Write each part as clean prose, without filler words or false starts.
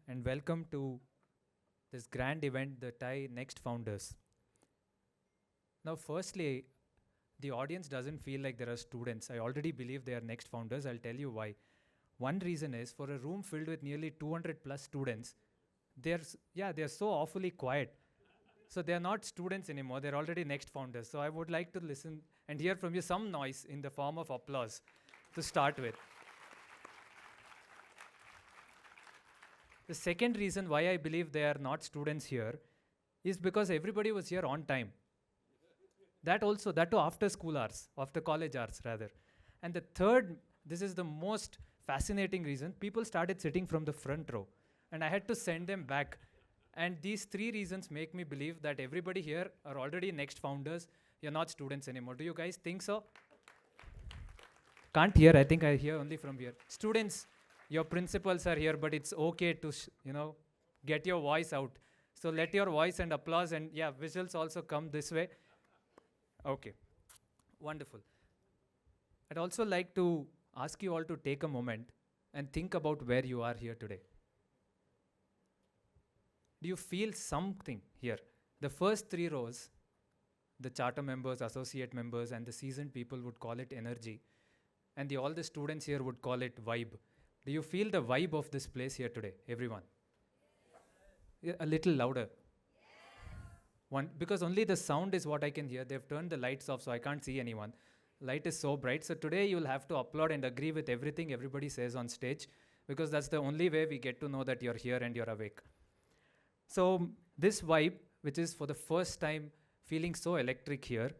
and welcome to this grand event, the TiE NeXt Founders. Now, firstly, the audience doesn't feel like there are students. I already believe they are NeXt Founders. I'll tell you why. One reason is for a room filled with nearly 200 plus students, they're so awfully quiet. So they're not students anymore. They're already NeXt Founders. So I would like to listen and hear from you some noise in the form of applause to start with. The second reason why I believe they are not students here is because everybody was here on time. That too after school hours, after college hours rather. And the third, this is the most fascinating reason, people started sitting from the front row. And I had to send them back. And these three reasons make me believe that everybody here are already NeXt Founders. You're not students anymore. Do you guys think so? Can't hear. I think I hear only from here. Students, your principals are here, but it's okay to, get your voice out. So let your voice and applause and visuals also come this way. Okay, wonderful. I'd also like to ask you all to take a moment and think about where you are here today. Do you feel something here? The first three rows, the charter members, associate members, and the seasoned people would call it energy. And all the students here would call it vibe. Do you feel the vibe of this place here today, everyone? Yeah, a little louder. Because only the sound is what I can hear. They've turned the lights off, so I can't see anyone. Light is so bright. So today you'll have to applaud and agree with everything everybody says on stage, because that's the only way we get to know that you're here and you're awake. So this vibe, which is for the first time feeling so electric here,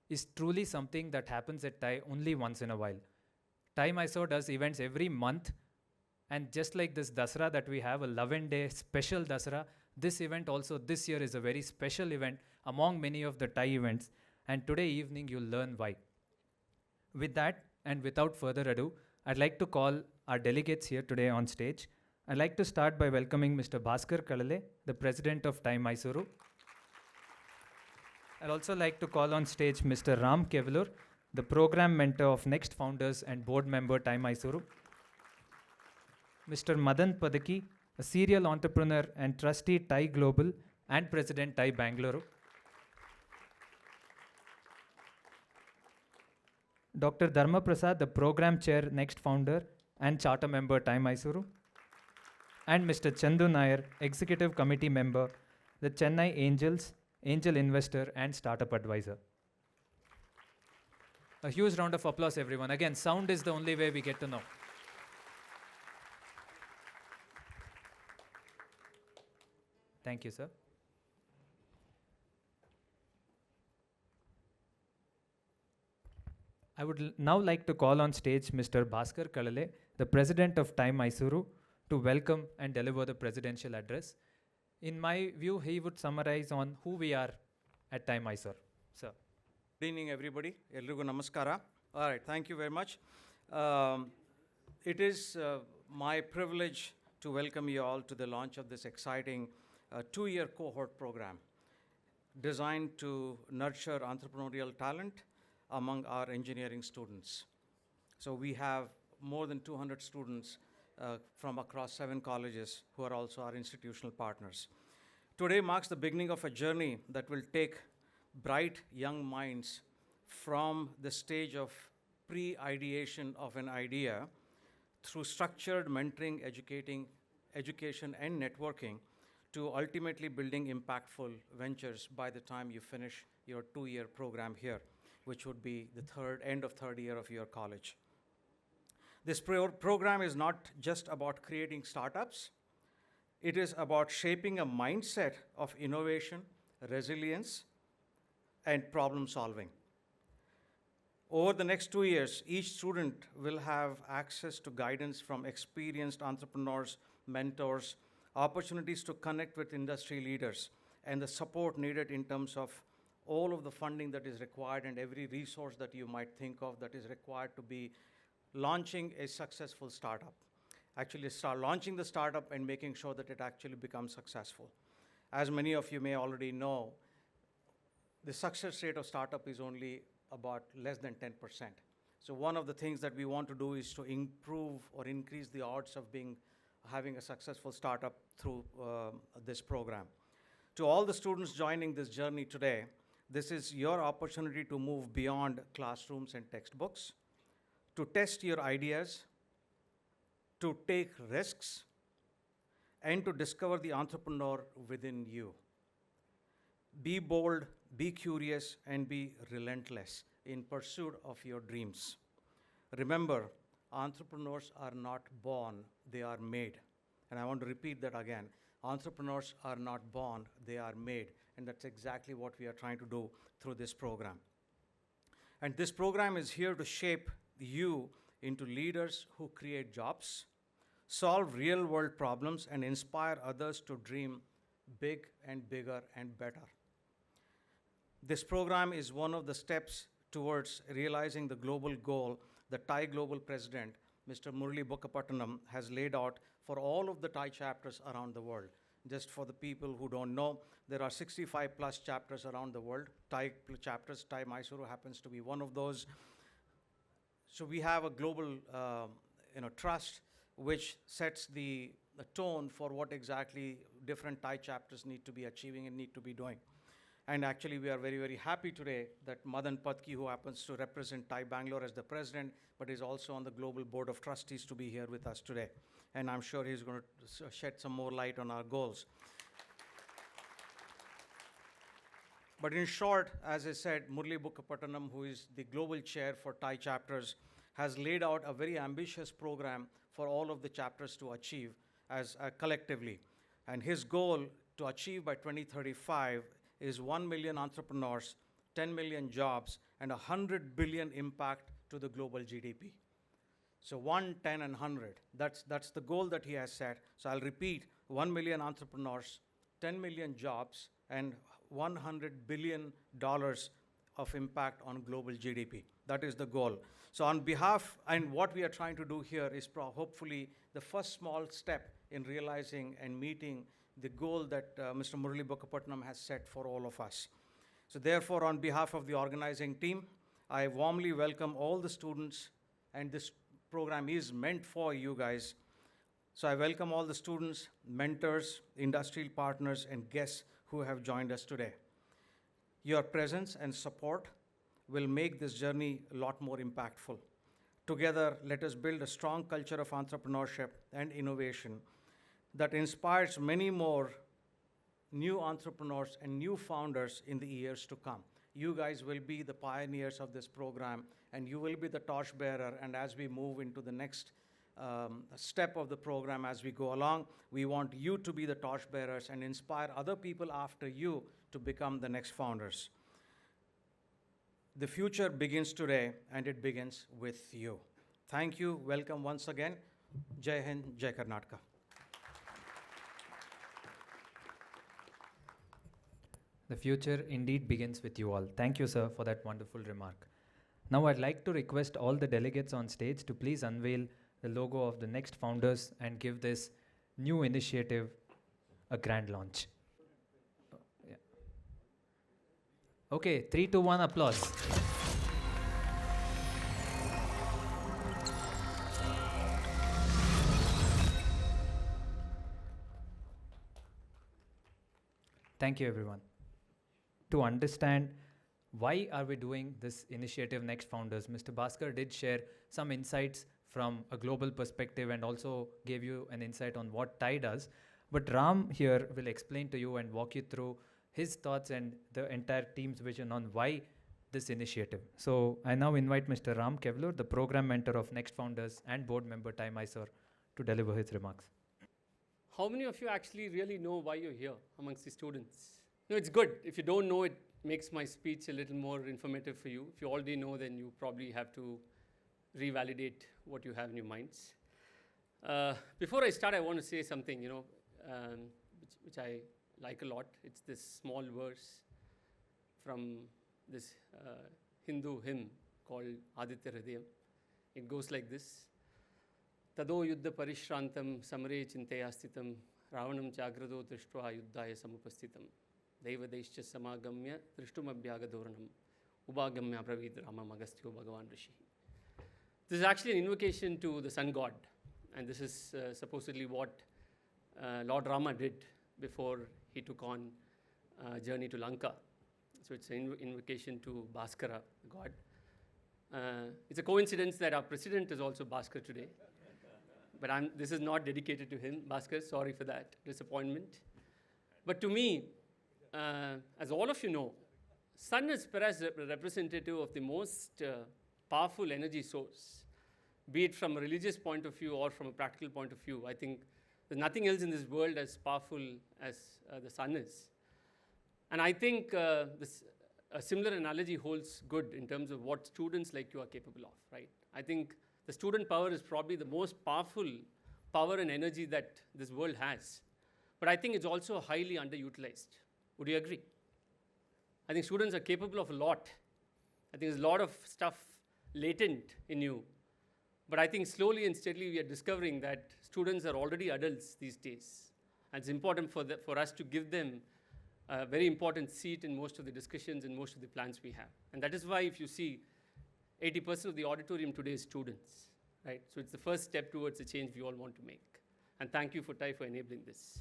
is truly something that happens at TiE only once in a while. TiE Mysuru does events every month. And just like this Dasara that we have, a 11-day special Dasara, this event also this year is a very special event among many of the TiE events. And today evening you'll learn why. With that, and without further ado, I'd like to call our delegates here today on stage. I'd like to start by welcoming Mr. Bhaskar Kalale, the president of TiE Mysuru. I'd also like to call on stage Mr. Ram Kevalur, the program mentor of NeXt Founders and board member TiE Mysuru. Mr. Madan Padaki, a serial entrepreneur and trustee TiE Global and president TiE Bangalore. Dr. Dharma Prasad, the program chair NeXt founder and charter member TiE Mysuru. And Mr. Chandu Nair, executive committee member, the Chennai Angels, angel investor and startup advisor. A huge round of applause, everyone. Again, sound is the only way we get to know. Thank you, sir. I would now like to call on stage Mr. Bhaskar Kalale, the president of TiE Mysuru, to welcome and deliver the presidential address. In my view, he would summarize on who we are at TiE Mysuru. Sir. Good evening, everybody. Elrigu namaskara. All right, thank you very much. It is my privilege to welcome you all to the launch of this exciting two-year cohort program designed to nurture entrepreneurial talent among our engineering students. So we have more than 200 students from across 7 colleges who are also our institutional partners. Today marks the beginning of a journey that will take bright young minds from the stage of pre-ideation of an idea through structured mentoring, education and networking to ultimately building impactful ventures by the time you finish your 2-year program here, which would be the end of third year of your college. This program is not just about creating startups. It is about shaping a mindset of innovation, resilience, and problem solving. Over the next 2 years, each student will have access to guidance from experienced entrepreneurs, mentors, opportunities to connect with industry leaders, and the support needed in terms of all of the funding that is required and every resource that you might think of that is required to be launching a successful startup. Actually, launching the startup and making sure that it actually becomes successful. As many of you may already know, the success rate of startup is only about less than 10%. So one of the things that we want to do is to improve or increase the odds of being having a successful startup through this program. To all the students joining this journey today, this is your opportunity to move beyond classrooms and textbooks, to test your ideas, to take risks, and to discover the entrepreneur within you. Be bold, be curious, and be relentless in pursuit of your dreams. Remember, entrepreneurs are not born, they are made. And I want to repeat that again. Entrepreneurs are not born, they are made. And that's exactly what we are trying to do through this program. And this program is here to shape you into leaders who create jobs, solve real-world problems, and inspire others to dream big and bigger and better. This program is one of the steps towards realizing the global goal that TiE Global President, Mr. Murali Bokkapattanam, has laid out for all of the TiE chapters around the world. Just for the people who don't know, there are 65 plus chapters around the world. TiE chapters, TiE Mysuru happens to be one of those. So we have a global trust which sets the tone for what exactly different TiE chapters need to be achieving and need to be doing. And actually, we are very, very happy today that Madan Padaki, who happens to represent TiE Bangalore as the president, but is also on the global board of trustees, to be here with us today. And I'm sure he's going to shed some more light on our goals. But in short, as I said, Murali Bokkapattanam, who is the global chair for TiE chapters, has laid out a very ambitious program for all of the chapters to achieve as collectively. And his goal to achieve by 2035 is 1 million entrepreneurs, 10 million jobs, and 100 billion impact to the global GDP. So 1, 10, and 100. That's the goal that he has set. So I'll repeat, 1 million entrepreneurs, 10 million jobs, and $100 billion of impact on global GDP. That is the goal. So on behalf, and what we are trying to do here is hopefully the first small step in realizing and meeting the goal that Mr. Murali Bokkapattanam has set for all of us. So therefore, on behalf of the organizing team, I warmly welcome all the students, and this program is meant for you guys. So I welcome all the students, mentors, industrial partners, and guests who have joined us today. Your presence and support will make this journey a lot more impactful. Together, let us build a strong culture of entrepreneurship and innovation that inspires many more new entrepreneurs and new founders in the years to come. You guys will be the pioneers of this program, and you will be the torchbearer. And as we move into the next step of the program as we go along, we want you to be the torchbearers and inspire other people after you to become the next founders. The future begins today, and it begins with you. Thank you. Welcome once again. Jai Hind, Jai Karnataka. The future indeed begins with you all. Thank you, sir, for that wonderful remark. Now I'd like to request all the delegates on stage to please unveil the logo of the NeXt founders and give this new initiative a grand launch. Yeah. Okay, 3, 2, 1, applause. Thank you, everyone. To understand why are we doing this initiative NeXt Founders, Mr. Bhaskar did share some insights from a global perspective and also gave you an insight on what TiE does. But Ram here will explain to you and walk you through his thoughts and the entire team's vision on why this initiative. So I now invite Mr. Ram Kevalur, the program mentor of NeXt Founders and board member TiE Mysuru, to deliver his remarks. How many of you actually really know why you're here amongst the students? No, it's good. If you don't know, it makes my speech a little more informative for you. If you already know, then you probably have to revalidate what you have in your minds. Before I start, I want to say something, which I like a lot. It's this small verse from this Hindu hymn called Aditya Hridayam. It goes like this. Tado yuddha parishrantam samare chintaya sthitam ravanam chagrado drishtva yuddhaya samupastitam deva deishcha samagamya drishtumabhyaga dhoranam ubagamya pravid ramam agastyo bhagavan rishi. This is actually an invocation to the sun god. and this is supposedly what Lord Rama did before he took on journey to Lanka. So it's an invocation to Bhaskara, the god. It's a coincidence that our president is also Bhaskar today. But this is not dedicated to him, Bhaskar. Sorry for that disappointment. But to me, as all of you know, sun is perhaps representative of the most powerful energy source, be it from a religious point of view or from a practical point of view. I think there's nothing else in this world as powerful as the sun is. And I think a similar analogy holds good in terms of what students like you are capable of, right? I think the student power is probably the most powerful power and energy that this world has. But I think it's also highly underutilized. Would you agree? I think students are capable of a lot. I think there's a lot of stuff latent in you. But I think slowly and steadily we are discovering that students are already adults these days. And it's important for us to give them a very important seat in most of the discussions and most of the plans we have. And that is why if you see 80% of the auditorium today is students, right? So it's the first step towards the change we all want to make. And thank you for TiE for enabling this.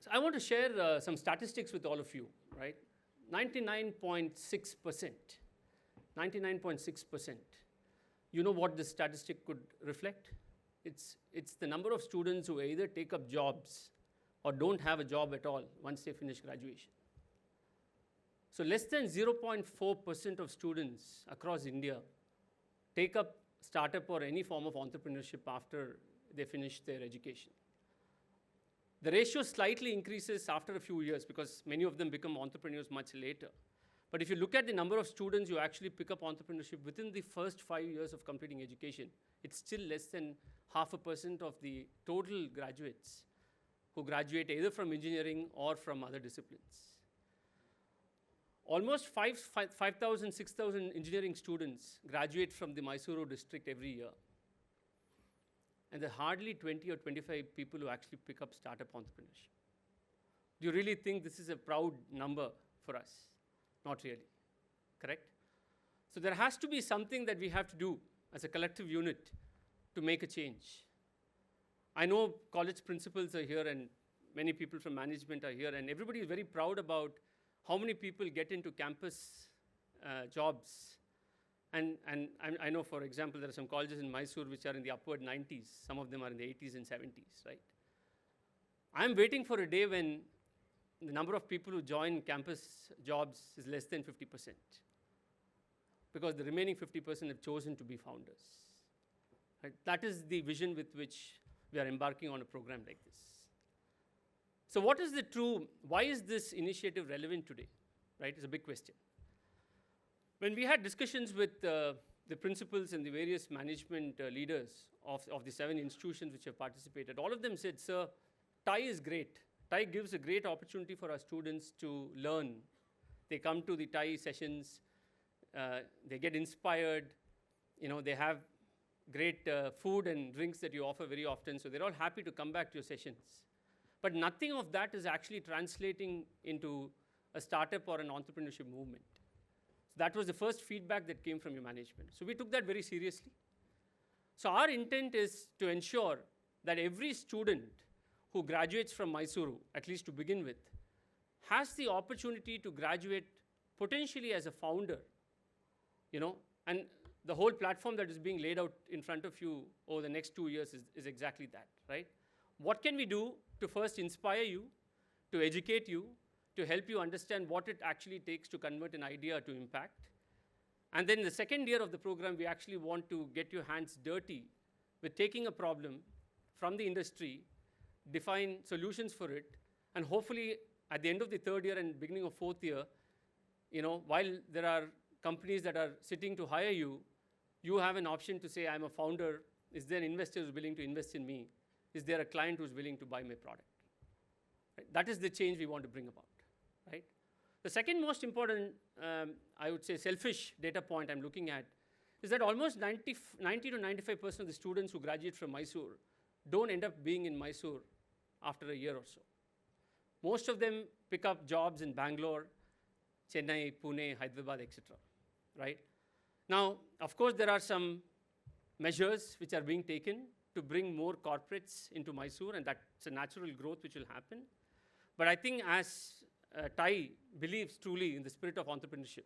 So I want to share some statistics with all of you, right? 99.6%. 99.6%. You know what this statistic could reflect? It's the number of students who either take up jobs or don't have a job at all once they finish graduation. So less than 0.4% of students across India take up startup or any form of entrepreneurship after they finish their education. The ratio slightly increases after a few years because many of them become entrepreneurs much later. But if you look at the number of students who actually pick up entrepreneurship within the first 5 years of completing education, it's still less than 0.5% of the total graduates who graduate either from engineering or from other disciplines. Almost 5,000, 6,000 engineering students graduate from the Mysuru district every year. And there are hardly 20 or 25 people who actually pick up startup entrepreneurship. Do you really think this is a proud number for us? Not really, correct? So there has to be something that we have to do as a collective unit to make a change. I know college principals are here and many people from management are here, and everybody is very proud about how many people get into campus jobs. And I know, for example, there are some colleges in Mysuru which are in the upward 90s. Some of them are in the 80s and 70s, right? I'm waiting for a day when the number of people who join campus jobs is less than 50%. Because the remaining 50% have chosen to be founders. Right? That is the vision with which we are embarking on a program like this. So what is the true, why is this initiative relevant today? Right? It's a big question. When we had discussions with the principals and the various management leaders of the 7 institutions which have participated, all of them said, sir, TiE is great. TiE gives a great opportunity for our students to learn. They come to the TiE sessions, they get inspired, they have great food and drinks that you offer very often, so they're all happy to come back to your sessions. But nothing of that is actually translating into a startup or an entrepreneurship movement. So that was the first feedback that came from your management. So we took that very seriously. So our intent is to ensure that every student who graduates from Mysuru, at least to begin with, has the opportunity to graduate potentially as a founder, and the whole platform that is being laid out in front of you over the next 2 years is exactly that, right? What can we do to first inspire you, to educate you, to help you understand what it actually takes to convert an idea to impact? And then in the second year of the program, we actually want to get your hands dirty with taking a problem from the industry, define solutions for it, and hopefully at the end of the 3rd year and beginning of 4th year, while there are companies that are sitting to hire you, you have an option to say, I'm a founder. Is there an investor who's willing to invest in me? Is there a client who's willing to buy my product? Right? That is the change we want to bring about, right? The second most important, I would say, selfish data point I'm looking at is that almost 90 to 95% of the students who graduate from Mysuru don't end up being in Mysuru after a year or so. Most of them pick up jobs in Bangalore, Chennai, Pune, Hyderabad, etc., right? Now, of course, there are some measures which are being taken to bring more corporates into Mysore, and that's a natural growth which will happen. But I think as TiE believes truly in the spirit of entrepreneurship,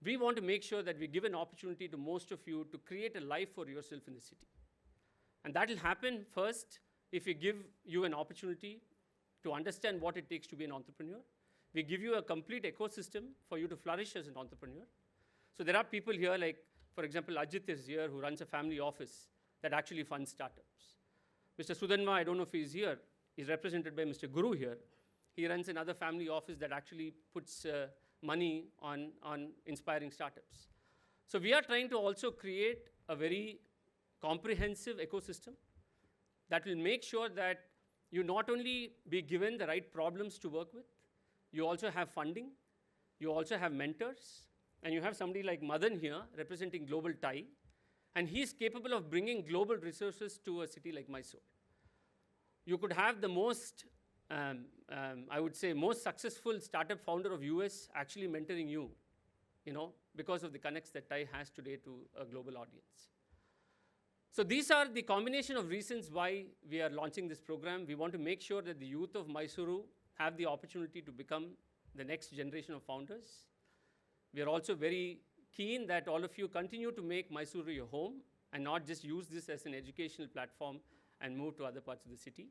we want to make sure that we give an opportunity to most of you to create a life for yourself in the city. And that will happen first if we give you an opportunity to understand what it takes to be an entrepreneur. We give you a complete ecosystem for you to flourish as an entrepreneur. So there are people here like, for example, Ajit is here who runs a family office that actually funds startups. Mr. Sudhanma, I don't know if he's here, he's represented by Mr. Guru here. He runs another family office that actually puts money on inspiring startups. So we are trying to also create a very comprehensive ecosystem that will make sure that you not only be given the right problems to work with, you also have funding, you also have mentors, and you have somebody like Madan here representing Global TiE, and he's capable of bringing global resources to a city like Mysore. You could have the most, I would say, most successful startup founder of US actually mentoring you, because of the connects that TiE has today to a global audience. So these are the combination of reasons why we are launching this program. We want to make sure that the youth of Mysuru have the opportunity to become the next generation of founders. We are also very keen that all of you continue to make Mysuru your home and not just use this as an educational platform and move to other parts of the city.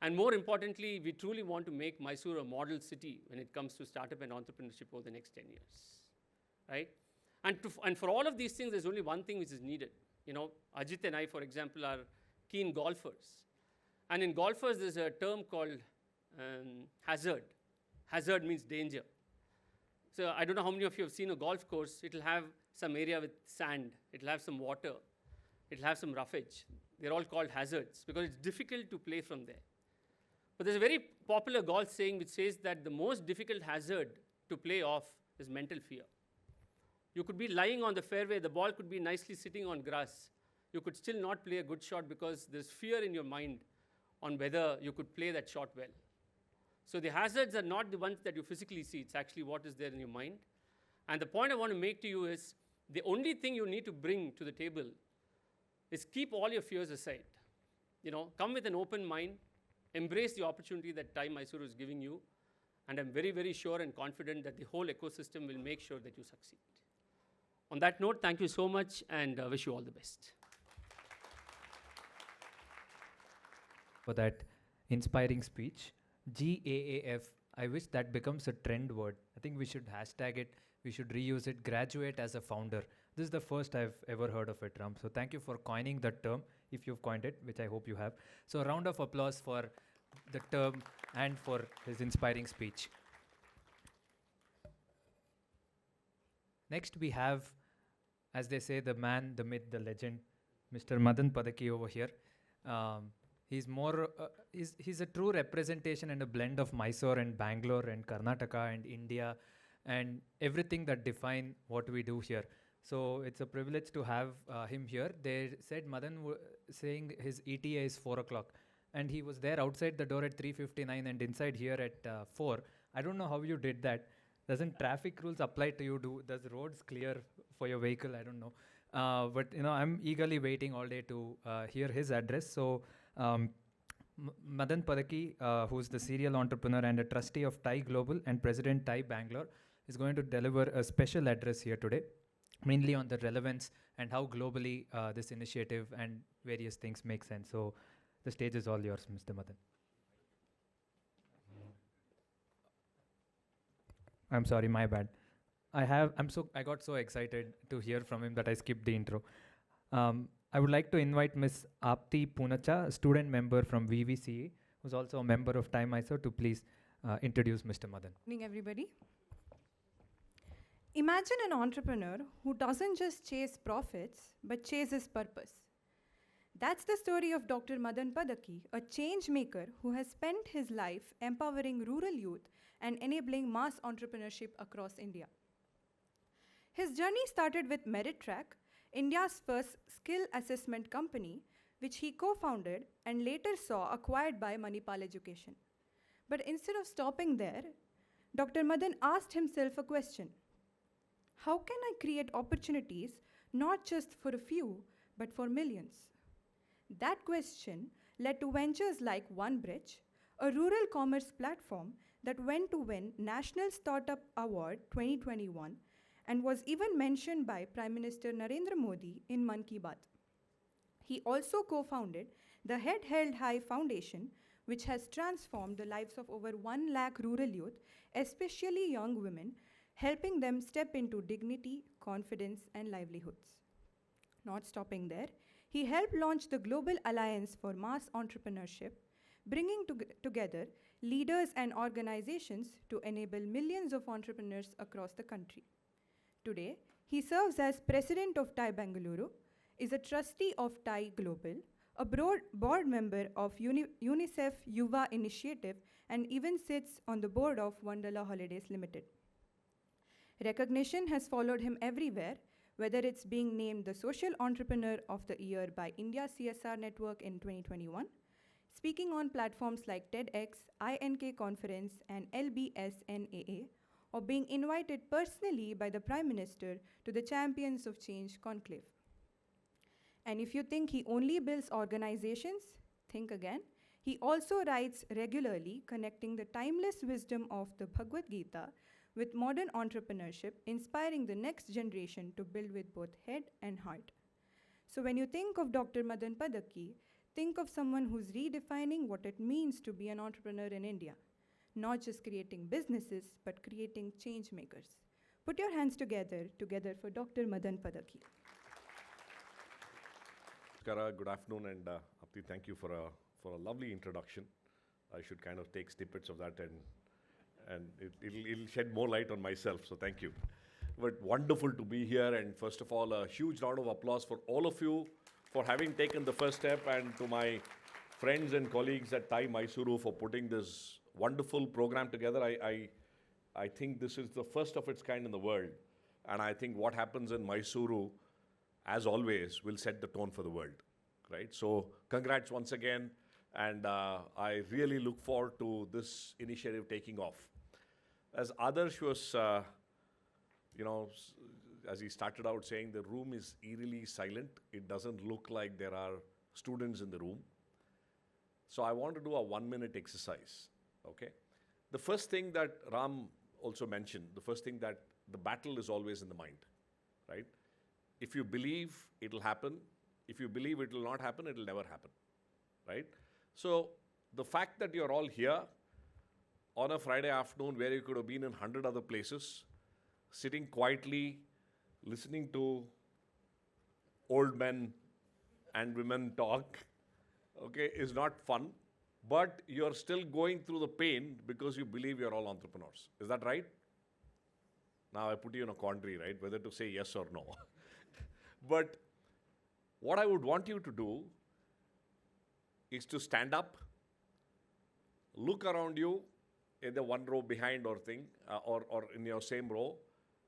And more importantly, we truly want to make Mysuru a model city when it comes to startup and entrepreneurship over the next 10 years, right? And for all of these things, there's only one thing which is needed. Ajit and I, for example, are keen golfers. And in golfers, there's a term called hazard. Hazard means danger. So I don't know how many of you have seen a golf course. It'll have some area with sand. It'll have some water. It'll have some roughage. They're all called hazards because it's difficult to play from there. But there's a very popular golf saying which says that the most difficult hazard to play off is mental fear. You could be lying on the fairway, the ball could be nicely sitting on grass. You could still not play a good shot because there's fear in your mind on whether you could play that shot well. So the hazards are not the ones that you physically see, it's actually what is there in your mind. And the point I want to make to you is, the only thing you need to bring to the table is keep all your fears aside. Come with an open mind, embrace the opportunity that TiE Mysuru is giving you, and I'm very, very sure and confident that the whole ecosystem will make sure that you succeed. On that note, thank you so much, and wish you all the best. For that inspiring speech. GAAF, I wish that becomes a trend word. I think we should hashtag it, we should reuse it, graduate as a founder. This is the first I've ever heard of it, Ram. So thank you for coining that term, if you've coined it, which I hope you have. So a round of applause for the term and for his inspiring speech. Next we have, as they say, the man, the myth, the legend, Mr. Madan Padaki over here. He's more, he's a true representation and a blend of Mysore and Bangalore and Karnataka and India and everything that define what we do here. So it's a privilege to have him here. They said Madan saying his ETA is 4 o'clock and he was there outside the door at 3:59 and inside here at 4. I don't know how you did that. Doesn't traffic rules apply to you? Does roads clear for your vehicle? I don't know. But I'm eagerly waiting all day to hear his address. So Madan Padaki, who's the serial entrepreneur and a trustee of TiE Global and president TiE Bangalore, is going to deliver a special address here today, mainly on the relevance and how globally this initiative and various things make sense. So the stage is all yours, Mr. Madan. I'm sorry, my bad. I got so excited to hear from him that I skipped the intro. I would like to invite Ms. Apti Punacha, a student member from VVCA, who's also a member of TiE Mysuru, to please introduce Mr. Madan. Good evening, everybody. Imagine an entrepreneur who doesn't just chase profits, but chases purpose. That's the story of Dr. Madan Padaki, a change maker who has spent his life empowering rural youth and enabling mass entrepreneurship across India. His journey started with MeritTrack, India's first skill assessment company, which he co-founded and later saw acquired by Manipal Education. But instead of stopping there, Dr. Madan asked himself a question: How can I create opportunities not just for a few, but for millions? That question led to ventures like OneBridge, a rural commerce platform that went to win National Startup Award 2021 and was even mentioned by Prime Minister Narendra Modi in Man Ki Baat. He also co-founded the Head Held High Foundation, which has transformed the lives of over 1 lakh rural youth, especially young women, helping them step into dignity, confidence, and livelihoods. Not stopping there, he helped launch the Global Alliance for Mass Entrepreneurship, bringing together leaders and organizations to enable millions of entrepreneurs across the country. Today, he serves as president of TiE Bangalore, is a trustee of TiE Global, a board member of UNICEF Yuva Initiative, and even sits on the board of Wonderla Holidays Limited. Recognition has followed him everywhere, whether it's being named the Social Entrepreneur of the Year by India CSR Network in 2021, speaking on platforms like TEDx, INK Conference, and LBSNAA, or being invited personally by the Prime Minister to the Champions of Change conclave. And if you think he only builds organizations, think again. He also writes regularly, connecting the timeless wisdom of the Bhagavad Gita with modern entrepreneurship, inspiring the next generation to build with both head and heart. So when you think of Dr. Madan Padaki, think of someone who's redefining what it means to be an entrepreneur in India. Not just creating businesses, but creating change makers. Put your hands together for Dr. Madan Padaki. Kara, good afternoon, and Apti, thank you for a lovely introduction. I should kind of take snippets of that and it'll shed more light on myself, so thank you. But wonderful to be here, and first of all, a huge round of applause for all of you for having taken the first step, and to my friends and colleagues at TiE Mysuru for putting this wonderful program together. I think this is the first of its kind in the world, and I think what happens in Mysuru, as always, will set the tone for the world, right? So congrats once again, and I really look forward to this initiative taking off. As Adarsh was, as he started out saying, the room is eerily silent. It doesn't look like there are students in the room. So I want to do a 1-minute exercise, okay? The first thing that Ram also mentioned, the first thing that the battle is always in the mind, right? If you believe, it'll happen. If you believe it will not happen, it'll never happen, right? So the fact that you're all here on a Friday afternoon where you could have been in 100 other places, sitting quietly, listening to old men and women talk, okay, is not fun, but you're still going through the pain because you believe you're all entrepreneurs. Is that right? Now I put you in a quandary, right? Whether to say yes or no. But what I would want you to do is to stand up, look around you in the one row behind or thing, or in your same row,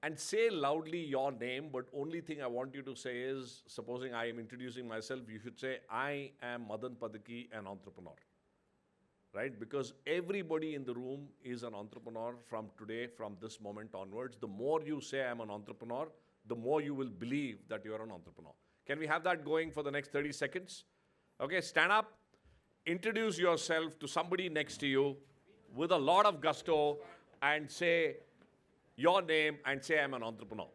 and say loudly your name, but only thing I want you to say is, supposing I am introducing myself, you should say, I am Madan Padaki, an entrepreneur, right? Because everybody in the room is an entrepreneur from today, from this moment onwards. The more you say I'm an entrepreneur, the more you will believe that you're an entrepreneur. Can we have that going for the next 30 seconds? Okay, stand up, introduce yourself to somebody next to you with a lot of gusto and say your name and say I'm an entrepreneur.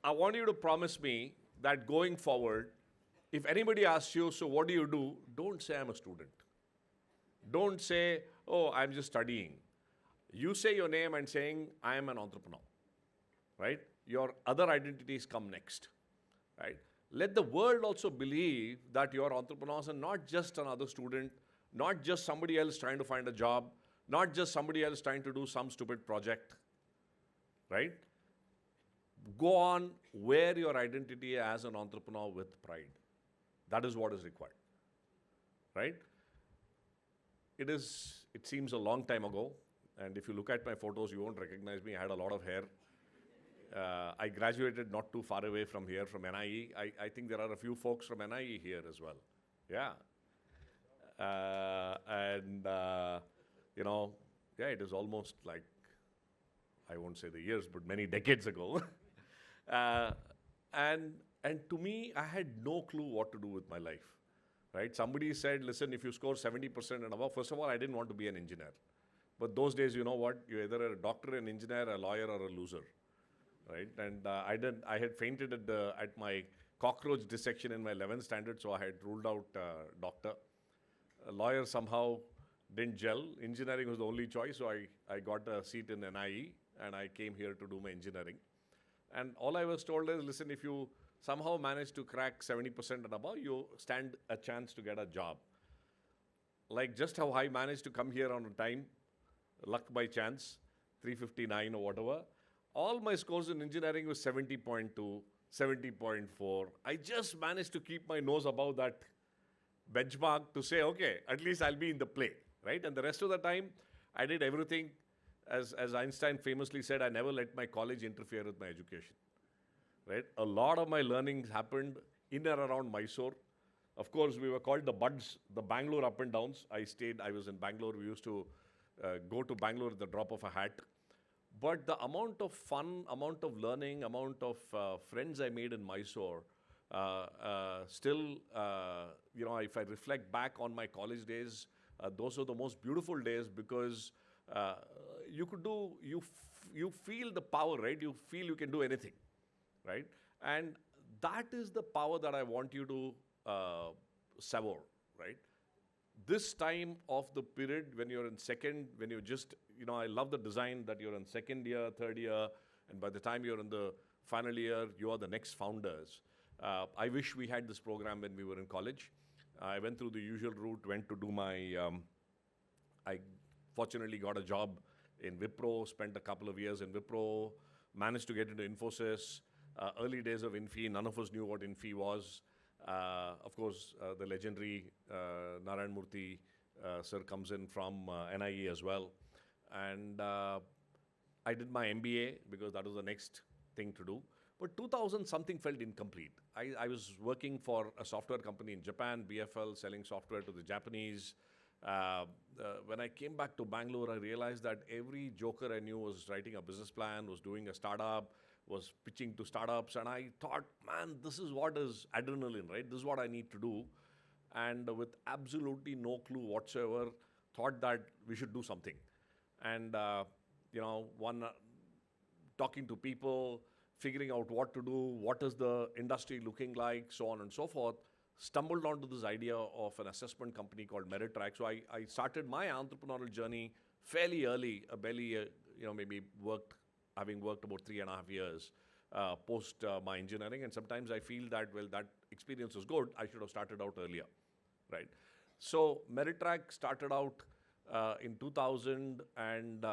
I want you to promise me that going forward, if anybody asks you, so what do? Don't say I'm a student. Don't say, oh, I'm just studying. You say your name and saying, I am an entrepreneur, right? Your other identities come next, right? Let the world also believe that you're entrepreneurs and not just another student, not just somebody else trying to find a job, not just somebody else trying to do some stupid project, right? Go on, wear your identity as an entrepreneur with pride. That is what is required, right? It seems a long time ago, and if you look at my photos, you won't recognize me. I had a lot of hair. I graduated not too far away from here, from NIE. I think there are a few folks from NIE here as well. Yeah. You know, yeah, it is almost like, I won't say the years, but many decades ago. uh, and to me, I had no clue what to do with my life, right? Somebody said, listen, if you score 70% and above, first of all, I didn't want to be an engineer. But those days, you know what? You're either a doctor, an engineer, a lawyer, or a loser, right? And I had fainted at my cockroach dissection in my 11th standard, so I had ruled out doctor. A lawyer somehow didn't gel. Engineering was the only choice, so I got a seat in NIE, and I came here to do my engineering. And all I was told is, listen, if you somehow manage to crack 70% and above, you stand a chance to get a job. Like just how I managed to come here on time, luck by chance, 359 or whatever. All my scores in engineering was 70.2, 70.4. I just managed to keep my nose above that benchmark to say, okay, at least I'll be in the play, right? And the rest of the time, I did everything. As Einstein famously said, I never let my college interfere with my education, right? A lot of my learning happened in and around Mysore. Of course, we were called the buds, the Bangalore up and downs. I was in Bangalore. We used to go to Bangalore at the drop of a hat. But the amount of fun, amount of learning, amount of friends I made in Mysore, still, if I reflect back on my college days, those are the most beautiful days because you feel the power, right? You feel you can do anything, right? And that is the power that I want you to savor, right? This time of the period when you're in second, when you just, I love the design that you're in second year, third year, and by the time you're in the final year, you are the next founders. I wish we had this program when we were in college. I went through the usual route, went to do I fortunately got a job in Wipro, spent a couple of years in Wipro, managed to get into Infosys. Early days of Infi, none of us knew what Infi was. Of course, the legendary Narayan Murthy sir comes in from NIE as well. And I did my MBA because that was the next thing to do. But 2000 something felt incomplete. I was working for a software company in Japan, BFL, selling software to the Japanese. When I came back to Bangalore, I realized that every joker I knew was writing a business plan, was doing a startup, was pitching to startups. And I thought, man, this is what is adrenaline, right? This is what I need to do. And with absolutely no clue whatsoever, thought that we should do something. And, talking to people, figuring out what to do, what is the industry looking like, so on and so forth, stumbled onto this idea of an assessment company called Meritrack. So I started my entrepreneurial journey fairly early, maybe having worked about 3.5 years post my engineering. And sometimes I feel that, that experience was good. I should have started out earlier, right? So Meritrack started out in 2000 and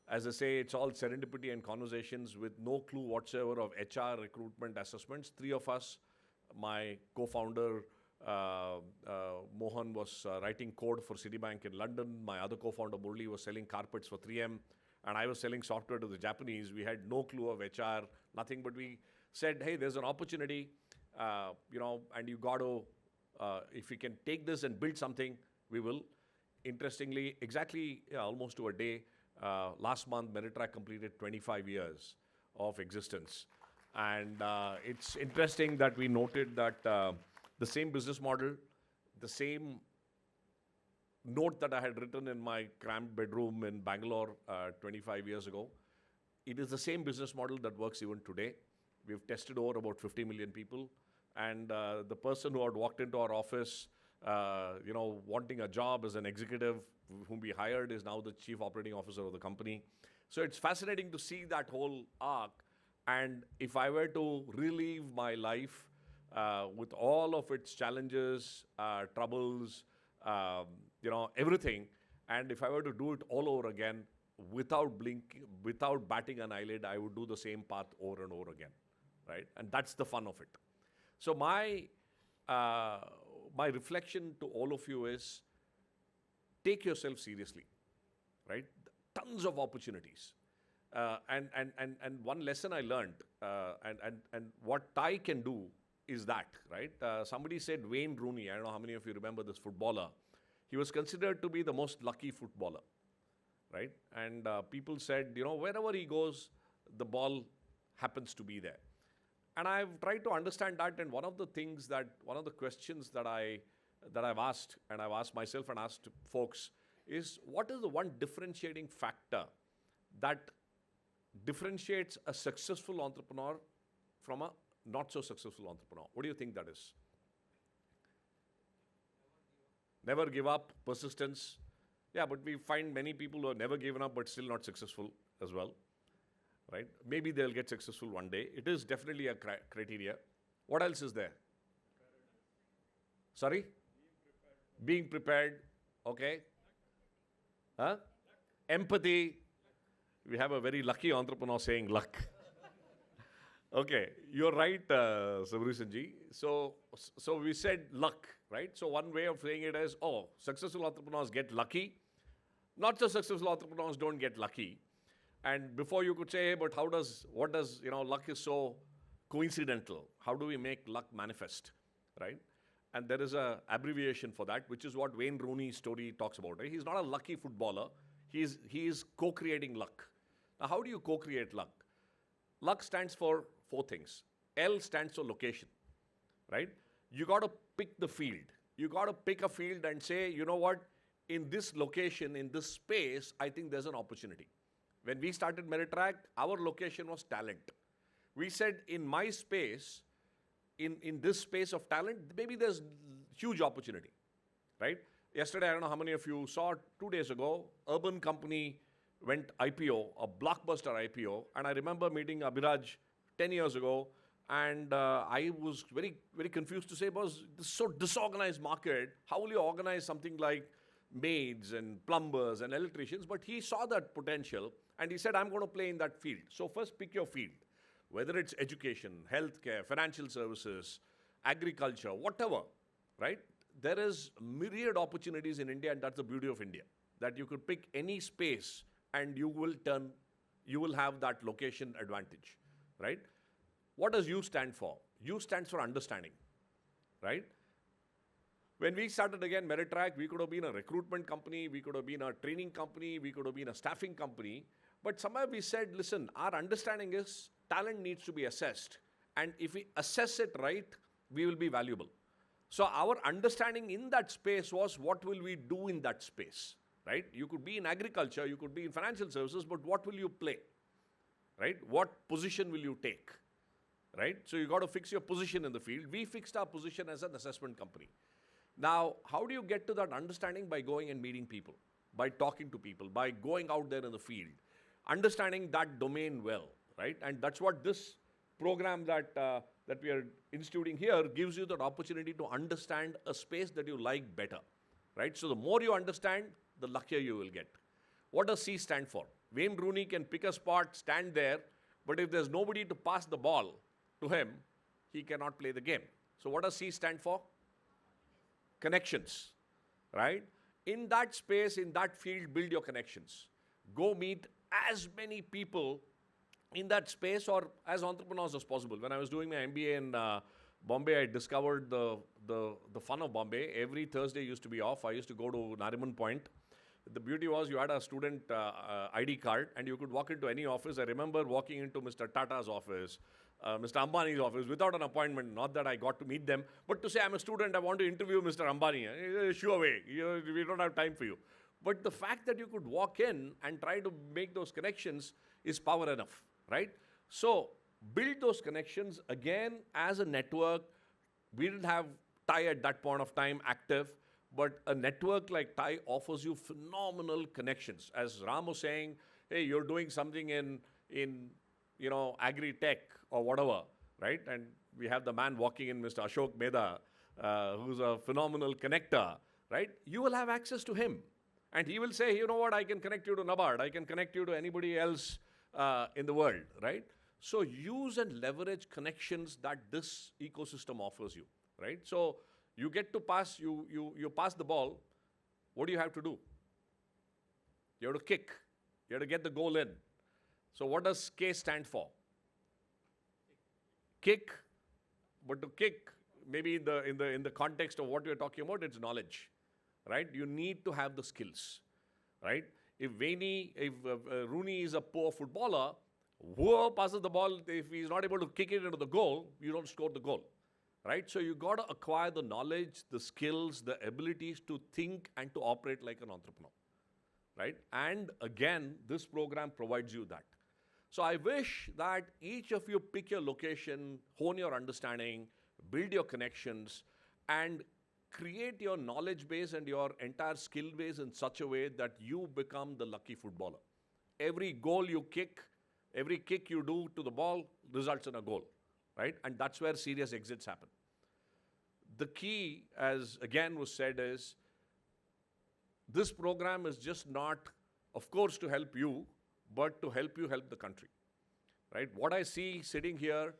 as I say, it's all serendipity and conversations with no clue whatsoever of HR, recruitment, assessments. 3 of us, my co-founder, Mohan was writing code for Citibank in London. My other co-founder, Murli, was selling carpets for 3M. And I was selling software to the Japanese. We had no clue of HR, nothing. But we said, hey, there's an opportunity, and you got to, if we can take this and build something, we will. Interestingly, exactly almost to a day, last month, Meritrack completed 25 years of existence. And it's interesting that we noted that the same business model, the same note that I had written in my cramped bedroom in Bangalore 25 years ago, it is the same business model that works even today. We've tested over about 50 million people. And the person who had walked into our office, wanting a job as an executive whom we hired is now the chief operating officer of the company. So it's fascinating to see that whole arc. And if I were to relive my life with all of its challenges, troubles, everything, and if I were to do it all over again, without blinking, without batting an eyelid, I would do the same path over and over again, right? And that's the fun of it. So my reflection to all of you is, take yourself seriously, right? Tons of opportunities. And one lesson I learned, and what TiE can do is that, right? Somebody said Wayne Rooney, I don't know how many of you remember this footballer. He was considered to be the most lucky footballer, right? And people said, wherever he goes, the ball happens to be there. And I've tried to understand that, and one of the questions that I've asked, and I've asked myself and asked folks, is what is the one differentiating factor that differentiates a successful entrepreneur from a not so successful entrepreneur? What do you think that is? Never give up, persistence. Yeah, but we find many people who have never given up but still not successful as well, right? Maybe they'll get successful one day. It is definitely a criteria. What else is there? Sorry? Being prepared. Okay. Huh? Empathy. We have a very lucky entrepreneur saying luck. Okay, you're right, Sabrusanji. So we said luck, right? So one way of saying it is, successful entrepreneurs get lucky. Not so successful entrepreneurs don't get lucky. And before you could say, but luck is so coincidental. How do we make luck manifest, right? And there is an abbreviation for that, which is what Wayne Rooney's story talks about. Right? He's not a lucky footballer. He is co-creating luck. Now, how do you co-create luck? Luck stands for 4 things. L stands for location, right? You got to pick the field. You got to pick a field and say, you know what? In this location, in this space, I think there's an opportunity. When we started Meritrack, our location was talent. We said, in my space, in this space of talent, maybe there's huge opportunity, right? Yesterday, I don't know how many of you saw, 2 days ago, Urban Company went IPO, a blockbuster IPO, and I remember meeting Abhiraj 10 years ago, and I was very, very confused to say, boss, this is so disorganized market, how will you organize something like maids and plumbers and electricians? But he saw that potential, and he said, I'm going to play in that field. So first pick your field, whether it's education, healthcare, financial services, agriculture, whatever, right? There is myriad opportunities in India, and that's the beauty of India, that you could pick any space and you will have that location advantage, right? What does U stand for? U stands for understanding, right? When we started again Meritrack, we could have been a recruitment company, we could have been a training company, we could have been a staffing company, but somewhere we said, listen, our understanding is talent needs to be assessed, and if we assess it right, we will be valuable. So our understanding in that space was, what will we do in that space, right? You could be in agriculture, you could be in financial services, but what will you play, right? What position will you take, right? So you got to fix your position in the field. We fixed our position as an assessment company. Now, how do you get to that understanding? By going and meeting people, by talking to people, by going out there in the field, understanding that domain well, right? And that's what this program that we are instituting here gives you that opportunity to understand a space that you like better, right? So the more you understand, the luckier you will get. What does C stand for? Wayne Rooney can pick a spot, stand there, but if there's nobody to pass the ball to him, he cannot play the game. So what does C stand for? Connections, right? In that space, in that field, build your connections. Go meet as many people in that space or as entrepreneurs as possible. When I was doing my MBA in Bombay, I discovered the fun of Bombay. Every Thursday used to be off. I used to go to Nariman Point. The beauty was you had a student ID card and you could walk into any office. I remember walking into Mr. Tata's office, Mr. Ambani's office without an appointment. Not that I got to meet them, but to say, I'm a student, I want to interview Mr. Ambani. Sure way, we don't have time for you. But the fact that you could walk in and try to make those connections is power enough, right? So build those connections again as a network. We didn't have TiE at that point of time active, but a network like TiE offers you phenomenal connections. As Ram was saying, hey, you're doing something in agri-tech or whatever, right? And we have the man walking in, Mr. Ashok Mehta, who's a phenomenal connector, right? You will have access to him. And he will say, you know what, I can connect you to NABARD, I can connect you to anybody else in the world, right? So use and leverage connections that this ecosystem offers you, right? So you get to pass, you pass the ball, what do you have to do? You have to kick. You have to get the goal in. So what does K stand for? Kick. But to kick, maybe in the context of what we're talking about, it's knowledge, right? You need to have the skills, right? If Rooney is a poor footballer, whoever passes the ball, if he's not able to kick it into the goal, you don't score the goal, right? So you got to acquire the knowledge, the skills, the abilities to think and to operate like an entrepreneur, right? And again, this program provides you that. So I wish that each of you pick your location, hone your understanding, build your connections, and create your knowledge base and your entire skill base in such a way that you become the lucky footballer. Every goal you kick, every kick you do to the ball results in a goal, right? And that's where serious exits happen. The key, as again was said, is this program is just not, of course, to help you, but to help you help the country, right? What I see sitting here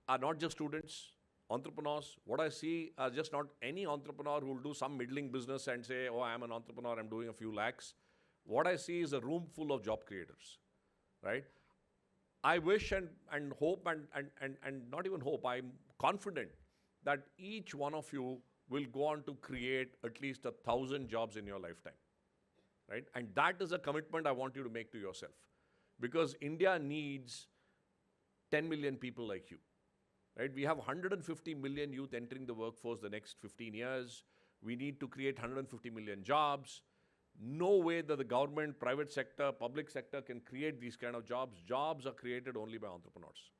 are not just students, entrepreneurs. What I see are just not any entrepreneur who will do some middling business and say, oh, I'm an entrepreneur, I'm doing a few lakhs. What I see is a room full of job creators, right? I wish and hope and not even hope, I'm confident that each one of you will go on to create at least 1,000 jobs in your lifetime, right? And that is a commitment I want you to make to yourself, because India needs 10 million people like you, right? We have 150 million youth entering the workforce the next 15 years. We need to create 150 million jobs. No way that the government, private sector, public sector can create these kind of jobs. Jobs are created only by entrepreneurs,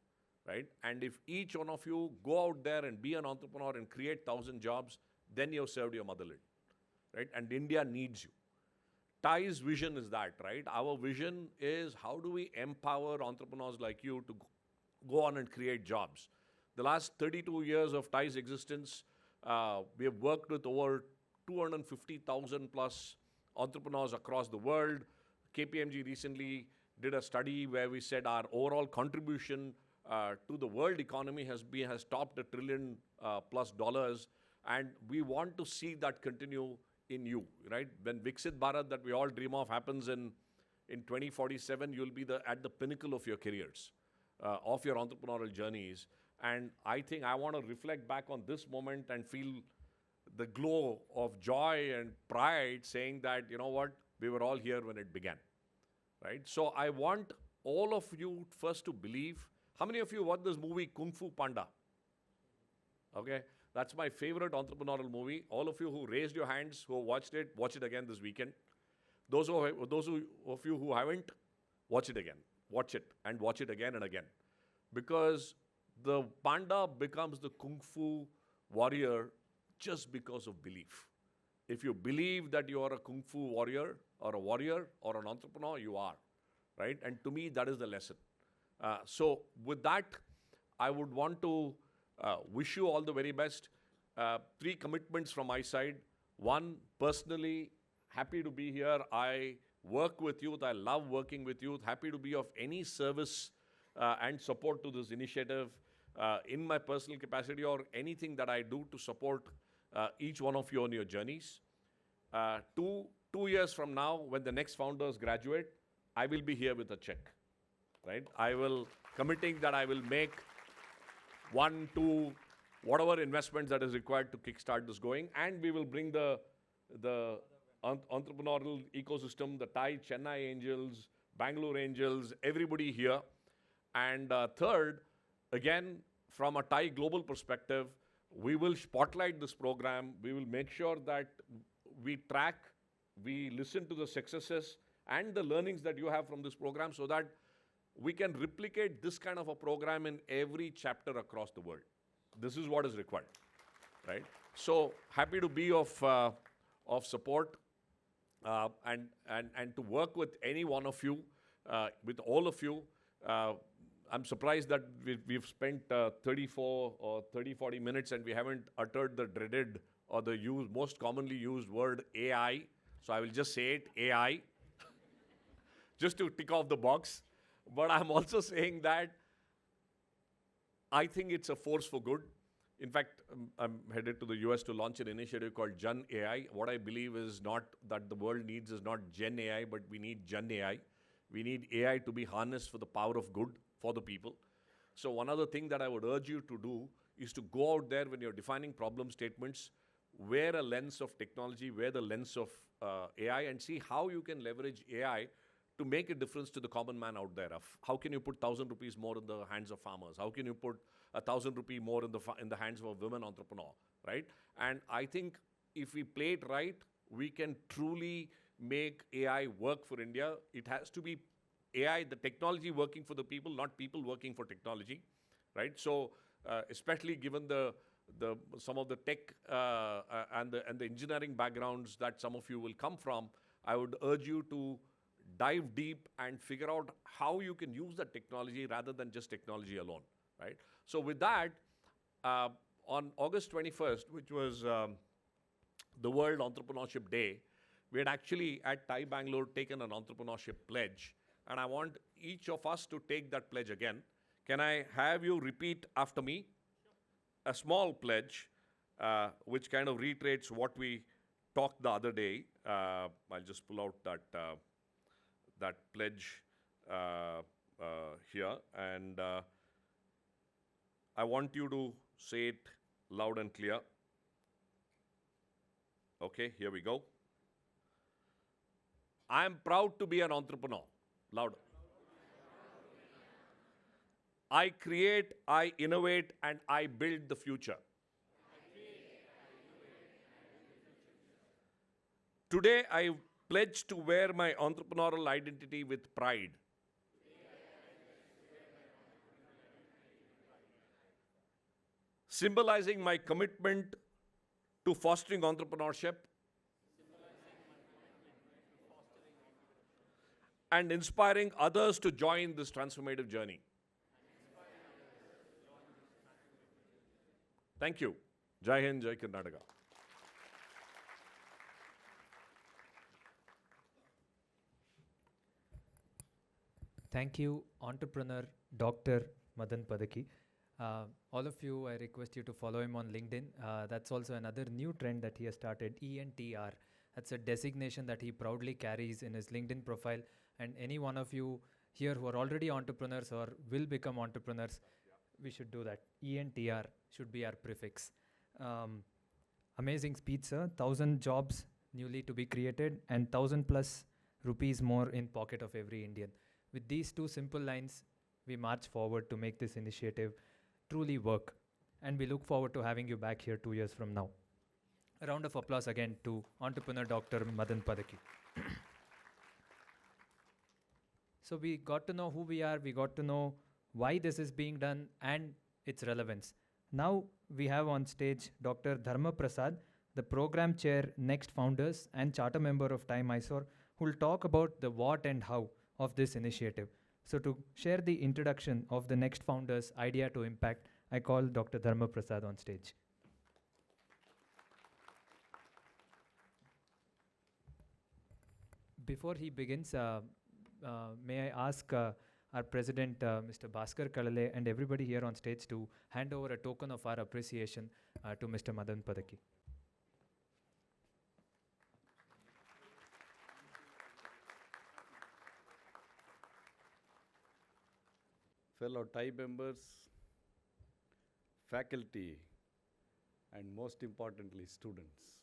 right? And if each one of you go out there and be an entrepreneur and create 1,000 jobs, then you've served your motherland, right? And India needs you. TiE's vision is that, right? Our vision is how do we empower entrepreneurs like you to go on and create jobs. The last 32 years of TiE's existence, we have worked with over 250,000 plus entrepreneurs across the world. KPMG recently did a study where we said our overall contribution to the world economy has topped $1 trillion plus dollars, and we want to see that continue in you, right? When Viksit Bharat that we all dream of happens in 2047, you'll be at the pinnacle of your careers, of your entrepreneurial journeys. And I think I want to reflect back on this moment and feel the glow of joy and pride saying that, you know what, we were all here when it began, right? So I want all of you first to believe. How many of you watched this movie Kung Fu Panda? Okay, that's my favorite entrepreneurial movie. All of you who raised your hands, who watched it, watch it again this weekend. Those of you who haven't, watch it again. Watch it and watch it again and again. Because the panda becomes the Kung Fu warrior just because of belief. If you believe that you are a Kung Fu warrior or an entrepreneur, you are, right? And to me, that is the lesson. So with that, I would want to wish you all the very best. 3 commitments from my side. 1, personally, happy to be here. I work with youth. I love working with youth. Happy to be of any service and support to this initiative in my personal capacity or anything that I do to support each one of you on your journeys. 2 years from now, when the next founders graduate, I will be here with a check, right? I will committing that I will make 1, 2, whatever investments that is required to kickstart this going, and we will bring the entrepreneurial ecosystem, the TiE Chennai Angels, Bangalore Angels, everybody here. And third, again, from a TiE global perspective, we will spotlight this program. We will make sure that we track, we listen to the successes and the learnings that you have from this program so that we can replicate this kind of a program in every chapter across the world. This is what is required, right? So happy to be of support and to work with any one of you, with all of you. I'm surprised that we've spent 34 or 40 minutes and we haven't uttered the dreaded or the most commonly used word AI. So I will just say it, AI, just to tick off the box. But I'm also saying that I think it's a force for good. In fact, I'm headed to the US to launch an initiative called Jan AI. What I believe is not that the world needs is not Gen AI, but we need Jan AI. We need AI to be harnessed for the power of good for the people. So one other thing that I would urge you to do is to go out there when you're defining problem statements, wear a lens of technology, wear the lens of AI, and see how you can leverage AI to make a difference to the common man out there. Of how can you put 1,000 rupees more in the hands of farmers? How can you put 1,000 rupee more in the hands of a women entrepreneur, right? And I think if we play it right, we can truly make AI work for India. It has to be AI, the technology working for the people, not people working for technology, right? So, especially given some of the tech and the engineering backgrounds that some of you will come from, I would urge you to dive deep and figure out how you can use that technology rather than just technology alone, right? So with that, on August 21st, which was the World Entrepreneurship Day, we had actually at TiE Bangalore taken an entrepreneurship pledge, and I want each of us to take that pledge again. Can I have you repeat after me? A small pledge, which kind of reiterates what we talked the other day. I'll just pull out that pledge here, and I want you to say it loud and clear. Okay, here we go. I am proud to be an entrepreneur. Louder. I create, I innovate, and I build the future. Today, I pledge to wear my entrepreneurial identity with pride. Symbolizing my commitment to fostering entrepreneurship and inspiring others to join this transformative journey. Thank you. Jai Hind, Jai Karnataka. Thank you, entrepreneur Dr. Madan Padaki. All of you, I request you to follow him on LinkedIn. That's also another new trend that he has started, ENTR. That's a designation that he proudly carries in his LinkedIn profile. And any one of you here who are already entrepreneurs or will become entrepreneurs, we should do that. ENTR should be our prefix. Amazing speech, sir. 1,000 jobs newly to be created and 1,000 plus rupees more in pocket of every Indian. With these two simple lines, we march forward to make this initiative truly work. And we look forward to having you back here 2 years from now. A round of applause again to entrepreneur Dr. Madan Padaki. So we got to know who we are, we got to know why this is being done and its relevance. Now we have on stage Dr. Dharma Prasad, the program chair, NeXt founders and charter member of TiE Mysuru, who will talk about the what and how of this initiative. So to share the introduction of the NeXt founders' idea to impact, I call Dr. Dharma Prasad on stage. Before he begins, may I ask our president, Mr. Bhaskar Kalale, and everybody here on stage to hand over a token of our appreciation to Mr. Madan Padaki. Fellow TiE members, faculty, and most importantly, students.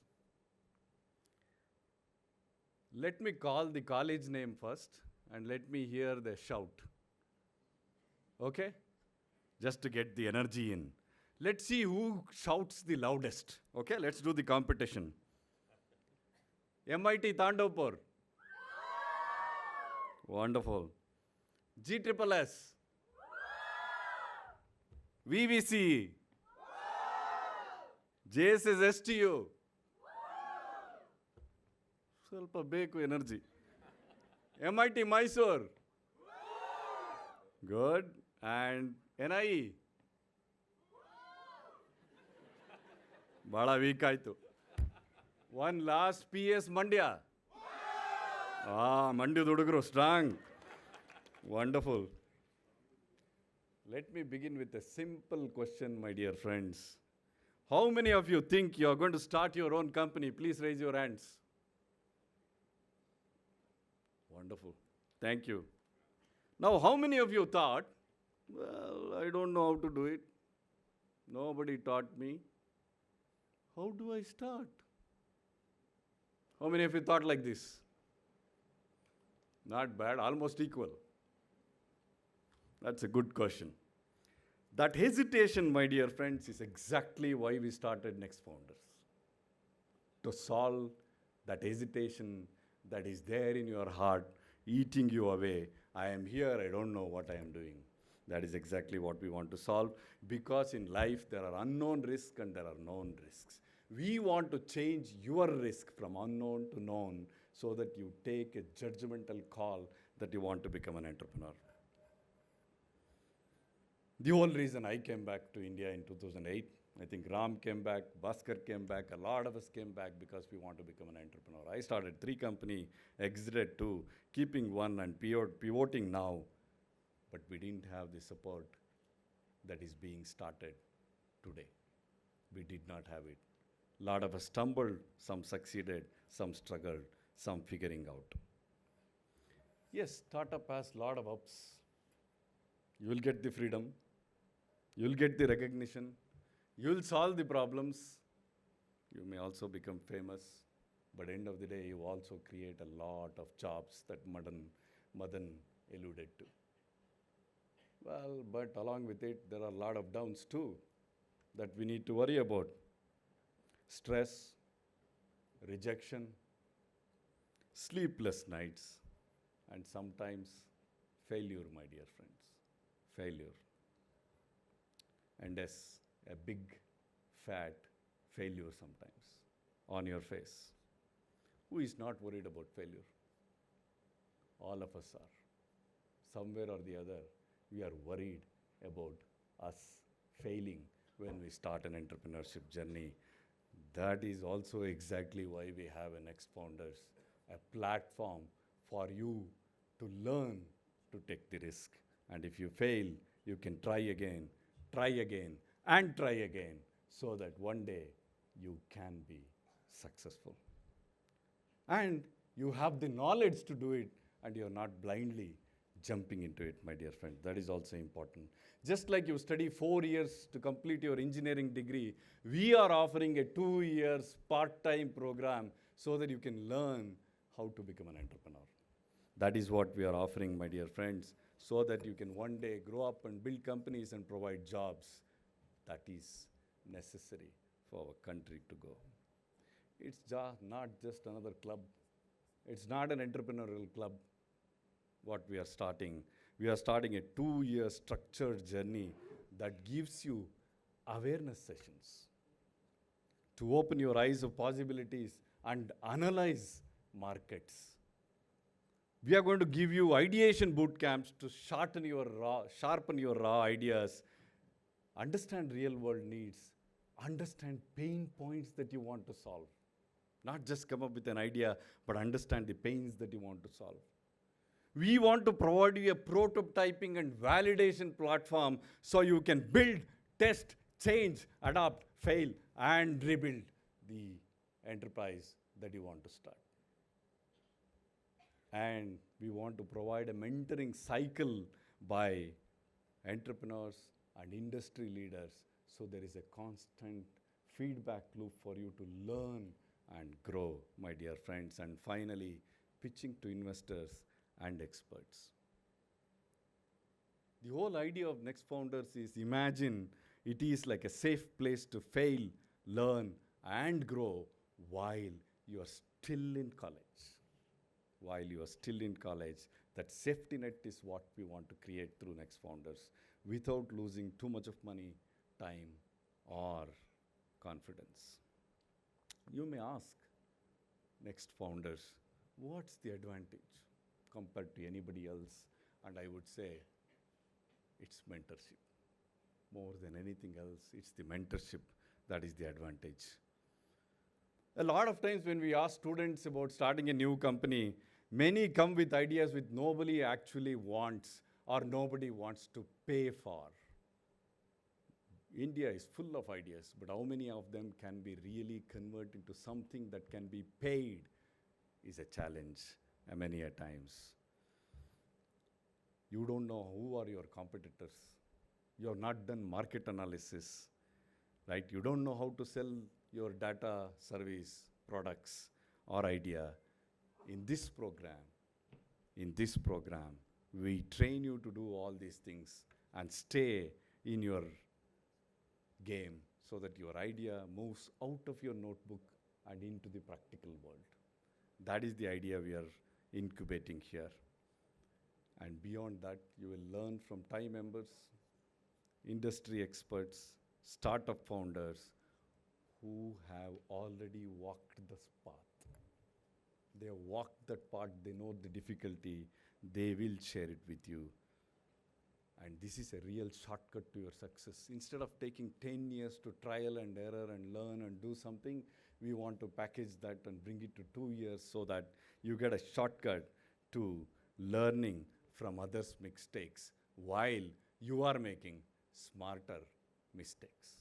Let me call the college name first and let me hear the shout. Okay? Just to get the energy in. Let's see who shouts the loudest. Okay, let's do the competition. MIT Tandopur. Wonderful. GSSS. VVC. JSSSTU. ಸ್ವಲ್ಪ ಬೇಕು energy MIT Mysuru. Good. And NIE. ಭಾಳ weak ಆಯಿತು. One last PS Mandya. ಮಂಡ್ಯದ ಹುಡುಗರು strong. Wonderful. Let me begin with a simple question, my dear friends. How many of you think you are going to start your own company? Please raise your hands. Wonderful. Thank you. Now, how many of you thought, well, I don't know how to do it. Nobody taught me. How do I start? How many of you thought like this? Not bad, almost equal. That's a good question. That hesitation, my dear friends, is exactly why we started NeXt Founders. To solve that hesitation that is there in your heart, eating you away. I am here, I don't know what I am doing. That is exactly what we want to solve, because in life there are unknown risks and there are known risks. We want to change your risk from unknown to known so that you take a judgmental call that you want to become an entrepreneur. The whole reason I came back to India in 2008, I think Ram came back, Bhaskar came back, a lot of us came back because we want to become an entrepreneur. I started 3 companies, exited 2, keeping 1 and pivoting now. But we didn't have the support that is being started today. We did not have it. A lot of us stumbled, some succeeded, some struggled, some figuring out. Yes, startup has a lot of ups. You will get the freedom. You will get the recognition. You will solve the problems. You may also become famous. But end of the day, you also create a lot of jobs that Madan alluded to. Well, but along with it, there are a lot of downs too that we need to worry about. Stress, rejection, sleepless nights, and sometimes failure, my dear friends. Failure. And yes, a big, fat failure sometimes on your face. Who is not worried about failure? All of us are. Somewhere or the other, we are worried about us failing when we start an entrepreneurship journey. That is also exactly why we have a NeXt Founders, a platform for you to learn to take the risk. And if you fail, you can try again, and try again, so that one day you can be successful. And you have the knowledge to do it, and you're not blindly jumping into it, my dear friend. That is also important. Just like you study 4 years to complete your engineering degree, we are offering a 2 years part-time program so that you can learn how to become an entrepreneur. That is what we are offering, my dear friends, so that you can one day grow up and build companies and provide jobs. That is necessary for our country to go. It's not just another club. It's not an entrepreneurial club. What we are starting a 2-year structured journey that gives you awareness sessions to open your eyes of possibilities and analyze markets. We are going to give you ideation boot camps to sharpen your raw ideas, understand real world needs, understand pain points that you want to solve. Not just come up with an idea, but understand the pains that you want to solve. We want to provide you a prototyping and validation platform so you can build, test, change, adapt, fail, and rebuild the enterprise that you want to start. And we want to provide a mentoring cycle by entrepreneurs and industry leaders, so there is a constant feedback loop for you to learn and grow, my dear friends. And finally, pitching to investors and experts. The whole idea of NeXt Founders is, imagine it is like a safe place to fail, learn, and grow while you are still in college. While you are still in college, that safety net is what we want to create through NeXt Founders without losing too much of money, time, or confidence. You may ask NeXt Founders, what's the advantage compared to anybody else? And I would say, it's mentorship. More than anything else, it's the mentorship that is the advantage. A lot of times when we ask students about starting a new company, many come with ideas which nobody actually wants or nobody wants to pay for. India is full of ideas, but how many of them can be really converted into something that can be paid is a challenge many a times. You don't know who are your competitors. You have not done market analysis, right? You don't know how to sell your data service, products, or idea. In this program, we train you to do all these things and stay in your game so that your idea moves out of your notebook and into the practical world. That is the idea we are incubating here. And beyond that, you will learn from TiE members, industry experts, startup founders who have already walked this path. They have walked that path, they know the difficulty, they will share it with you. And this is a real shortcut to your success. Instead of taking 10 years to trial and error and learn and do something, we want to package that and bring it to 2 years so that you get a shortcut to learning from others' mistakes while you are making smarter mistakes.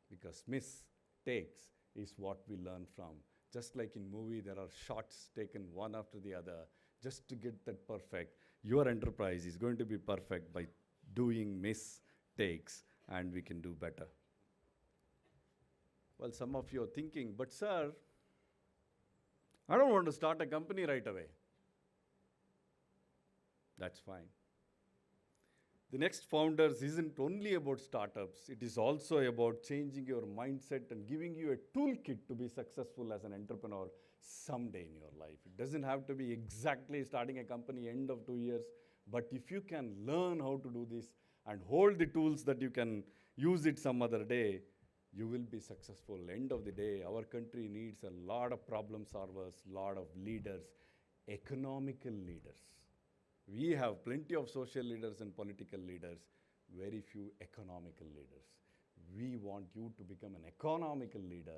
Because mistakes is what we learn from. Just like in movie, there are shots taken one after the other just to get that perfect. Your enterprise is going to be perfect by doing mistakes, and we can do better. Well, some of you are thinking, but sir, I don't want to start a company right away. That's fine. The NeXt Founders isn't only about startups, it is also about changing your mindset and giving you a toolkit to be successful as an entrepreneur someday in your life. It doesn't have to be exactly starting a company end of 2 years, but if you can learn how to do this and hold the tools that you can use it some other day, you will be successful. End of the day, our country needs a lot of problem solvers, lot of leaders, economical leaders. We have plenty of social leaders and political leaders, very few economical leaders. We want you to become an economical leader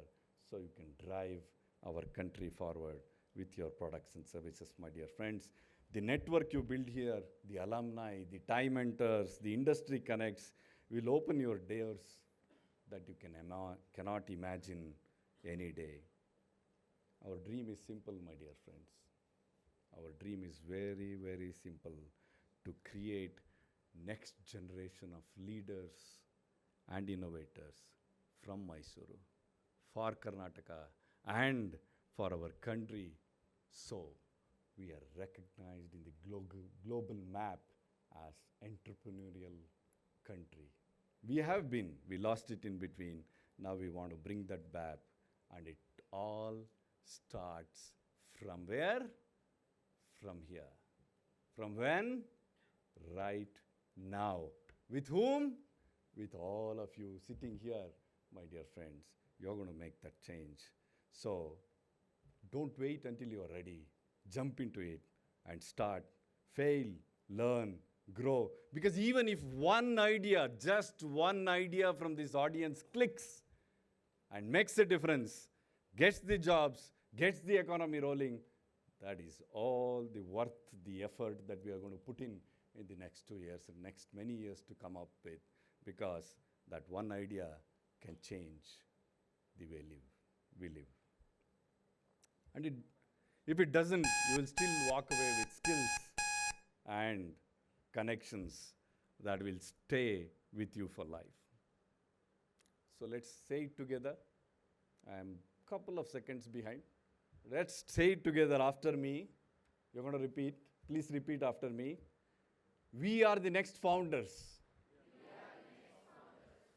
so you can drive our country forward with your products and services, my dear friends. The network you build here, the alumni, the TiE mentors, the industry connects will open your doors that you cannot imagine any day. Our dream is simple, my dear friends. Our dream is very, very simple, to create next generation of leaders and innovators from Mysuru, for Karnataka, and for our country. So we are recognized in the global map as entrepreneurial country. We have been, we lost it in between. Now we want to bring that back, and it all starts from where? From here. From when? Right now. With whom? With all of you sitting here, my dear friends. You're going to make that change. So don't wait until you're ready. Jump into it and start. Fail, learn, grow. Because even if one idea, just one idea from this audience clicks and makes a difference, gets the jobs, gets the economy rolling, that is all the worth, the effort that we are going to put in the next 2 years and next many years to come up with, because that one idea can change the way we live. And if it doesn't, you will still walk away with skills and connections that will stay with you for life. So let's say it together. I am a couple of seconds behind. Let's say it together after me. You're going to repeat. Please repeat after me. We are the NeXt Founders.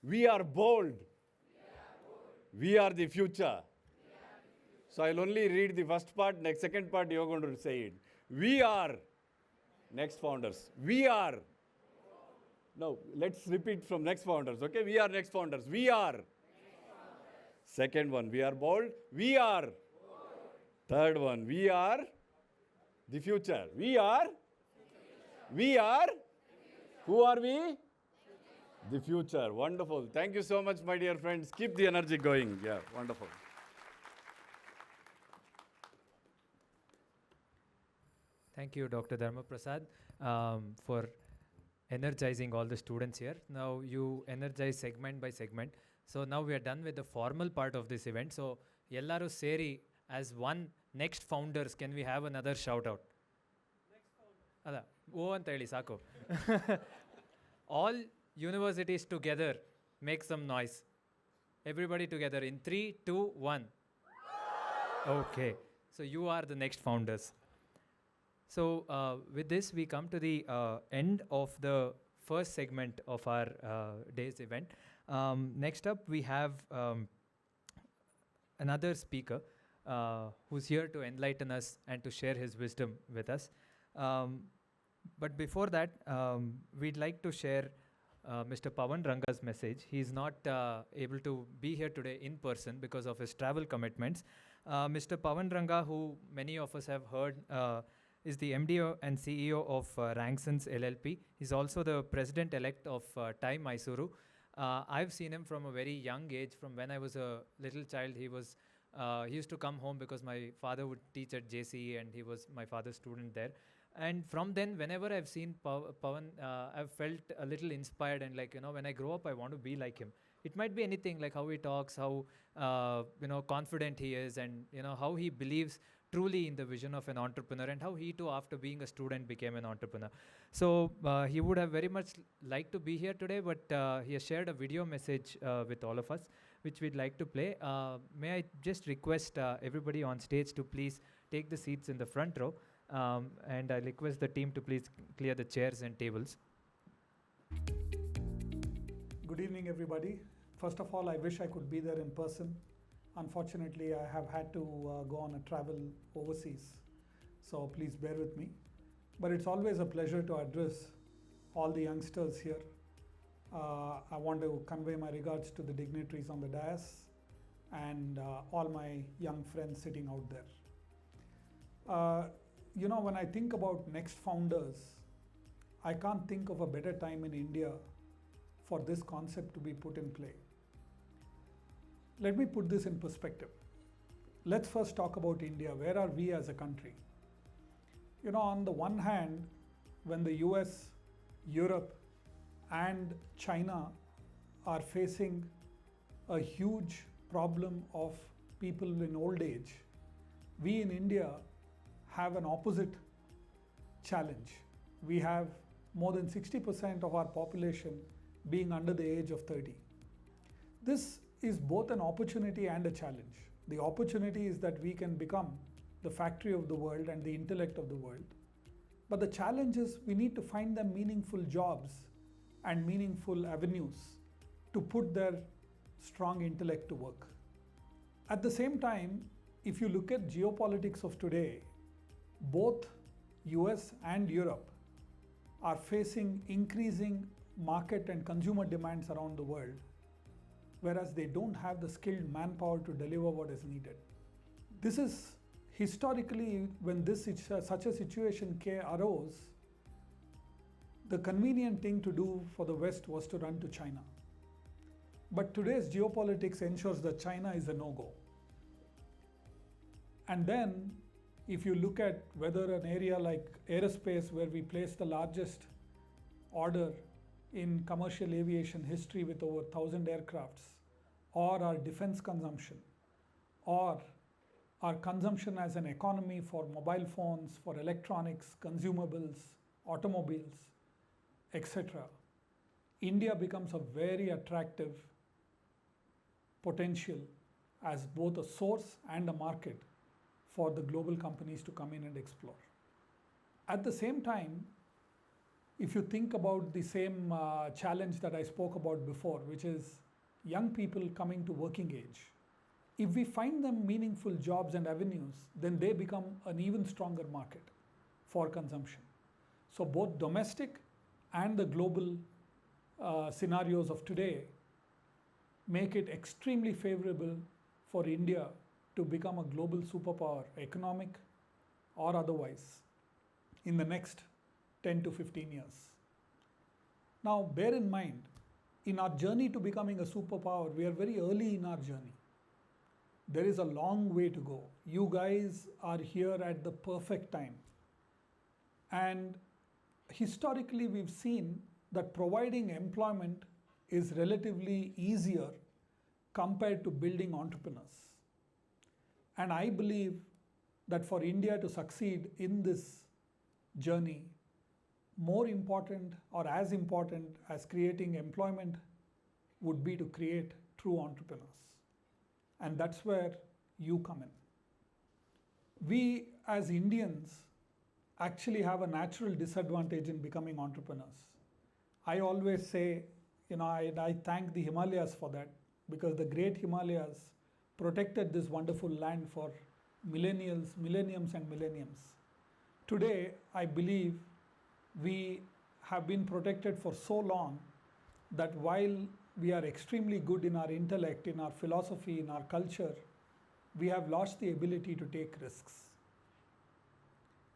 We are bold. We are the future. So I'll only read the first part. Next second part, you're going to say it. We are NeXt Founders. We are. No, let's repeat from NeXt Founders. Okay, we are NeXt Founders. We are. Second one, we are bold. We are. Third one, we are the future. We are. We are. Who are we? The future. Wonderful. Thank you so much, my dear friends. Keep the energy going. Yeah, wonderful. Thank you, Dr. Dharma Prasad, for energizing all the students here. Now you energize segment by segment. So now we are done with the formal part of this event. So Yellaru Seri, as one NeXt Founders, can we have another shout out? Ada, oh anta heli saku. All universities together make some noise. Everybody together in 3, 2, 1. Okay. So you are the next founders. So with this, we come to the end of the first segment of our day's event. Next up, we have another speaker who's here to enlighten us and to share his wisdom with us. But before that, we'd like to share Mr. Pawan Ranga's message. He's not able to be here today in person because of his travel commitments. Mr. Pawan Ranga, who many of us have heard, is the MD and CEO of Ranksons LLP. He's also the president-elect of TiE Mysuru. I've seen him from a very young age. From when I was a little child, he used to come home because my father would teach at JCAC and he was my father's student there. And from then, whenever I've seen Pawan, I've felt a little inspired and like, when I grow up, I want to be like him. It might be anything, like how he talks, how, confident he is, and, how he believes truly in the vision of an entrepreneur, and how he too, after being a student, became an entrepreneur. So he would have very much liked to be here today, but he has shared a video message with all of us, which we'd like to play. May I just request everybody on stage to please take the seats in the front row, and I request the team to please clear the chairs and tables. Good evening, everybody. First of all, I wish I could be there in person. Unfortunately, I have had to go on a travel overseas, so please bear with me. But it's always a pleasure to address all the youngsters here. I want to convey my regards to the dignitaries on the dais and all my young friends sitting out there. When I think about NeXt founders, I can't think of a better time in India for this concept to be put in play. Let me put this in perspective. Let's first talk about India. Where are we as a country? On the one hand, when the US, Europe, and China are facing a huge problem of people in old age, we in India have an opposite challenge. We have more than 60% of our population being under the age of 30. This is both an opportunity and a challenge. The opportunity is that we can become the factory of the world and the intellect of the world. But the challenge is we need to find them meaningful jobs and meaningful avenues to put their strong intellect to work. At the same time, if you look at geopolitics of today, both US and Europe are facing increasing market and consumer demands around the world, whereas they don't have the skilled manpower to deliver what is needed. This is historically, when such a situation arose, the convenient thing to do for the West was to run to China. But today's geopolitics ensures that China is a no-go. And then, if you look at whether an area like aerospace, where we place the largest order in commercial aviation history with over 1,000 aircrafts, or our defense consumption, or our consumption as an economy for mobile phones, for electronics, consumables, automobiles, etc., India becomes a very attractive potential as both a source and a market for the global companies to come in and explore. At the same time, if you think about the same challenge that I spoke about before, which is young people coming to working age, if we find them meaningful jobs and avenues, then they become an even stronger market for consumption. So both domestic and the global scenarios of today make it extremely favorable for India to become a global superpower, economic or otherwise, in the next 10 to 15 years. Now, bear in mind, in our journey to becoming a superpower, we are very early in our journey. There is a long way to go. You guys are here at the perfect time. And historically, we've seen that providing employment is relatively easier compared to building entrepreneurs. And I believe that for India to succeed in this journey, more important or as important as creating employment would be to create true entrepreneurs. And that's where you come in. We as Indians actually have a natural disadvantage in becoming entrepreneurs. I always say, I thank the Himalayas for that, because the great Himalayas protected this wonderful land for millenniums and millenniums. Today, I believe we have been protected for so long that while we are extremely good in our intellect, in our philosophy, in our culture, we have lost the ability to take risks.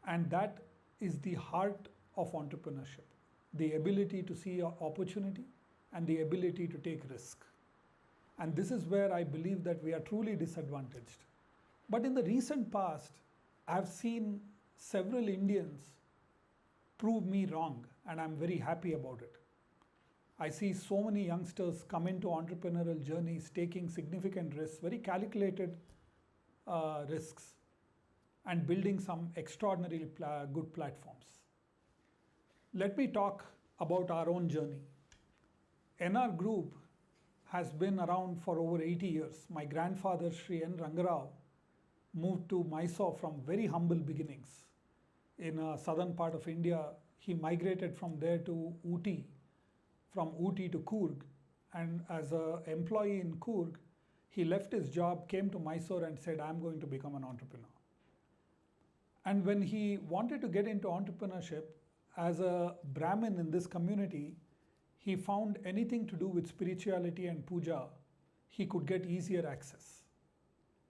And that is the heart of entrepreneurship, the ability to see opportunity and the ability to take risk. And this is where I believe that we are truly disadvantaged. But in the recent past, I have seen several Indians prove me wrong, and I'm very happy about it. I see so many youngsters come into entrepreneurial journeys taking significant risks, very calculated risks, and building some extraordinarily good platforms. Let me talk about our own journey. NR Group has been around for over 80 years. My grandfather, Sri N. Rangarao, moved to Mysore from very humble beginnings. In a southern part of India, he migrated from there to Ooty, from Ooty to Coorg, and as an employee in Coorg, he left his job, came to Mysore and said, I'm going to become an entrepreneur. And when he wanted to get into entrepreneurship, as a Brahmin in this community, he found anything to do with spirituality and puja, he could get easier access.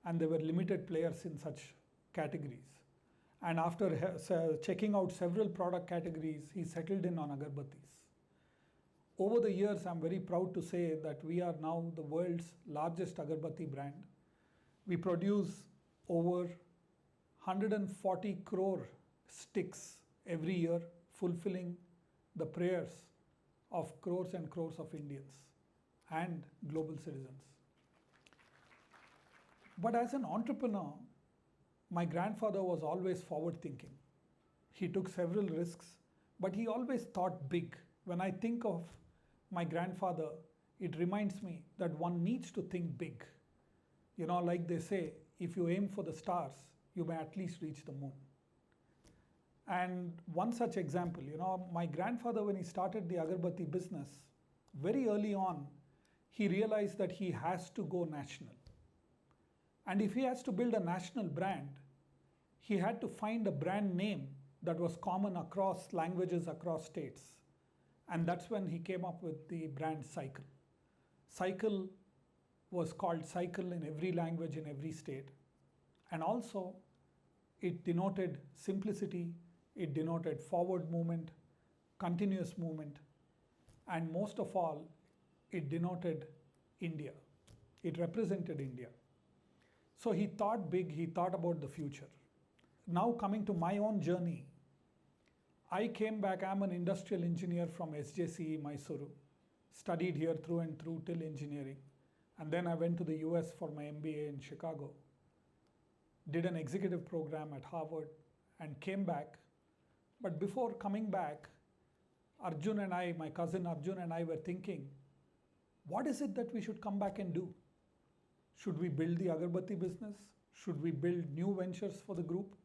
And there were limited players in such categories. And after checking out several product categories, he settled in on agarbattis. Over the years, I'm very proud to say that we are now the world's largest agarbatti brand. We produce over 140 crore sticks every year, fulfilling the prayers of crores and crores of Indians and global citizens. But as an entrepreneur, my grandfather was always forward thinking. He took several risks, but he always thought big. When I think of my grandfather, it reminds me that one needs to think big. Like they say, if you aim for the stars, you may at least reach the moon. And one such example, my grandfather, when he started the agarbatti business, very early on, he realized that he has to go national. And if he has to build a national brand, he had to find a brand name that was common across languages, across states. And that's when he came up with the brand Cycle. Cycle was called Cycle in every language in every state. And also, it denoted simplicity, it denoted forward movement, continuous movement, and most of all, it denoted India. It represented India. So he thought big, he thought about the future. Now coming to my own journey, I came back, I'm an industrial engineer from SJCE Mysuru, studied here through and through till engineering. And then I went to the US for my MBA in Chicago, did an executive program at Harvard, and came back. But before coming back, Arjun and I, my cousin Arjun and I were thinking, what is it that we should come back and do? Should we build the agarbatti business? Should we build new ventures for the group?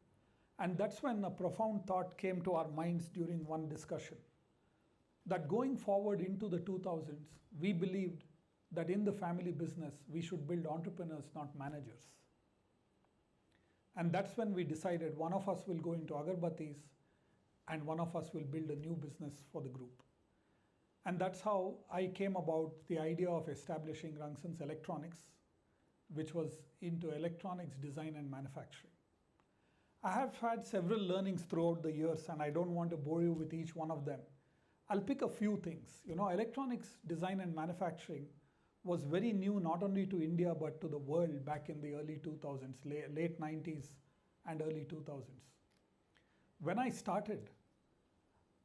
And that's when a profound thought came to our minds during one discussion. That going forward into the 2000s, we believed that in the family business, we should build entrepreneurs, not managers. And that's when we decided one of us will go into agarbattis and one of us will build a new business for the group. And that's how I came about the idea of establishing Rangson's Electronics, which was into electronics design and manufacturing. I have had several learnings throughout the years, and I don't want to bore you with each one of them. I'll pick a few things. Electronics design and manufacturing was very new not only to India but to the world back in the early 2000s, late 90s and early 2000s. When I started,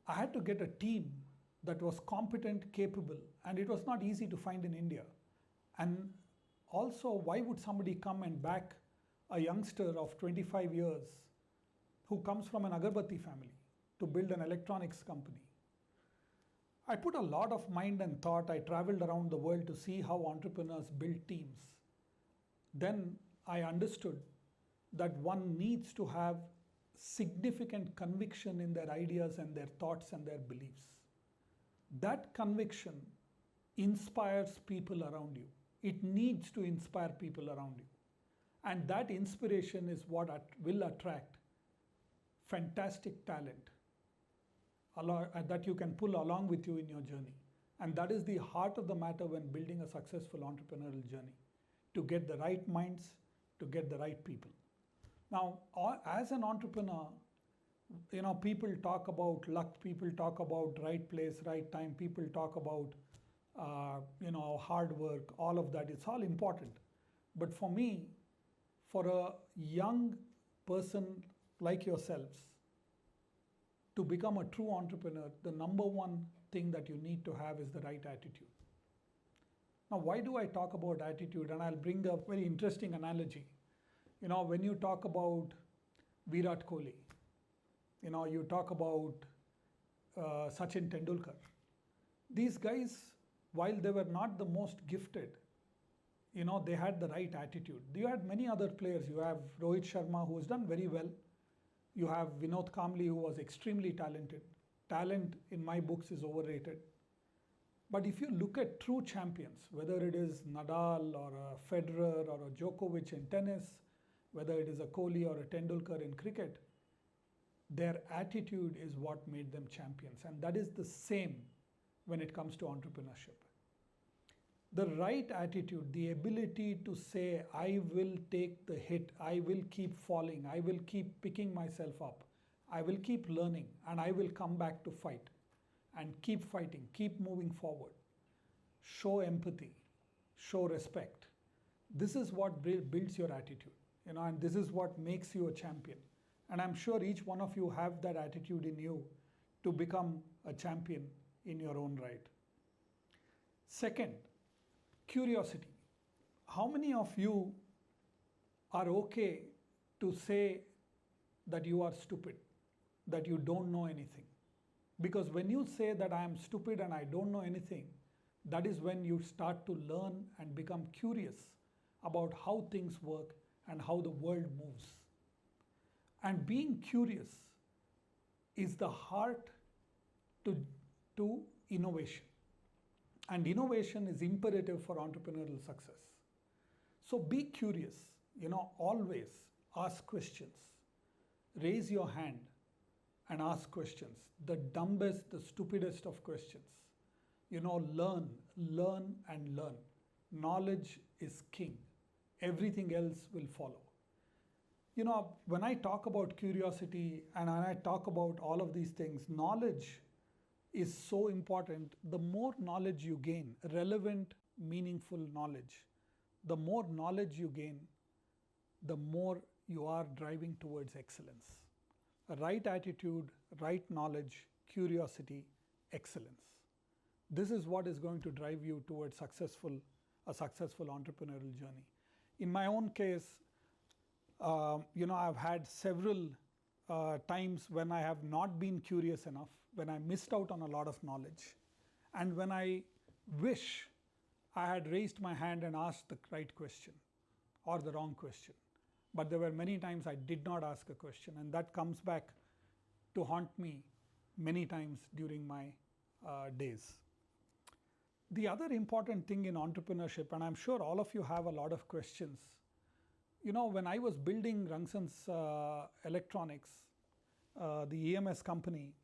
I had to get a team that was competent, capable, and it was not easy to find in India. And also, why would somebody come and back a youngster of 25 years who comes from an agarbatti family to build an electronics company? I put a lot of mind and thought. I traveled around the world to see how entrepreneurs build teams. Then I understood that one needs to have significant conviction in their ideas and their thoughts and their beliefs. That conviction inspires people around you. It needs to inspire people around you. And that inspiration is what will attract fantastic talent that you can pull along with you in your journey. And that is the heart of the matter when building a successful entrepreneurial journey, to get the right minds, to get the right people. Now, as an entrepreneur, people talk about luck, people talk about right place, right time, people talk about, hard work, all of that. It's all important. But for me, for a young person like yourselves, to become a true entrepreneur, the number one thing that you need to have is the right attitude. Now, why do I talk about attitude? And I'll bring a very interesting analogy. When you talk about Virat Kohli, you talk about Sachin Tendulkar. These guys, while they were not the most gifted, they had the right attitude. You had many other players. You have Rohit Sharma, who has done very well. You have Vinod Kamli, who was extremely talented. Talent, in my books, is overrated. But if you look at true champions, whether it is Nadal or a Federer or a Djokovic in tennis, whether it is a Kohli or a Tendulkar in cricket, their attitude is what made them champions. And that is the same when it comes to entrepreneurship. The right attitude, the ability to say, I will take the hit, I will keep falling, I will keep picking myself up, I will keep learning, and I will come back to fight. And keep fighting, keep moving forward. Show empathy, show respect. This is what builds your attitude, and this is what makes you a champion. And I'm sure each one of you have that attitude in you to become a champion in your own right. Second, curiosity. How many of you are okay to say that you are stupid, that you don't know anything? Because when you say that I am stupid and I don't know anything, that is when you start to learn and become curious about how things work and how the world moves. And being curious is the heart to innovation. And innovation is imperative for entrepreneurial success. So be curious, always ask questions. Raise your hand and ask questions. The dumbest, the stupidest of questions. Learn and learn. Knowledge is king. Everything else will follow. When I talk about curiosity and when I talk about all of these things, knowledge is so important. The more knowledge you gain, relevant, meaningful knowledge, the more knowledge you gain, the more you are driving towards excellence. A right attitude, right knowledge, curiosity, excellence. This is what is going to drive you towards a successful entrepreneurial journey. In my own case, I've had several times when I have not been curious enough, when I missed out on a lot of knowledge, and when I wish I had raised my hand and asked the right question or the wrong question. But there were many times I did not ask a question, and that comes back to haunt me many times during my days. The other important thing in entrepreneurship, and I'm sure all of you have a lot of questions. When I was building Rungson's Electronics, the EMS company,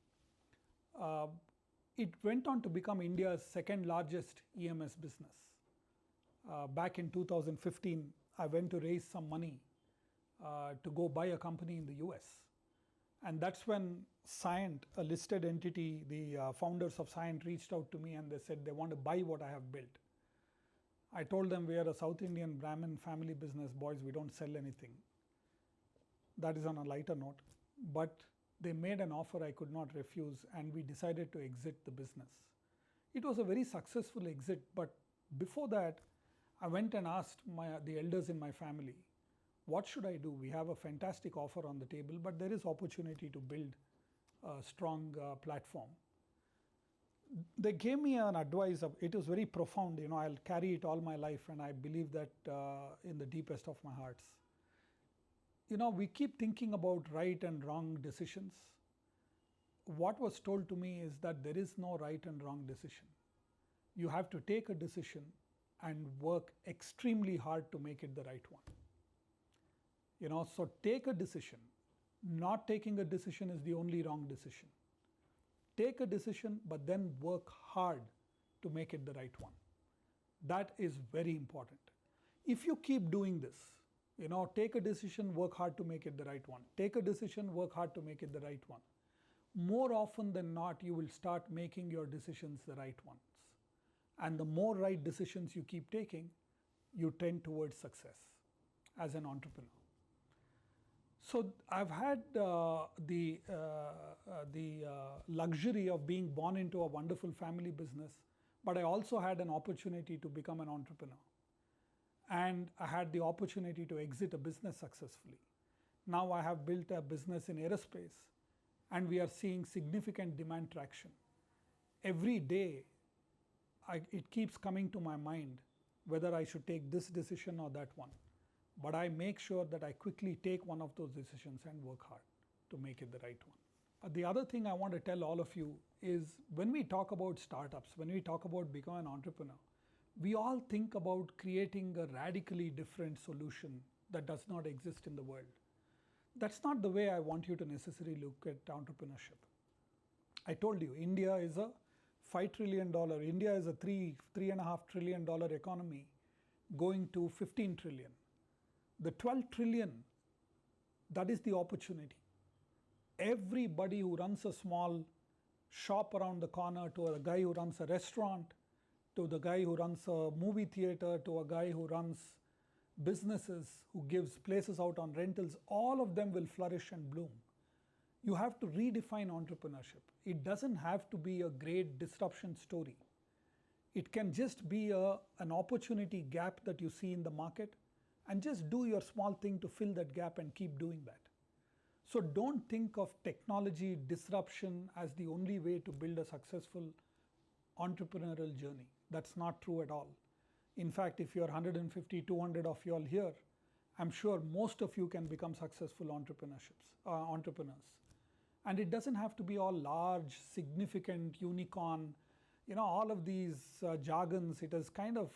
it went on to become India's second largest EMS business. Back in 2015, I went to raise some money to go buy a company in the US. And that's when Cyient, a listed entity, the founders of Cyient reached out to me and they said they want to buy what I have built. I told them we are a South Indian Brahmin family business, boys, we don't sell anything. That is on a lighter note. But they made an offer I could not refuse, and we decided to exit the business. It was a very successful exit, but before that, I went and asked the elders in my family, what should I do? We have a fantastic offer on the table, but there is opportunity to build a strong platform. they gave me an advice. It was very profound. I'll carry it all my life, and I believe that in the deepest of my hearts. We keep thinking about right and wrong decisions. What was told to me is that there is no right and wrong decision. You have to take a decision and work extremely hard to make it the right one. So take a decision. Not taking a decision is the only wrong decision. Take a decision, but then work hard to make it the right one. That is very important. If you keep doing this, take a decision, work hard to make it the right one. Take a decision, work hard to make it the right one. More often than not, you will start making your decisions the right ones. And the more right decisions you keep taking, you tend towards success as an entrepreneur. So I've had the luxury of being born into a wonderful family business, but I also had an opportunity to become an entrepreneur. And I had the opportunity to exit a business successfully. Now I have built a business in aerospace, and we are seeing significant demand traction. Every day, it keeps coming to my mind whether I should take this decision or that one. But I make sure that I quickly take one of those decisions and work hard to make it the right one. The other thing I want to tell all of you is when we talk about startups, when we talk about becoming an entrepreneur, we all think about creating a radically different solution that does not exist in the world. That's not the way I want you to necessarily look at entrepreneurship. I told you, India is a $5 trillion, India is a $3.5 trillion economy going to 15 trillion. The 12 trillion, that is the opportunity. Everybody who runs a small shop around the corner, to a guy who runs a restaurant, to the guy who runs a movie theater, to a guy who runs businesses, who gives places out on rentals, all of them will flourish and bloom. You have to redefine entrepreneurship. It doesn't have to be a great disruption story. It can just be an opportunity gap that you see in the market, and just do your small thing to fill that gap and keep doing that. So don't think of technology disruption as the only way to build a successful entrepreneurial journey. That's not true at all. In fact, if you're 150, 200 of you all here, I'm sure most of you can become successful entrepreneurs. And it doesn't have to be all large, significant, unicorn, all of these jargons. It has kind of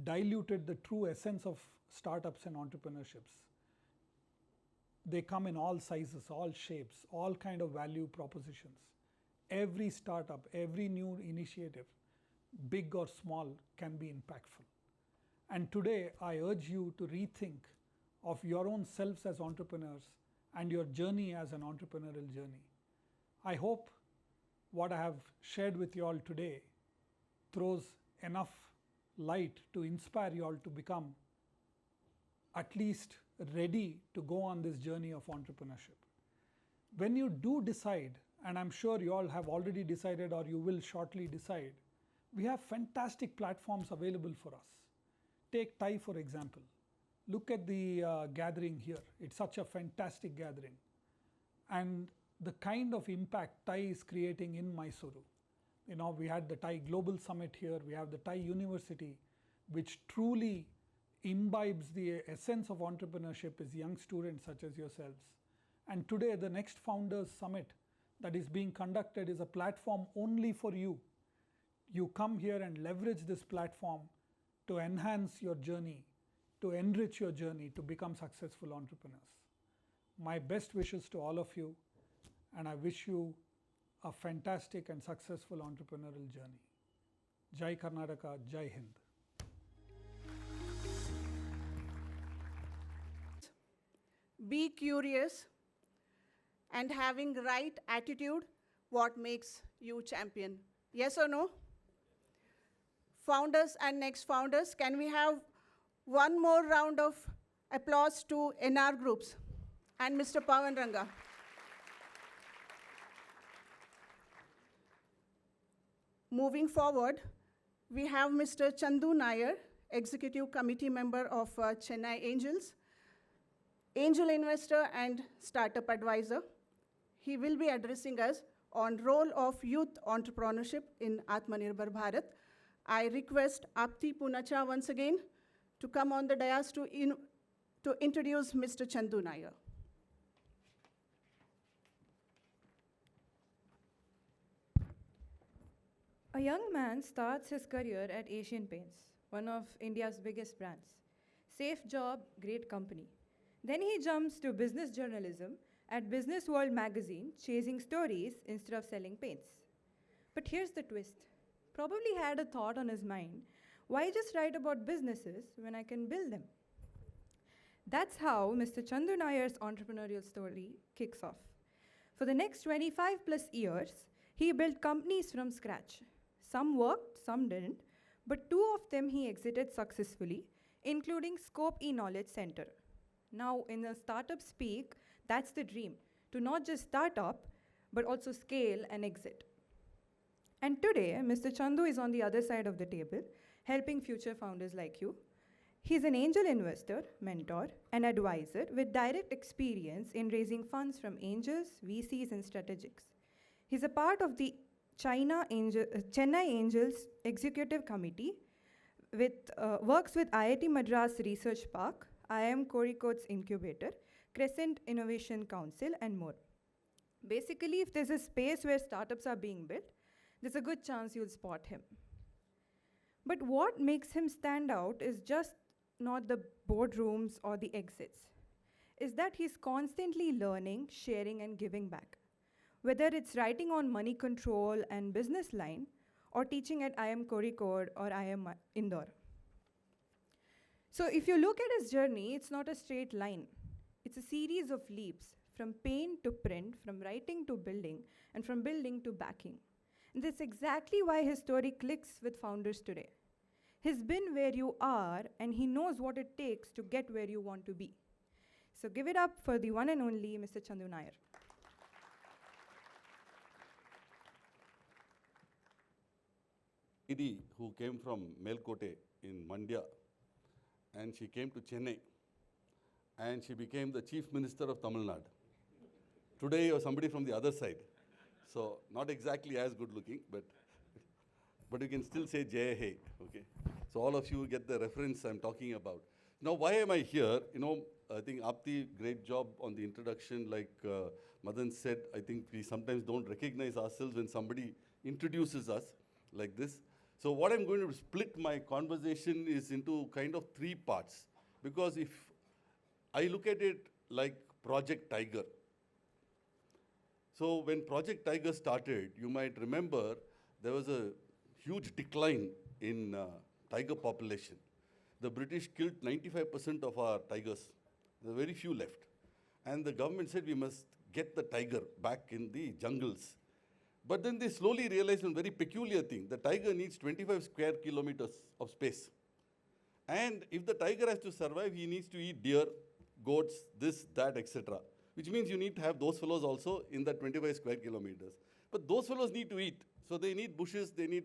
diluted the true essence of startups and entrepreneurships. They come in all sizes, all shapes, all kind of value propositions. Every startup, every new initiative, big or small, can be impactful. And today, I urge you to rethink of your own selves as entrepreneurs and your journey as an entrepreneurial journey. I hope what I have shared with you all today throws enough light to inspire you all to become at least ready to go on this journey of entrepreneurship. When you do decide, and I'm sure you all have already decided or you will shortly decide, we have fantastic platforms available for us. Take TiE for example. Look at the gathering here. It's such a fantastic gathering. And the kind of impact TiE is creating in Mysuru. We had the TiE Global Summit here. We have the TiE University, which truly imbibes the essence of entrepreneurship as young students such as yourselves. And today, the NeXt Founders Summit that is being conducted is a platform only for you. You come here and leverage this platform to enhance your journey, to enrich your journey, to become successful entrepreneurs. My best wishes to all of you, and I wish you a fantastic and successful entrepreneurial journey. Jai Karnataka, Jai Hind. Be curious and having right attitude, what makes you champion. Yes or no? Founders and NeXt founders, can we have one more round of applause to NR groups and Mr. Pawan Ranga. Moving forward, we have Mr. Chandu Nair, Executive Committee Member of Chennai Angels, Angel Investor and Startup Advisor. He will be addressing us on role of youth entrepreneurship in Atmanirbhar Bharat. I request Apti Punacha once again to come on the dais to introduce Mr. Chandu Nair. A young man starts his career at Asian Paints, one of India's biggest brands. Safe job, great company. Then he jumps to business journalism at Business World magazine, chasing stories instead of selling paints. But here's the twist. Probably had a thought on his mind, why just write about businesses when I can build them? That's how Mr. Chandu Nair's entrepreneurial story kicks off. For the next 25 plus years, he built companies from scratch. Some worked, some didn't, but 2 of them he exited successfully, including Scope E-Knowledge Center. Now, in the startup speak, that's the dream, to not just start up, but also scale and exit. And today, Mr. Chandu is on the other side of the table, helping future founders like you. He's an angel investor, mentor, and advisor with direct experience in raising funds from angels, VCs, and strategics. He's a part of the Chennai Angels Executive Committee, works with IIT Madras Research Park, IIM Kozhikode's Incubator, Crescent Innovation Council, and more. Basically, if there's a space where startups are being built, there's a good chance you'll spot him. But what makes him stand out is just not the boardrooms or the exits, is that he's constantly learning, sharing, and giving back. Whether it's writing on money control and business line, or teaching at IIM Kozhikode or IIM Indore. So if you look at his journey, it's not a straight line. It's a series of leaps, from paint to print, from writing to building, and from building to backing. And that's exactly why his story clicks with founders today. He's been where you are, and he knows what it takes to get where you want to be. So give it up for the one and only Mr. Chandu Nair. Lady who came from Melkote in Mandya, and she came to Chennai, and she became the Chief Minister of Tamil Nadu. Today, you're somebody from the other side. So, not exactly as good looking, but you can still say Jai Hey, okay? So, all of you get the reference I'm talking about. Now, why am I here? You know, I think Apti, great job on the introduction. Like Madan said, I think we sometimes don't recognize ourselves when somebody introduces us like this. So what I'm going to split my conversation is into kind of 3 parts. Because if I look at it like Project Tiger. So when Project Tiger started, you might remember there was a huge decline in tiger population. The British killed 95% of our tigers. There were very few left. And the government said we must get the tiger back in the jungles. But then they slowly realized one very peculiar thing. The tiger needs 25 square kilometers of space. And if the tiger has to survive, he needs to eat deer, goats, this, that, etc. Which means you need to have those fellows also in that 25 square kilometers. But those fellows need to eat. So they need bushes, they need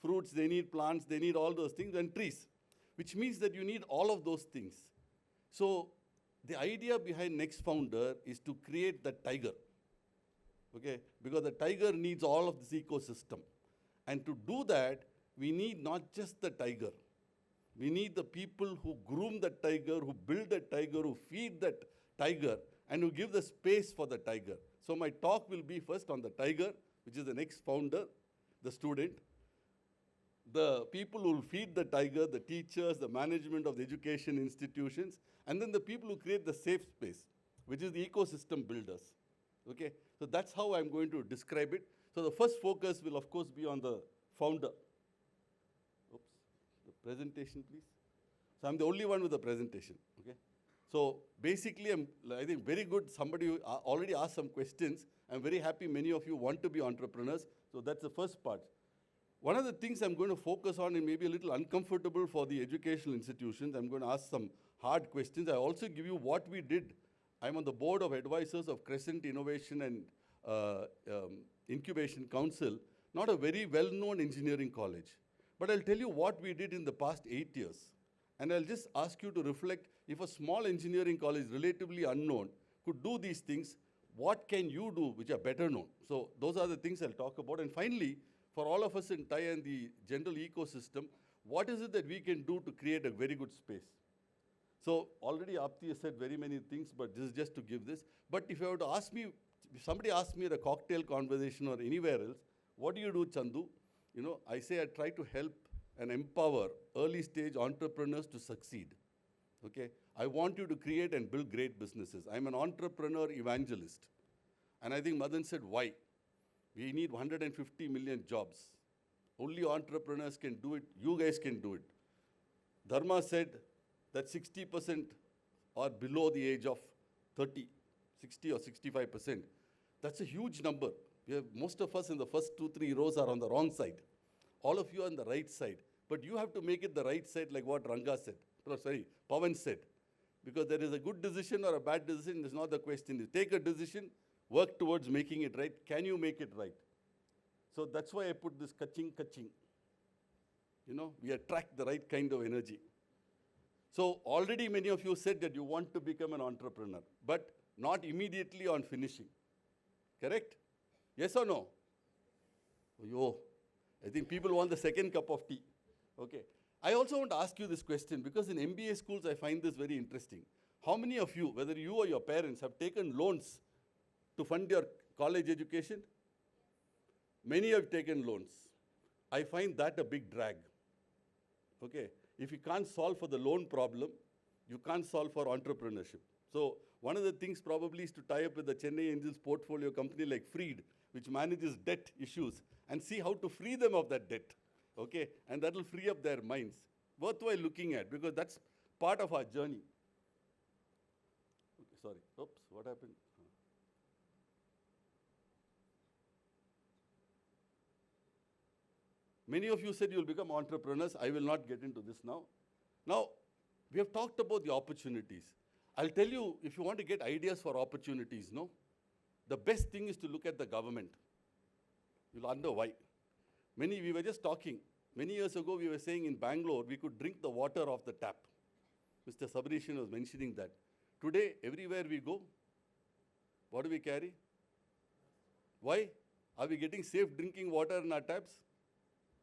fruits, they need plants, they need all those things, and trees. Which means that you need all of those things. So the idea behind NeXt Founder is to create the tiger. Okay, because the tiger needs all of this ecosystem. And to do that, we need not just the tiger. We need the people who groom the tiger, who build the tiger, who feed that tiger, and who give the space for the tiger. So my talk will be first on the tiger, which is the NeXt founder, the student, the people who will feed the tiger, the teachers, the management of the education institutions, and then the people who create the safe space, which is the ecosystem builders. Okay, so that's how I'm going to describe it. So the first focus will, of course, be on the founder. Oops, the presentation, please. So I'm the only one with the presentation. Okay, so basically, I think very good. Somebody who already asked some questions. I'm very happy many of you want to be entrepreneurs. So that's the first part. One of the things I'm going to focus on, and maybe a little uncomfortable for the educational institutions, I'm going to ask some hard questions. I also give you what we did. I'm on the board of advisors of Crescent Innovation and Incubation Council, not a very well-known engineering college. But I'll tell you what we did in the past 8 years. And I'll just ask you to reflect, if a small engineering college, relatively unknown, could do these things, what can you do which are better known? So those are the things I'll talk about. And finally, for all of us in TiE and the general ecosystem, what is it that we can do to create a very good space? So already Apti has said very many things, but this is just to give this. But if you were to ask me, if somebody asked me at a cocktail conversation or anywhere else, what do you do, Chandu? You know, I say I try to help and empower early stage entrepreneurs to succeed. Okay? I want you to create and build great businesses. I'm an entrepreneur evangelist. And I think Madan said, why? We need 150 million jobs. Only entrepreneurs can do it. You guys can do it. Dharma said that 60% are below the age of 30, 60 or 65%. That's a huge number. We have, most of us in the first 2-3 rows are on the wrong side. All of you are on the right side. But you have to make it the right side like what Ranga said. No, sorry, Pawan said. Because there is a good decision or a bad decision, is not the question. You take a decision, work towards making it right. Can you make it right? So that's why I put this kaching. You know, we attract the right kind of energy. So already many of you said that you want to become an entrepreneur, but not immediately on finishing. Correct? Yes or no? Oh, I think people want the second cup of tea. Okay. I also want to ask you this question because in MBA schools I find this very interesting. How many of you, whether you or your parents, have taken loans to fund your college education? Many have taken loans. I find that a big drag. Okay. If you can't solve for the loan problem, you can't solve for entrepreneurship. So one of the things probably is to tie up with the Chennai Angels portfolio company like Freed, which manages debt issues, and see how to free them of that debt. Okay, and that will free up their minds. Worthwhile looking at, because that's part of our journey. Okay, sorry, oops, what happened? Many of you said you'll become entrepreneurs. I will not get into this now. Now, we have talked about the opportunities. I'll tell you, if you want to get ideas for opportunities, no, the best thing is to look at the government. You'll wonder why. We were just talking. Many years ago, we were saying in Bangalore, we could drink the water off the tap. Mr. Sabrishan was mentioning that. Today, everywhere we go, what do we carry? Why? Are we getting safe drinking water in our taps?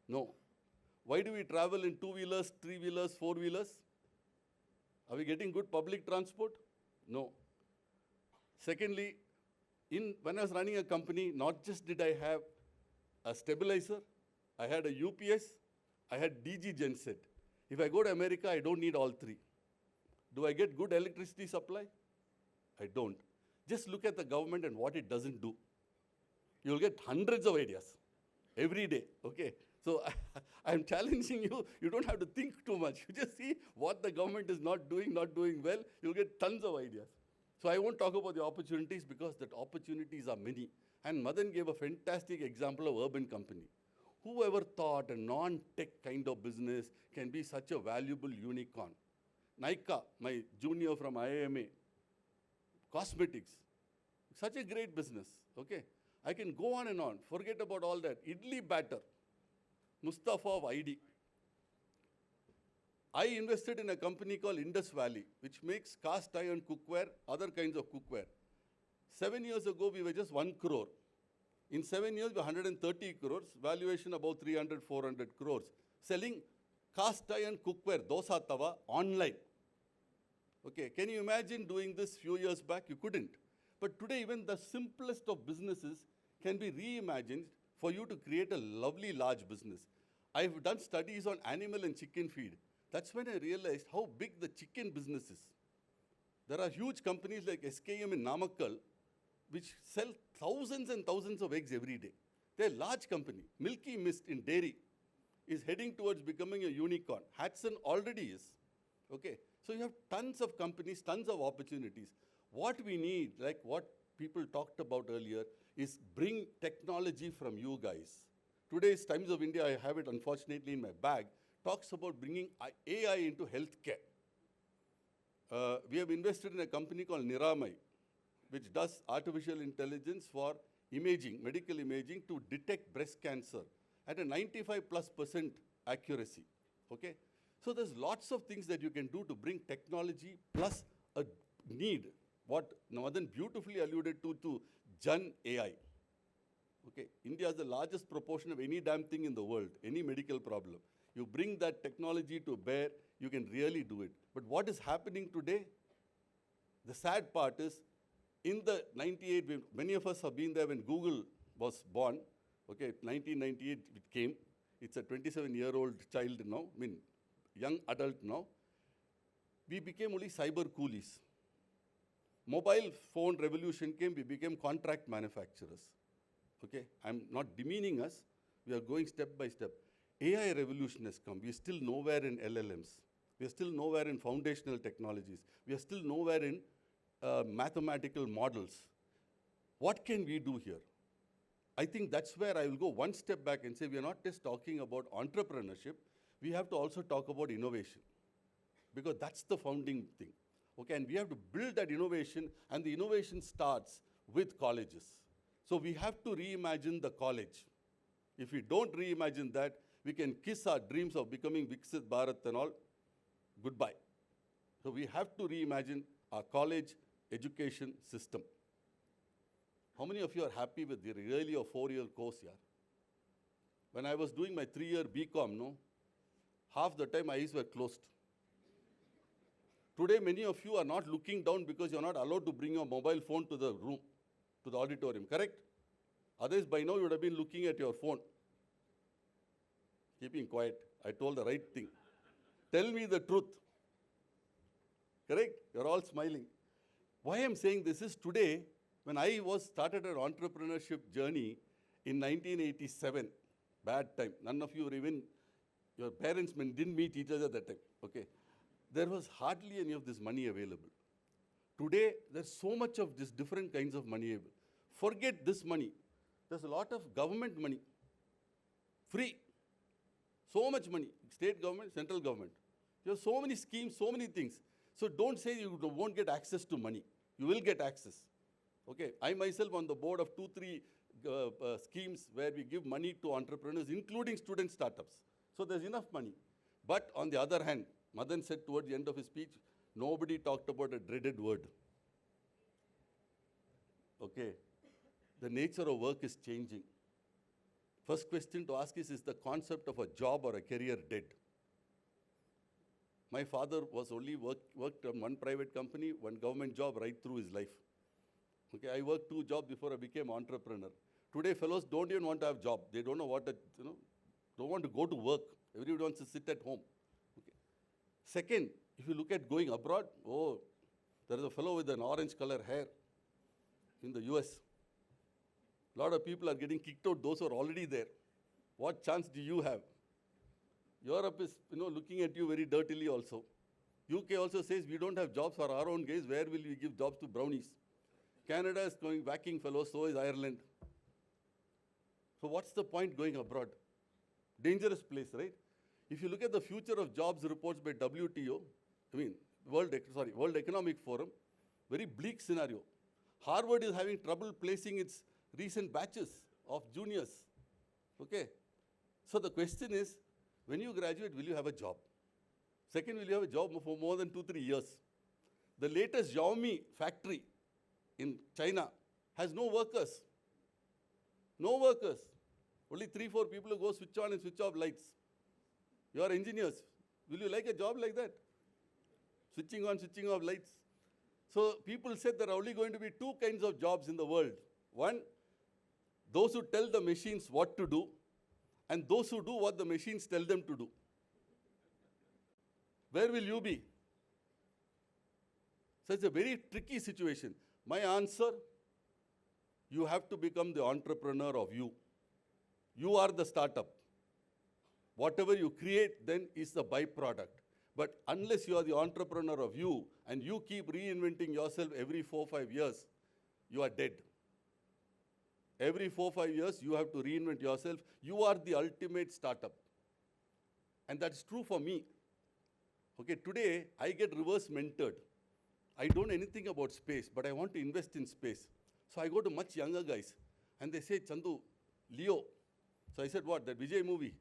No. Why do we travel in 2-wheelers, 3-wheelers, 4-wheelers? Are we getting good public transport? No. Secondly, when I was running a company, not just did I have a stabilizer, I had a UPS, I had DG genset. If I go to America, I don't need all three. Do I get good electricity supply? I don't. Just look at the government and what it doesn't do. You'll get hundreds of ideas every day, okay? So I'm challenging you, you don't have to think too much. You just see what the government is not doing well, you'll get tons of ideas. So I won't talk about the opportunities because the opportunities are many. And Madan gave a fantastic example of urban company. Whoever thought a non-tech kind of business can be such a valuable unicorn? Nykaa, my junior from IIMA, cosmetics, such a great business, okay? I can go on and on, forget about all that. Idli batter, Mustafa of ID. I invested in a company called Indus Valley, which makes cast iron cookware, other kinds of cookware. 7 years ago, we were just 1 crore. In 7 years, we're 130 crores, valuation about 300, 400 crores. Selling cast iron cookware, dosa tawa, online. Okay, can you imagine doing this few years back? You couldn't. But today, even the simplest of businesses can be reimagined for you to create a lovely large business. I've done studies on animal and chicken feed. That's when I realized how big the chicken business is. There are huge companies like SKM in Namakkal, which sell thousands and thousands of eggs every day. They're a large company. Milky Mist in dairy is heading towards becoming a unicorn. Hatson already is. Okay, so you have tons of companies, tons of opportunities. What we need, like what people talked about earlier, is bring technology from you guys. Today's Times of India, I have it unfortunately in my bag, talks about bringing AI into healthcare. We have invested in a company called Niramai, which does artificial intelligence for imaging, medical imaging, to detect breast cancer at a 95+% accuracy, okay? So there's lots of things that you can do to bring technology plus a need. what Madan beautifully alluded to Jan AI. Okay, India has the largest proportion of any damn thing in the world, any medical problem. You bring that technology to bear, you can really do it. But what is happening today? The sad part is, in the 98, many of us have been there when Google was born. Okay, 1998 it came. It's a 27-year-old child now, I mean, young adult now. We became only cyber coolies. Mobile phone revolution came, we became contract manufacturers. Okay, I'm not demeaning us, we are going step by step. AI revolution has come, we are still nowhere in LLMs. We are still nowhere in foundational technologies. We are still nowhere in mathematical models. What can we do here? I think that's where I will go one step back and say we are not just talking about entrepreneurship, we have to also talk about innovation. Because that's the founding thing. Okay, and we have to build that innovation, and the innovation starts with colleges. So we have to reimagine the college. If we don't reimagine that, we can kiss our dreams of becoming Viksit Bharat and all goodbye. So we have to reimagine our college education system. How many of you are happy with the really a 4-year course here? When I was doing my 3-year BCom, no, half the time my eyes were closed. Today, many of you are not looking down because you're not allowed to bring your mobile phone to the room, to the auditorium, correct? Otherwise, by now you would have been looking at your phone. Keeping quiet, I told the right thing. Tell me the truth. Correct? You're all smiling. Why I'm saying this is today, when I started an entrepreneurship journey in 1987, bad time. None of you were even, your parents didn't meet each other that time. Okay. There was hardly any of this money available. Today, there's so much of this different kinds of money available. Forget this money. There's a lot of government money. Free. So much money. State government, central government. You have so many schemes, so many things. So don't say you won't get access to money. You will get access. Okay. I myself on the board of 2-3 schemes where we give money to entrepreneurs, including student startups. So there's enough money. But on the other hand, Madan said towards the end of his speech, nobody talked about a dreaded word. Okay. The nature of work is changing. First question to ask is the concept of a job or a career dead? My father was only worked on one private company, one government job right through his life. Okay, I worked 2 jobs before I became entrepreneur. Today, fellows don't even want to have job. They don't know what don't want to go to work. Everybody wants to sit at home. Okay. Second, if you look at going abroad, oh, there is a fellow with an orange color hair in the US. A lot of people are getting kicked out, those who are already there. What chance do you have? Europe is, looking at you very dirtily also. UK also says we don't have jobs for our own guys. Where will we give jobs to brownies? Canada is going whacking fellows, so is Ireland. So what's the point going abroad? Dangerous place, right? If you look at the future of jobs reports by WTO, World Economic Forum, very bleak scenario. Harvard is having trouble placing its recent batches of juniors. Okay. So the question is, when you graduate, will you have a job? Second, will you have a job for more than 2-3 years? The latest Xiaomi factory in China has no workers. No workers. Only 3-4 people who go switch on and switch off lights. You are engineers. Will you like a job like that? Switching on, switching off lights. So people said there are only going to be 2 kinds of jobs in the world. One, those who tell the machines what to do, and those who do what the machines tell them to do. Where will you be? So it's a very tricky situation. My answer, you have to become the entrepreneur of you. You are the startup. Whatever you create then is the byproduct. But unless you are the entrepreneur of you and you keep reinventing yourself every 4-5 years, you are dead. Every 4-5 years, you have to reinvent yourself. You are the ultimate startup. And that's true for me. Okay, today, I get reverse mentored. I don't know anything about space, but I want to invest in space. So I go to much younger guys, and they say, Chandu, Leo. So I said, what, that Vijay movie?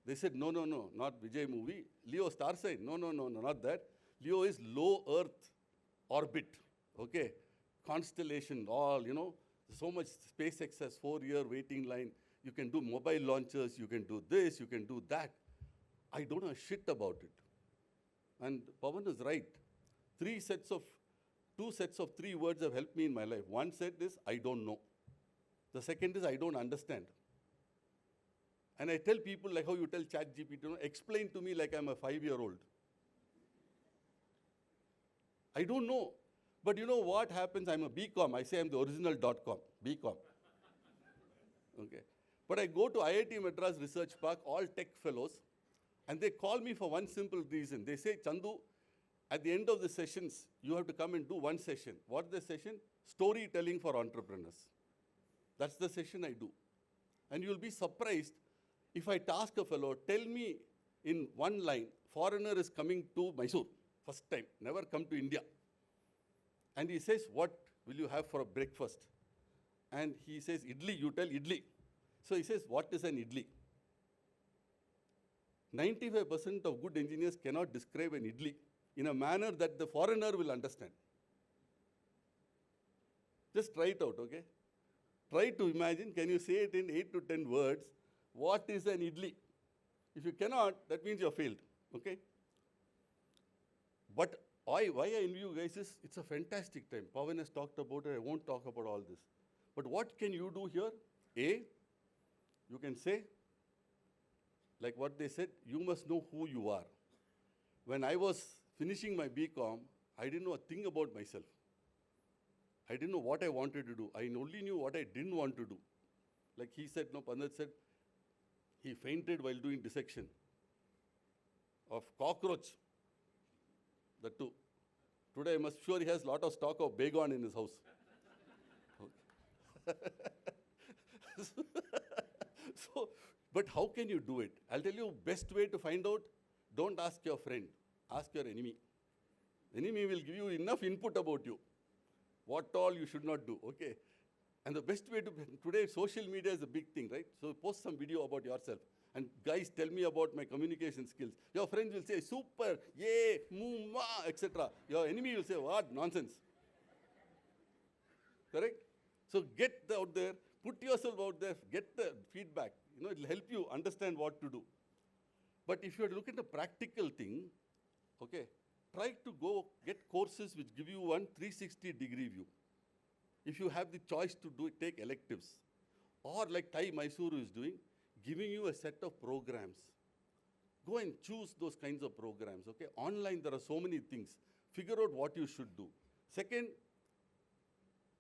They said, no, not Vijay movie. Leo star sign. No, not that. Leo is low Earth orbit. Okay. constellation, all, so much. SpaceX has 4-year waiting line. You can do mobile launchers, you can do this, you can do that. I don't know shit about it. And Pawan is right. 2 sets of 3 words have helped me in my life. One set is, I don't know. The second is, I don't understand. And I tell people, like how you tell ChatGPT, explain to me like I'm a 5-year-old. I don't know. But you know what happens? I'm a BCom. I say I'm the original .com, BCom. Okay. But I go to IIT Madras Research Park, all tech fellows, and they call me for one simple reason. They say, Chandu, at the end of the sessions, you have to come and do one session. What's the session? Storytelling for entrepreneurs. That's the session I do. And you'll be surprised if I task a fellow, tell me in one line, foreigner is coming to Mysuru, first time, never come to India. And he says, what will you have for a breakfast? And he says, idli, you tell idli. So he says, what is an idli? 95% of good engineers cannot describe an idli in a manner that the foreigner will understand. Just try it out, okay? Try to imagine, can you say it in 8 to 10 words? What is an idli? If you cannot, that means you have failed, okay? But why I envy you guys is, it's a fantastic time. Pawan has talked about it, I won't talk about all this. But what can you do here? A, you can say, like what they said, you must know who you are. When I was finishing my BCom, I didn't know a thing about myself. I didn't know what I wanted to do. I only knew what I didn't want to do. Like he said, Pandit said, he fainted while doing dissection of cockroach. That too. Today I'm sure he has a lot of stock of Baygon in his house. But how can you do it? I'll tell you best way to find out, don't ask your friend, ask your enemy. Enemy will give you enough input about you. What all you should not do, okay? And the best way to, today social media is a big thing, right? So post some video about yourself. And guys, tell me about my communication skills. Your friends will say, super, yay, mumma, etc. Your enemy will say, what, nonsense. Correct? So get out there, put yourself out there, get the feedback. It'll help you understand what to do. But if you look at the practical thing, okay, try to go get courses which give you one 360-degree view. If you have the choice to take electives, or like TiE Mysuru is doing, giving you a set of programs. Go and choose those kinds of programs, okay? Online, there are so many things. Figure out what you should do. Second,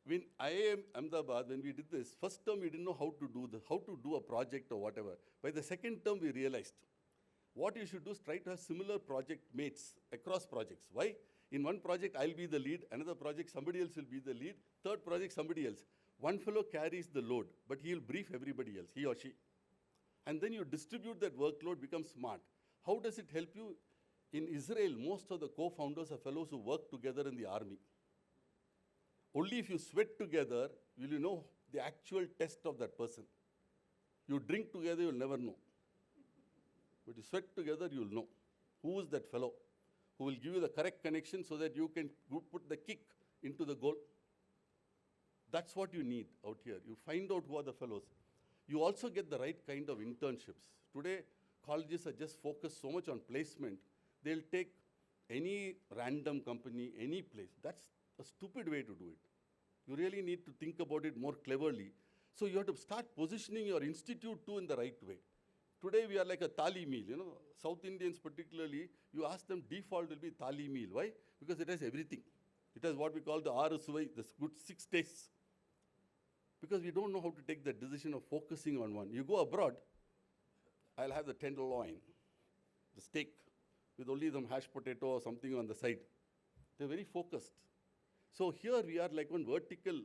when IIM Ahmedabad, when we did this, first term we didn't know how to do a project or whatever. By the second term, we realized what you should do is try to have similar project mates across projects. Why? In one project, I'll be the lead. Another project, somebody else will be the lead. Third project, somebody else. One fellow carries the load, but he'll brief everybody else, he or she. And then you distribute that workload, become smart. How does it help you? In Israel, most of the co-founders are fellows who work together in the army. Only if you sweat together will you know the actual test of that person. You drink together, you'll never know. But you sweat together, you'll know. Who is that fellow who will give you the correct connection so that you can put the kick into the goal? That's what you need out here. You find out who are the fellows. You also get the right kind of internships. Today, colleges are just focused so much on placement. They'll take any random company, any place. That's a stupid way to do it. You really need to think about it more cleverly. So you have to start positioning your institute too in the right way. Today we are like a thali meal, South Indians particularly, you ask them default will be thali meal. Why? Because it has everything. It has what we call the RSUI, the good 6 tastes. Because we don't know how to take the decision of focusing on one. You go abroad, I'll have the tenderloin, the steak, with only some hashed potato or something on the side. They're very focused. So here we are like one vertical,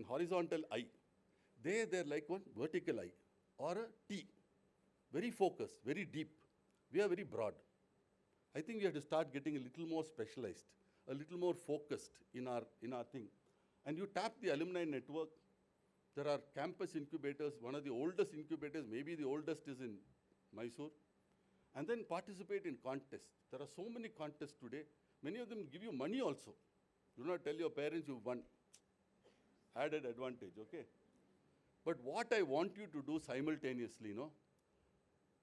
horizontal eye. They're like one vertical eye, or a T. Very focused, very deep. We are very broad. I think we have to start getting a little more specialized, a little more focused in our thing. And you tap the alumni network. There are campus incubators. One of the oldest incubators, maybe the oldest, is in Mysuru. And then participate in contests. There are so many contests today. Many of them give you money also. Do not tell your parents you won. Added advantage, okay? But what I want you to do simultaneously,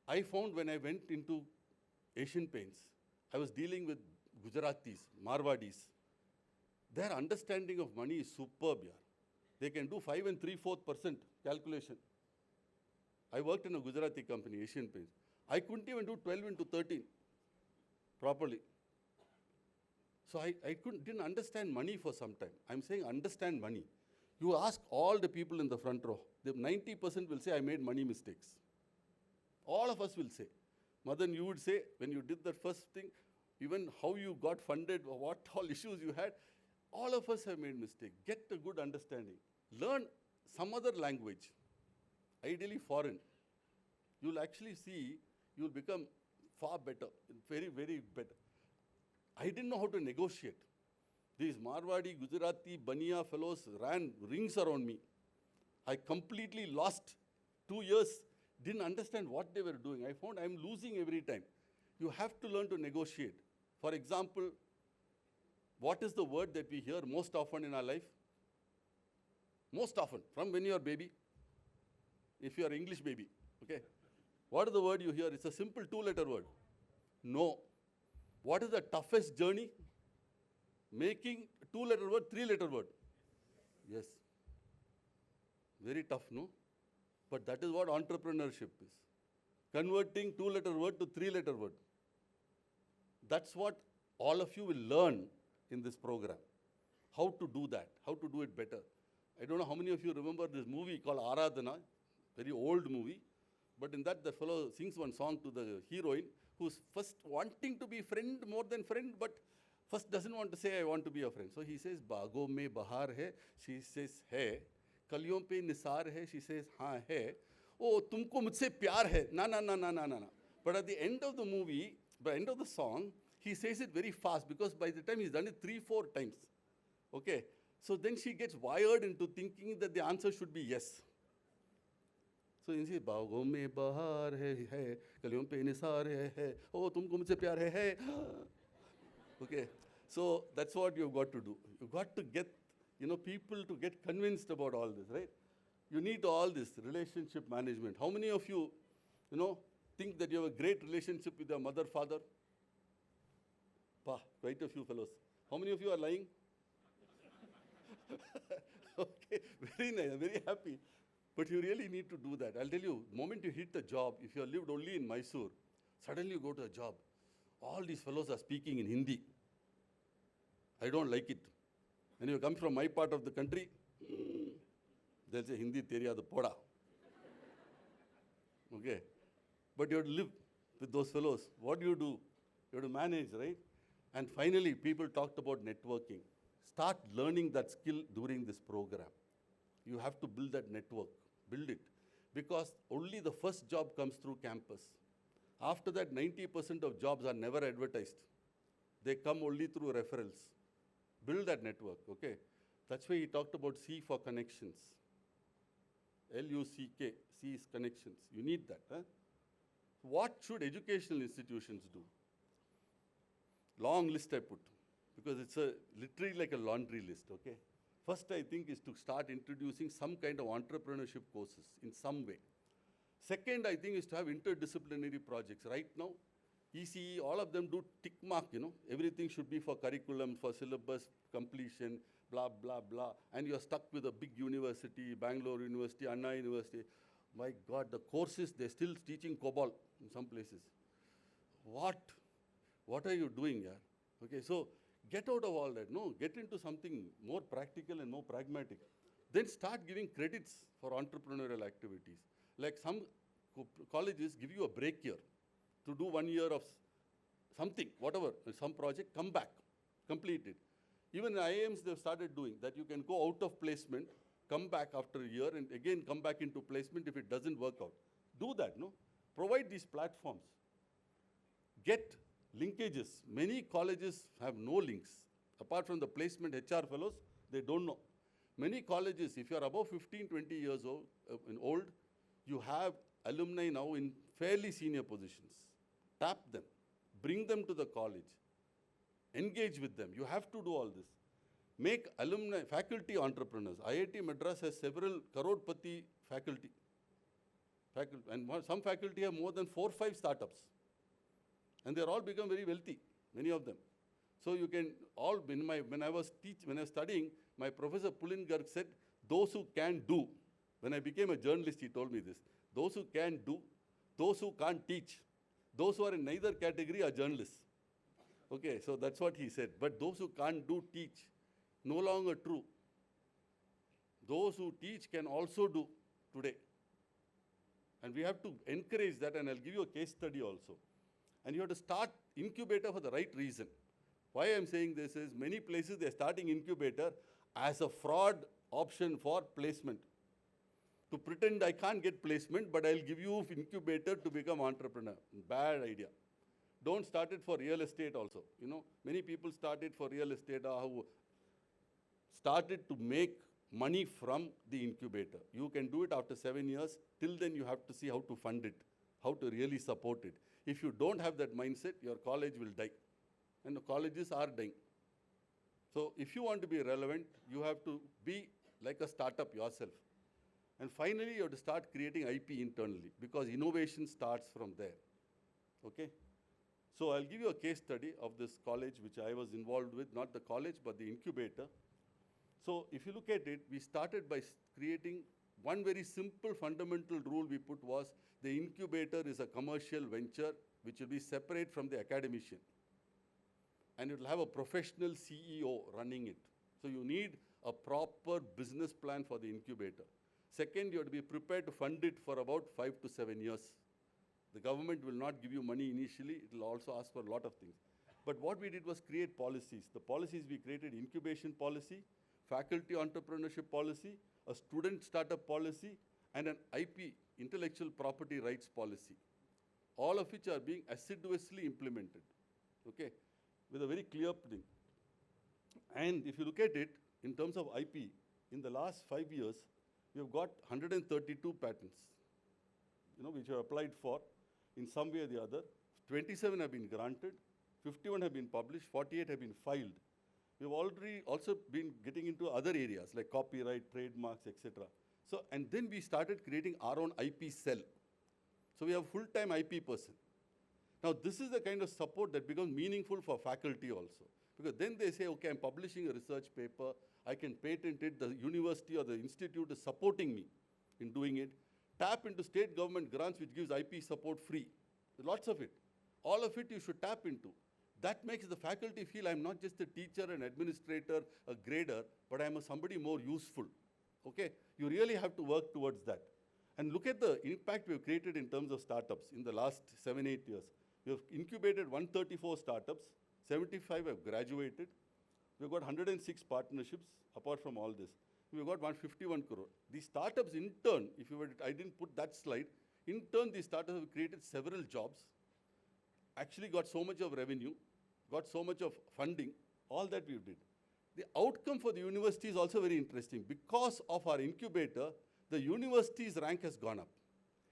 I found when I went into Asian Paints, I was dealing with Gujaratis, Marwadis. Their understanding of money is superb, yaar. They can do 5 and 3/4% calculation. I worked in a Gujarati company, Asian Paints. I couldn't even do 12 into 13 properly. So I didn't understand money for some time. I'm saying understand money. You ask all the people in the front row, the 90% will say, I made money mistakes. All of us will say. Madan, you would say, when you did that first thing, even how you got funded or what all issues you had, all of us have made mistakes. Get a good understanding. Learn some other language, ideally foreign. You'll actually see, you'll become far better, very, very better. I didn't know how to negotiate. These Marwadi, Gujarati, Baniya fellows ran rings around me. I completely lost 2 years, didn't understand what they were doing. I found I'm losing every time. You have to learn to negotiate. For example, what is the word that we hear most often in our life? Most often, from when you're a baby, if you're an English baby, okay? What is the word you hear? It's a simple 2-letter word. No. What is the toughest journey? Making 2-letter word, 3-letter word. Yes. Very tough, no? But that is what entrepreneurship is. Converting 2-letter word to 3-letter word. That's what all of you will learn in this program. How to do that, how to do it better. I don't know how many of you remember this movie called Aradhana, very old movie. But in that, the fellow sings one song to the heroine who's first wanting to be friend more than friend, but first doesn't want to say, I want to be a friend. So he says, Bago mein bahar hai. She says, hai. Kaliyon pe nisar hai. She says, haan hai. Oh, tumko mujhse pyar hai. Na, na, na, na, na, na, na. But at the end of the movie, by the end of the song, he says it very fast because by the time he's done it 3-4 times. Okay. So then she gets wired into thinking that the answer should be yes. So you see, बागों में बहार है, कलियों पे निसार है, oh तुमको मुझसे प्यार है. Okay, so that's what you've got to do. You've got to get, people to get convinced about all this, right? You need all this relationship management. How many of you, think that you have a great relationship with your mother, father? Quite a few fellows. How many of you are lying? Okay, very nice, very happy. But you really need to do that. I'll tell you, the moment you hit the job, if you have lived only in Mysuru, suddenly you go to a job. All these fellows are speaking in Hindi. I don't like it. When you come from my part of the country, they'll say, Hindi teriya the poda. Okay. But you have to live with those fellows. What do? You have to manage, right? And finally, people talked about networking. Start learning that skill during this program. You have to build that network. Build it. Because only the first job comes through campus. After that, 90% of jobs are never advertised. They come only through referrals. Build that network, okay? That's why he talked about C for connections. L-U-C-K, C is connections. You need that. Huh? What should educational institutions do? Long list I put, because it's literally like a laundry list, okay? First, I think, is to start introducing some kind of entrepreneurship courses in some way. Second, I think, is to have interdisciplinary projects. Right now, ECE, all of them do tick mark, Everything should be for curriculum, for syllabus completion, blah, blah, blah. And you're stuck with a big university, Bangalore University, Anna University. My God, the courses, they're still teaching COBOL in some places. What are you doing here? Okay, so get out of all that. No, get into something more practical and more pragmatic. Then start giving credits for entrepreneurial activities. Like some colleges give you a break year to do 1 year of something, whatever, some project, come back, complete it. Even in IIMs, they've started doing that. You can go out of placement, come back after a year, and again come back into placement if it doesn't work out. Do that, no? Provide these platforms. Get linkages. Many colleges have no links. Apart from the placement HR fellows, they don't know. Many colleges, if you're above 15, 20 years old, you have alumni now in fairly senior positions. Tap them. Bring them to the college. Engage with them. You have to do all this. make alumni, faculty entrepreneurs. IIT Madras has several crorepati faculty. And some faculty have more than 4 or 5 startups. And they're all become very wealthy, many of them. So you can all, when I was studying, my professor Pulin Garg said, those who can do, when I became a journalist, he told me this, those who can do, those who can't teach, those who are in neither category are journalists. Okay, so that's what he said. But those who can't do, teach, no longer true. Those who teach can also do today. And we have to encourage that, and I'll give you a case study also. And you have to start incubator for the right reason. Why I'm saying this is many places they're starting incubator as a fraud option for placement. To pretend I can't get placement, but I'll give you incubator to become entrepreneur. Bad idea. Don't start it for real estate also. You know, many people started for real estate who started to make money from the incubator. You can do it after 7 years. Till then you have to see how to fund it, how to really support it. If you don't have that mindset, your college will die. And the colleges are dying. So if you want to be relevant, you have to be like a startup yourself. And finally, you have to start creating IP internally, because innovation starts from there. Okay? So I'll give you a case study of this college which I was involved with, not the college, but the incubator. So if you look at it, we started by creating one very simple fundamental rule we put was the incubator is a commercial venture which will be separate from the academician. And it will have a professional CEO running it. So you need a proper business plan for the incubator. Second, you have to be prepared to fund it for about 5 to 7 years. The government will not give you money initially. It will also ask for a lot of things. But what we did was create policies. The policies we created: incubation policy, faculty entrepreneurship policy, a student startup policy, and an IP, intellectual property rights policy, all of which are being assiduously implemented, okay, with a very clear thing. And if you look at it, in terms of IP, in the last 5 years, we have got 132 patents, which have applied for in some way or the other. 27 have been granted, 51 have been published, 48 have been filed. We've already also been getting into other areas like copyright, trademarks, etc. So, and then we started creating our own IP cell. So we have full-time IP person. Now, this is the kind of support that becomes meaningful for faculty also. Because then they say, okay, I'm publishing a research paper, I can patent it, the university or the institute is supporting me in doing it. Tap into state government grants which gives IP support free. There's lots of it. All of it you should tap into. That makes the faculty feel I'm not just a teacher, an administrator, a grader, but I'm somebody more useful. Okay? You really have to work towards that. And look at the impact we've created in terms of startups in the last 7-8 years. We have incubated 134 startups, 75 have graduated. We've got 106 partnerships apart from all this. We've got 151 crore. These startups in turn, if you were, I didn't put that slide, in turn these startups have created several jobs, actually got so much of revenue, got so much of funding, all that we did. The outcome for the university is also very interesting. Because of our incubator, the university's rank has gone up.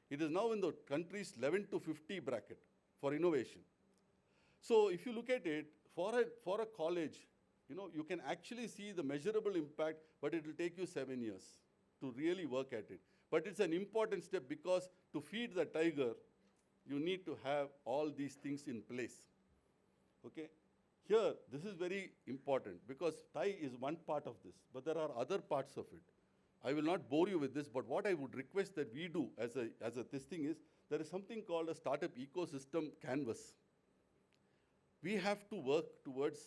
It is now in the country's 11 to 50 bracket for innovation. So if you look at it, for a college, you can actually see the measurable impact, but it will take you 7 years to really work at it. But it's an important step, because to feed the tiger, you need to have all these things in place. Okay? Here, this is very important, because TiE is one part of this, but there are other parts of it. I will not bore you with this, but what I would request that we do as this thing is, there is something called a startup ecosystem canvas. We have to work towards,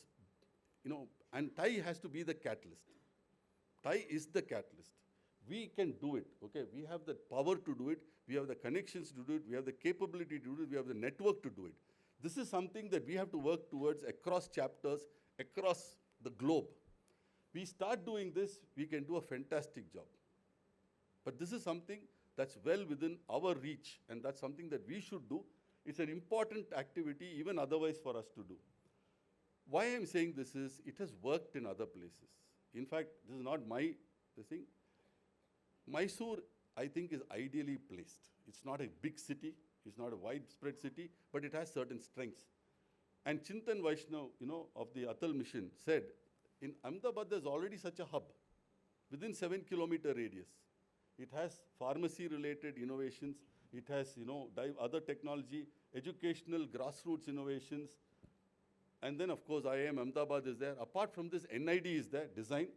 and TiE has to be the catalyst. TiE is the catalyst. We can do it, okay? We have the power to do it. We have the connections to do it. We have the capability to do it. We have the network to do it. This is something that we have to work towards across chapters, across the globe. We start doing this, we can do a fantastic job. But this is something that's well within our reach, and that's something that we should do. It's an important activity, even otherwise, for us to do. Why I'm saying this is, it has worked in other places. In fact, this is not my thing. Mysuru, I think, is ideally placed. It's not a big city, it's not a widespread city, but it has certain strengths. And Chintan Vaishnav, of the Atal mission said, In Ahmedabad, there's already such a hub within 7-kilometer radius. It has pharmacy-related innovations. It has, other technology, educational grassroots innovations. And then, of course, IIM Ahmedabad is there. Apart from this, NID is there, design.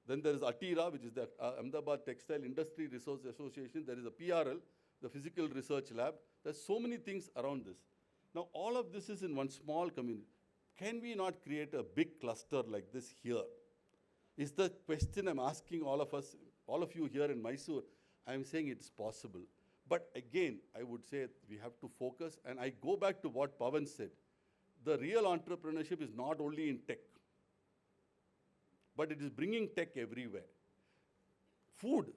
Then there is ATIRA, which is the Ahmedabad Textile Industry Resource Association. There is a PRL, the Physical Research Lab. There's so many things around this. Now, all of this is in one small community. Can we not create a big cluster like this here? Is the question I'm asking all of us, all of you here in Mysore. I'm saying it's possible. But again, I would say we have to focus. And I go back to what Pawan said. The real entrepreneurship is not only in tech, but it is bringing tech everywhere. Food,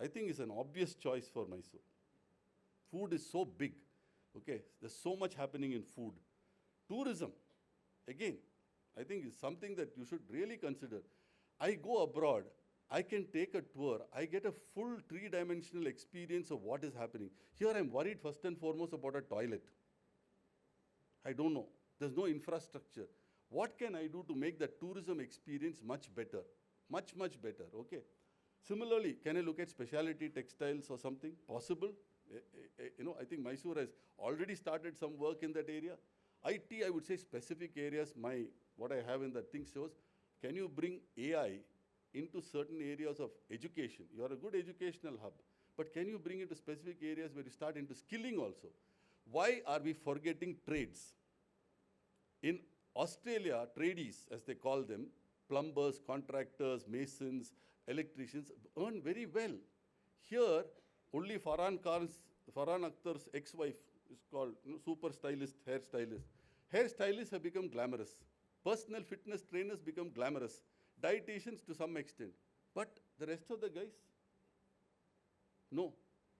I think, is an obvious choice for Mysore. Food is so big. Okay, there's so much happening in food. Tourism, again, I think is something that you should really consider. I go abroad, I can take a tour, I get a full 3-dimensional experience of what is happening. Here I'm worried first and foremost about a toilet. I don't know. There's no infrastructure. What can I do to make the tourism experience much better? Much, much better, okay? Similarly, can I look at specialty textiles or something? Possible? I think Mysore has already started some work in that area. IT, I would say specific areas, what I have in that thing shows, can you bring AI into certain areas of education? You are a good educational hub, but can you bring it to specific areas where you start into skilling also? Why are we forgetting trades? In Australia, tradies, as they call them, plumbers, contractors, masons, electricians, earn very well. Here, only Farhan Akhtar's ex-wife is called super stylist, hairstylist. Hairstylists have become glamorous. Personal fitness trainers become glamorous. Dietitians to some extent. But the rest of the guys? No.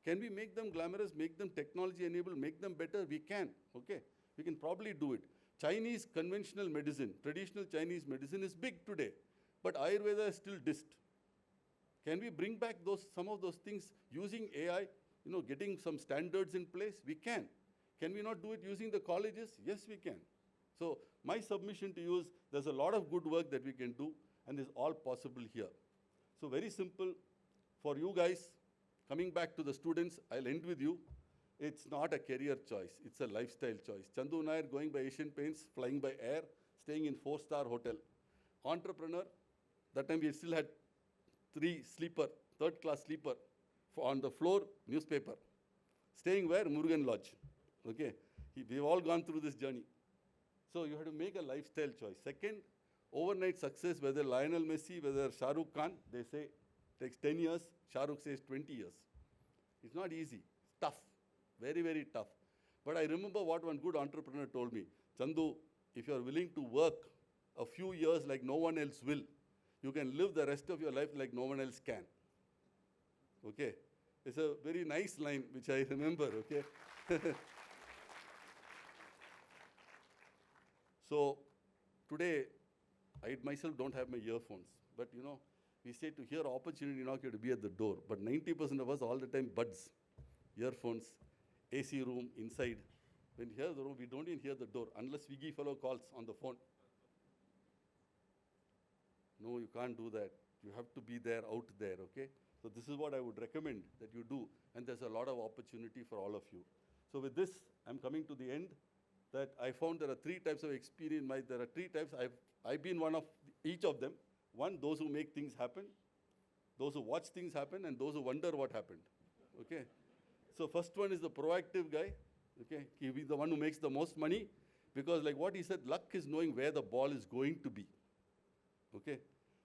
Can we make them glamorous, make them technology enabled, make them better? We can, okay? We can probably do it. Chinese conventional medicine, traditional Chinese medicine is big today, but Ayurveda is still dissed. Can we bring back some of those things using AI, getting some standards in place? We can. Can we not do it using the colleges? Yes, we can. So my submission to you is there's a lot of good work that we can do, and it's all possible here. So very simple for you guys, coming back to the students, I'll end with you. It's not a career choice, it's a lifestyle choice. Chandu Nair going by Asian Paints, flying by air, staying in 4-star hotel. Entrepreneur, that time we still had 3-class sleeper. On the floor, newspaper. Staying where? Murugan Lodge. Okay, we've all gone through this journey. So you have to make a lifestyle choice. Second, overnight success, whether Lionel Messi, whether Shah Rukh Khan, they say it takes 10 years, Shah Rukh says 20 years. It's not easy, it's tough. Very, very tough. But I remember what one good entrepreneur told me. Chandu, if you are willing to work a few years like no one else will, you can live the rest of your life like no one else can. Okay? It's a very nice line which I remember, okay? So today, I myself don't have my earphones. But we say to hear opportunity, you have to be at the door. But 90% of us all the time buds, earphones, AC room, inside. When we hear the room, we don't even hear the door unless Swiggy fellow calls on the phone. No, you can't do that. You have to be there, out there, okay? So this is what I would recommend that you do. And there's a lot of opportunity for all of you. So with this, I'm coming to the end. That I found there are 3 types of experience. There are 3 types. I've been one of each of them. One, those who make things happen. Those who watch things happen. And those who wonder what happened. Okay? So first one is the proactive guy. Okay, he'll be the one who makes the most money, because like what he said, luck is knowing where the ball is going to be. Okay,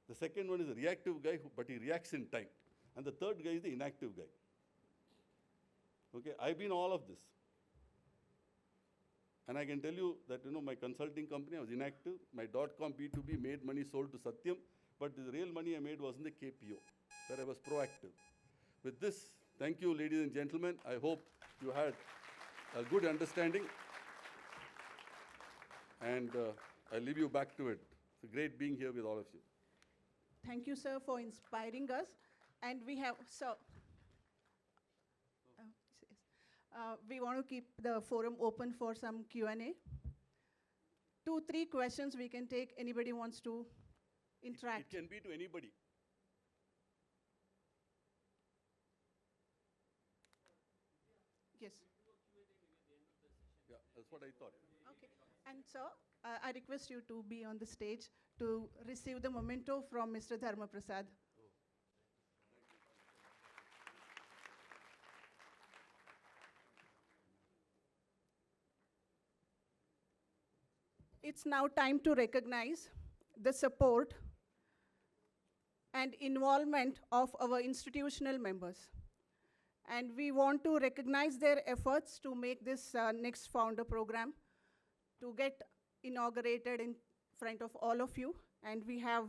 the second one is a reactive guy, but he reacts in time, and the third guy is the inactive guy. Okay, I've been all of this, and I can tell you that my consulting company, I was inactive. My .com B2B made money, sold to Satyam, but the real money I made was in the KPO, where I was proactive. With this, thank you, ladies and gentlemen. I hope you had a good understanding. And I'll leave you back to it. It's great being here with all of you. Thank you, sir, for inspiring us. And we have, we want to keep the forum open for some Q&A. 2-3 questions we can take. Anybody wants to interact. It can be to anybody. Yes. Yeah, that's what I thought. Okay. And sir, I request you to be on the stage to receive the memento from Mr. Dharma Prasad. It's now time to recognize the support and involvement of our institutional members. And we want to recognize their efforts to make this NeXt Founder Program to get inaugurated in front of all of you. And we have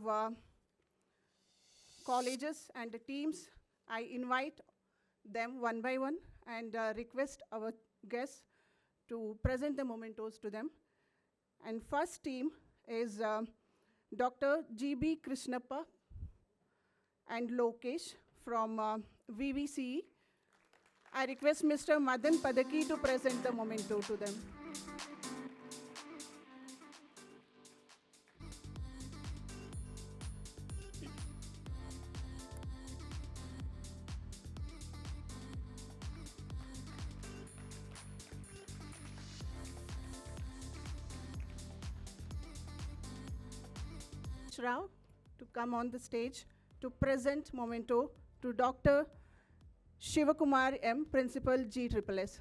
colleges and the teams. I invite them one by one and request our guests to present the mementos to them. And first team is Dr. G.B. Krishnappa and Lokesh from VVCE. I request Mr. Madan Padaki to present the memento to them. Rao to come on the stage to present memento to Dr. Shivakumar M, Principal GSSS.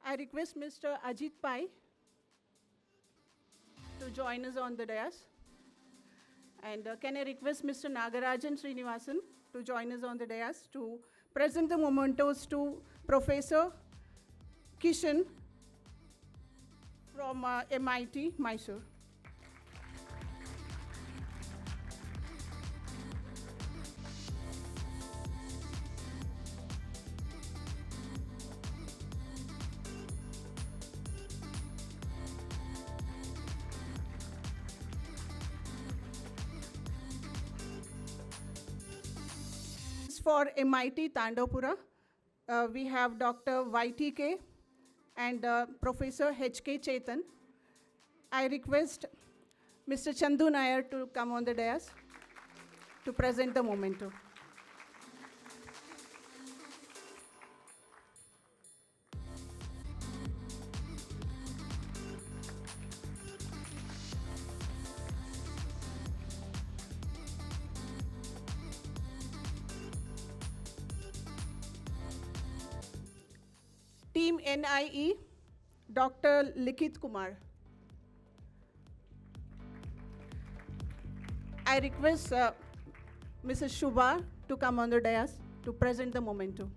I request Mr. Ajit Pai to join us on the dais. And can I request Mr. Nagarajan Srinivasan to join us on the dais to present the mementos to Professor Kishan from MIT, Mysuru. For MIT Tandapura, we have Dr. YTK and Professor HK Chetan. I request Mr. Chandu Nair to come on the dais to present the memento. Team NIE, Dr. Likith Kumar. I request Mrs. Shubha to come on the dais to present the memento.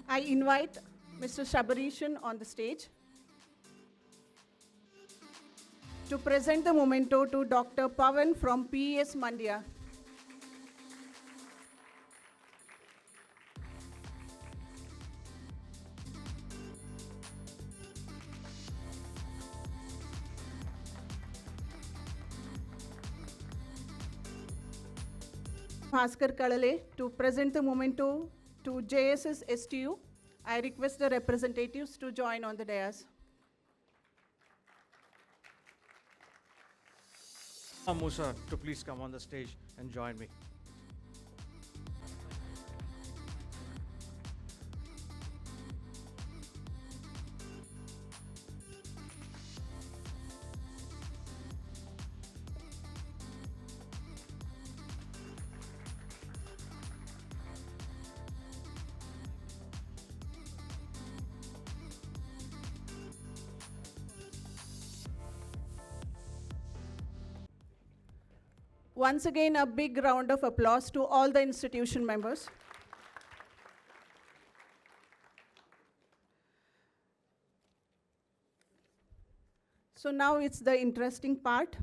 I invite Mr. Shabarishan on the stage to present the memento to Dr. Pavan from PES Mandya. Bhaskar Kalale to present the memento to JSS STU. I request the representatives to join on the dais. Musa to please come on the stage and join me. Once again, a big round of applause to all the institution members. So now it's the interesting part.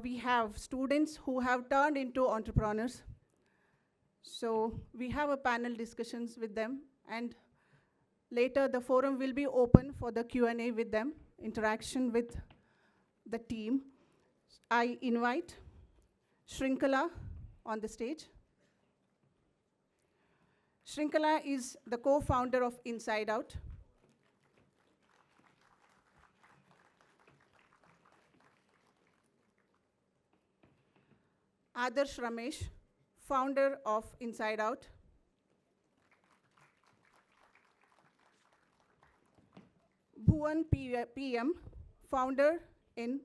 We have students who have turned into entrepreneurs. So we have a panel discussions with them, and later the forum will be open for the Q&A with them, interaction with the team. I invite Shrinkala on the stage. Shrinkala is the co-founder of Inside Out. Adarsh Ramesh, founder of Inside Out. Bhuvan PM, founder in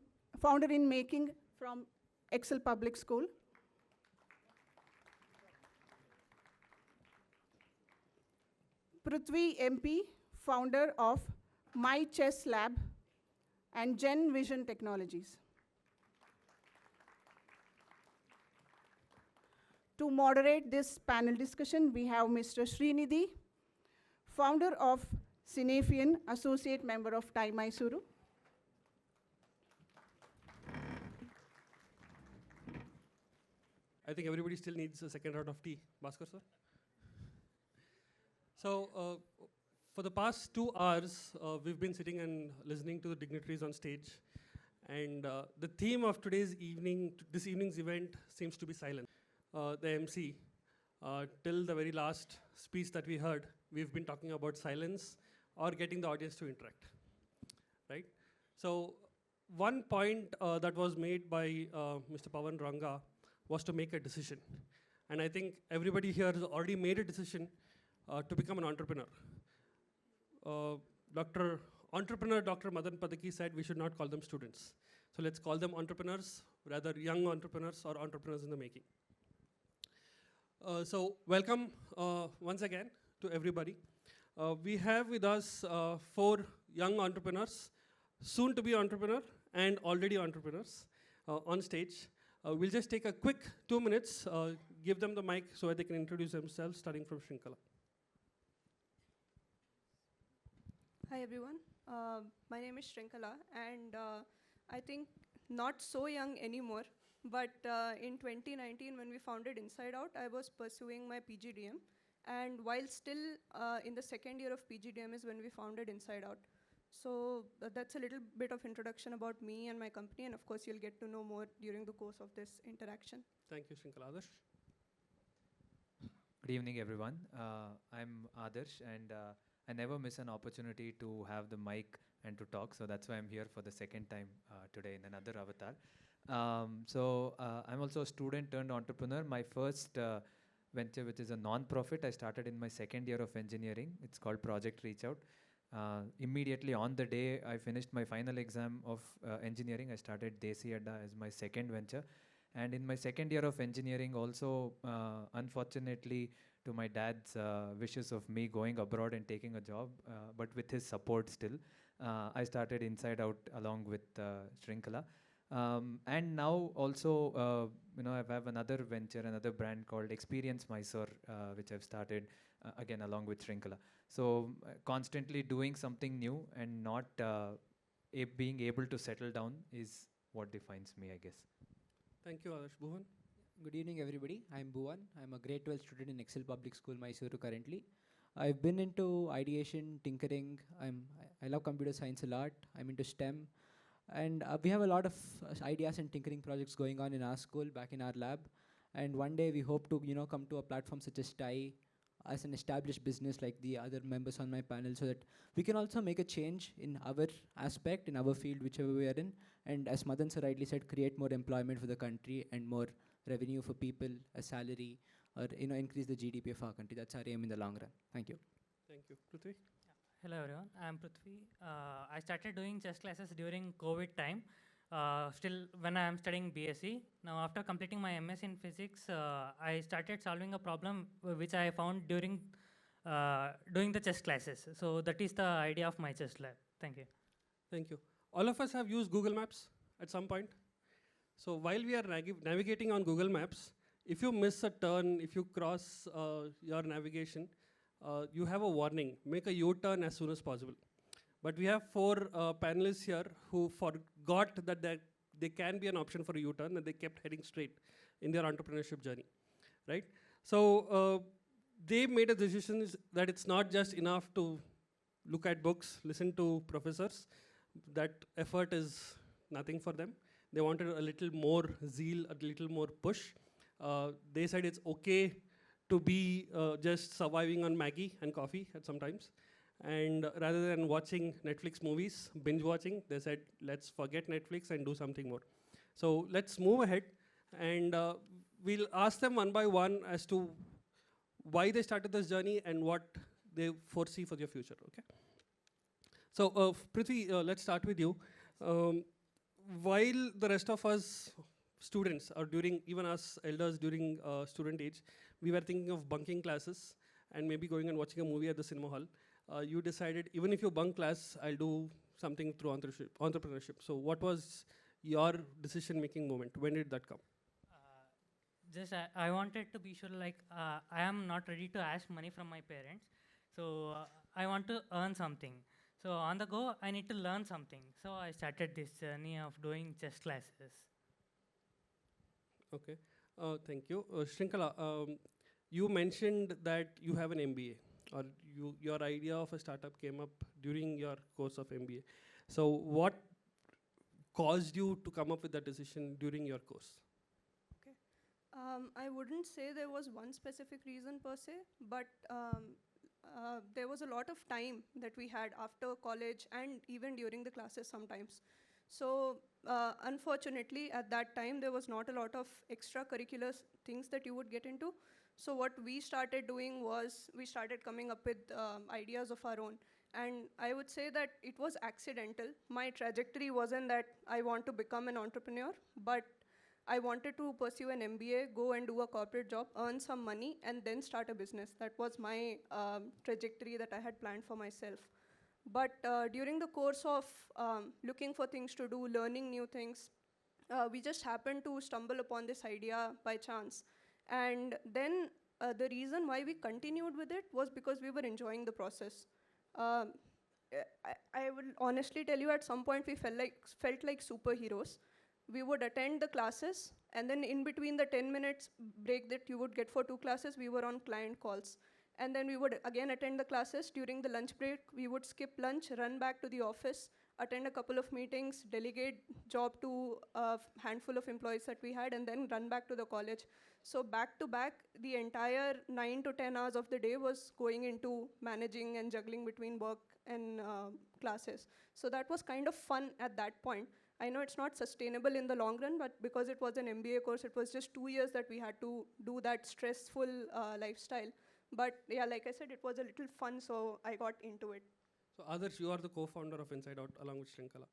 making from Excel Public School. Prithvi MP, founder of My Chess Lab and Gen Vision Technologies. To moderate this panel discussion, we have Mr. Srinidhi, founder of Cinefian, associate member of TiE Mysuru. I think everybody still needs a second round of tea. Bhaskar, sir? So, for the past 2 hours, we've been sitting and listening to the dignitaries on stage. And the theme of this evening's event seems to be silence. The MC, till the very last speech that we heard, we've been talking about silence or getting the audience to interact, right? So one point that was made by Mr. Pavan Ranga was to make a decision. And I think everybody here has already made a decision to become an entrepreneur. Entrepreneur Dr. Madan Padaki said we should not call them students. So let's call them entrepreneurs, rather young entrepreneurs or entrepreneurs in the making. So welcome once again to everybody. We have with us 4 young entrepreneurs, soon to be entrepreneur and already entrepreneurs on stage. We'll just take a quick 2 minutes, give them the mic so that they can introduce themselves, starting from Shrinkala. Hi everyone, my name is Shrinkala, and I think not so young anymore, but in 2019 when we founded Inside Out, I was pursuing my PGDM, and while still in the second year of PGDM is when we founded Inside Out. So that's a little bit of introduction about me and my company, and of course you'll get to know more during the course of this interaction. Thank you, Shrinkala. Adarsh? Good evening, everyone. I'm Adarsh, and I never miss an opportunity to have the mic and to talk, so that's why I'm here for the second time today in another avatar. I'm also a student turned entrepreneur. My first venture, which is a non-profit, I started in my second year of engineering. It's called Project Reach Out. Immediately on the day I finished my final exam of engineering, I started Desi Adda as my second venture. And in my second year of engineering also, unfortunately, to my dad's wishes of me going abroad and taking a job, but with his support still, I started Inside Out along with Shrinkala. And now also, I have another venture, another brand called TiE Mysuru, which I've started again along with Shrinkala. So constantly doing something new and not being able to settle down is what defines me, I guess. Thank you, Adarsh. Bhuvan? Good evening, everybody. I'm Bhuvan. I'm a grade 12 student in Excel Public School, Mysuru currently. I've been into ideation, tinkering. I love computer science a lot. I'm into STEM. And we have a lot of ideas and tinkering projects going on in our school, back in our lab. And one day we hope to, come to a platform such as TiE as an established business like the other members on my panel, so that we can also make a change in our aspect, in our field, whichever we are in. And as Madan sir rightly said, create more employment for the country and more revenue for people, a salary, or increase the GDP of our country. That's our aim in the long run. Thank you. Thank you. Prithvi? Hello everyone, I am Prithvi. I started doing chess classes during COVID time, still when I am studying BSc. Now after completing my MS in physics, I started solving a problem which I found during doing the chess classes. So that is the idea of my chess lab. Thank you. Thank you. All of us have used Google Maps at some point. So while we are navigating on Google Maps, if you miss a turn, if you cross your navigation, you have a warning, make a U-turn as soon as possible. But we have four panelists here who forgot that they can be an option for a U-turn, and they kept heading straight in their entrepreneurship journey, right? So they made a decision that it's not just enough to look at books, listen to professors. That effort is nothing for them. They wanted a little more zeal, a little more push. They said it's okay to be just surviving on Maggie and coffee at sometimes. And rather than watching Netflix movies, binge watching, they said, let's forget Netflix and do something more. So let's move ahead, and we'll ask them one by one as to why they started this journey and what they foresee for their future, okay? So Prithvi, let's start with you. While the rest of us students, or during even us elders during student age, we were thinking of bunking classes and maybe going and watching a movie at the cinema hall. You decided, even if you bunk class, I'll do something through entrepreneurship. So what was your decision-making moment? When did that come? I wanted to be sure, like, I am not ready to ask money from my parents. So I want to earn something. So on the go, I need to learn something. So I started this journey of doing chess classes. Okay, thank you. Shrinkala, you mentioned that you have an MBA, or your idea of a startup came up during your course of MBA. So what caused you to come up with that decision during your course? Okay. I wouldn't say there was one specific reason per se, but there was a lot of time that we had after college and even during the classes sometimes. So unfortunately, at that time, there was not a lot of extracurricular things that you would get into. So what we started doing was we started coming up with ideas of our own. And I would say that it was accidental. My trajectory wasn't that I want to become an entrepreneur, but I wanted to pursue an MBA, go and do a corporate job, earn some money, and then start a business. That was my trajectory that I had planned for myself. But during the course of looking for things to do, learning new things, we just happened to stumble upon this idea by chance. And then the reason why we continued with it was because we were enjoying the process. I will honestly tell you, at some point we felt like superheroes. We would attend the classes, and then in between the 10 minutes break that you would get for 2 classes, we were on client calls. And then we would again attend the classes. During the lunch break, we would skip lunch, run back to the office, attend a couple of meetings, delegate job to a handful of employees that we had, and then run back to the college. So back to back, the entire 9 to 10 hours of the day was going into managing and juggling between work and classes. So that was kind of fun at that point. I know it's not sustainable in the long run, but because it was an MBA course, it was just 2 years that we had to do that stressful lifestyle. But yeah, like I said, it was a little fun, so I got into it. So Adarsh, you are the co-founder of Inside Out along with Shrinkala.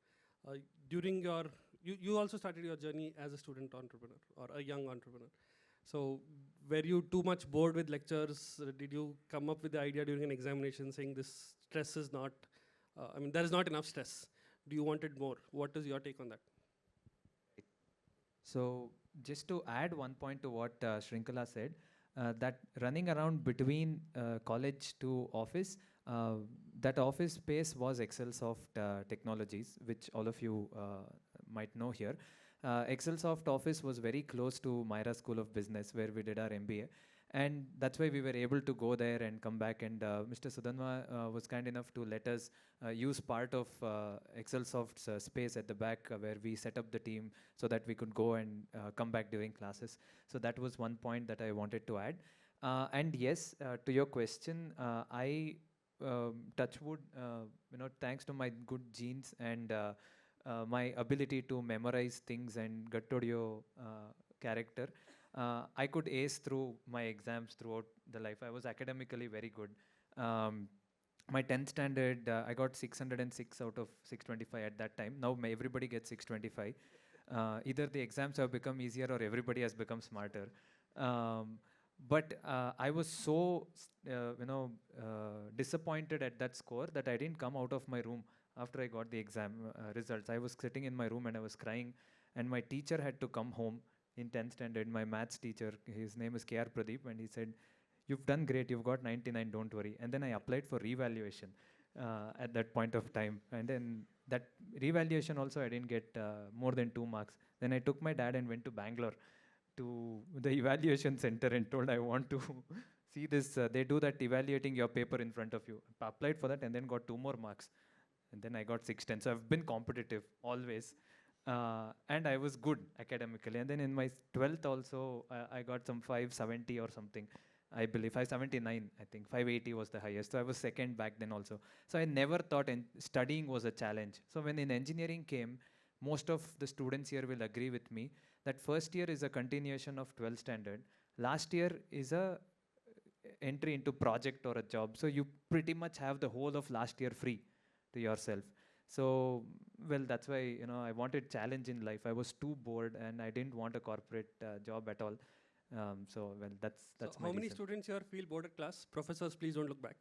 During your, you also started your journey as a student entrepreneur or a young entrepreneur. So were you too much bored with lectures? Did you come up with the idea during an examination saying this stress is not, there is not enough stress? Do you wanted more? What is your take on that? So just to add one point to what Shrinkala said, that running around between college to office, that office space was Excelsoft Technologies, which all of you might know here. Excelsoft office was very close to Myra School of Business, where we did our MBA. And that's why we were able to go there and come back. And Mr. Sudanma was kind enough to let us use part of Excelsoft's space at the back where we set up the team so that we could go and come back during classes. So that was one point that I wanted to add. And yes, to your question, I touch wood, thanks to my good genes and my ability to memorize things and gattodio character, I could ace through my exams throughout the life. I was academically very good. My 10th standard, I got 606 out of 625 at that time. Now everybody gets 625. Either the exams have become easier or everybody has become smarter. But I was so, disappointed at that score that I didn't come out of my room after I got the exam results. I was sitting in my room and I was crying, and my teacher had to come home in 10th standard. My maths teacher, his name is K.R. Pradeep, and he said, "You've done great, you've got 99, don't worry." And then I applied for revaluation. at that point of time. And then that revaluation also, I didn't get more than 2 marks. Then I took my dad and went to Bangalore to the evaluation center and told I want to see this. They do that evaluating your paper in front of you. Applied for that and then got 2 more marks. And then I got 610. So I've been competitive always. And I was good academically. And then in my 12th also, I got some 570 or something. I believe 579, I think 580 was the highest. So I was second back then also. So I never thought studying was a challenge. So when in engineering came, most of the students here will agree with me that first year is a continuation of 12th standard. Last year is a entry into project or a job. So you pretty much have the whole of last year free to yourself. So, well, that's why, I wanted challenge in life. I was too bored and I didn't want a corporate job at all. So, well, that's so my how many reason. students here feel bored at class? Professors, please don't look back.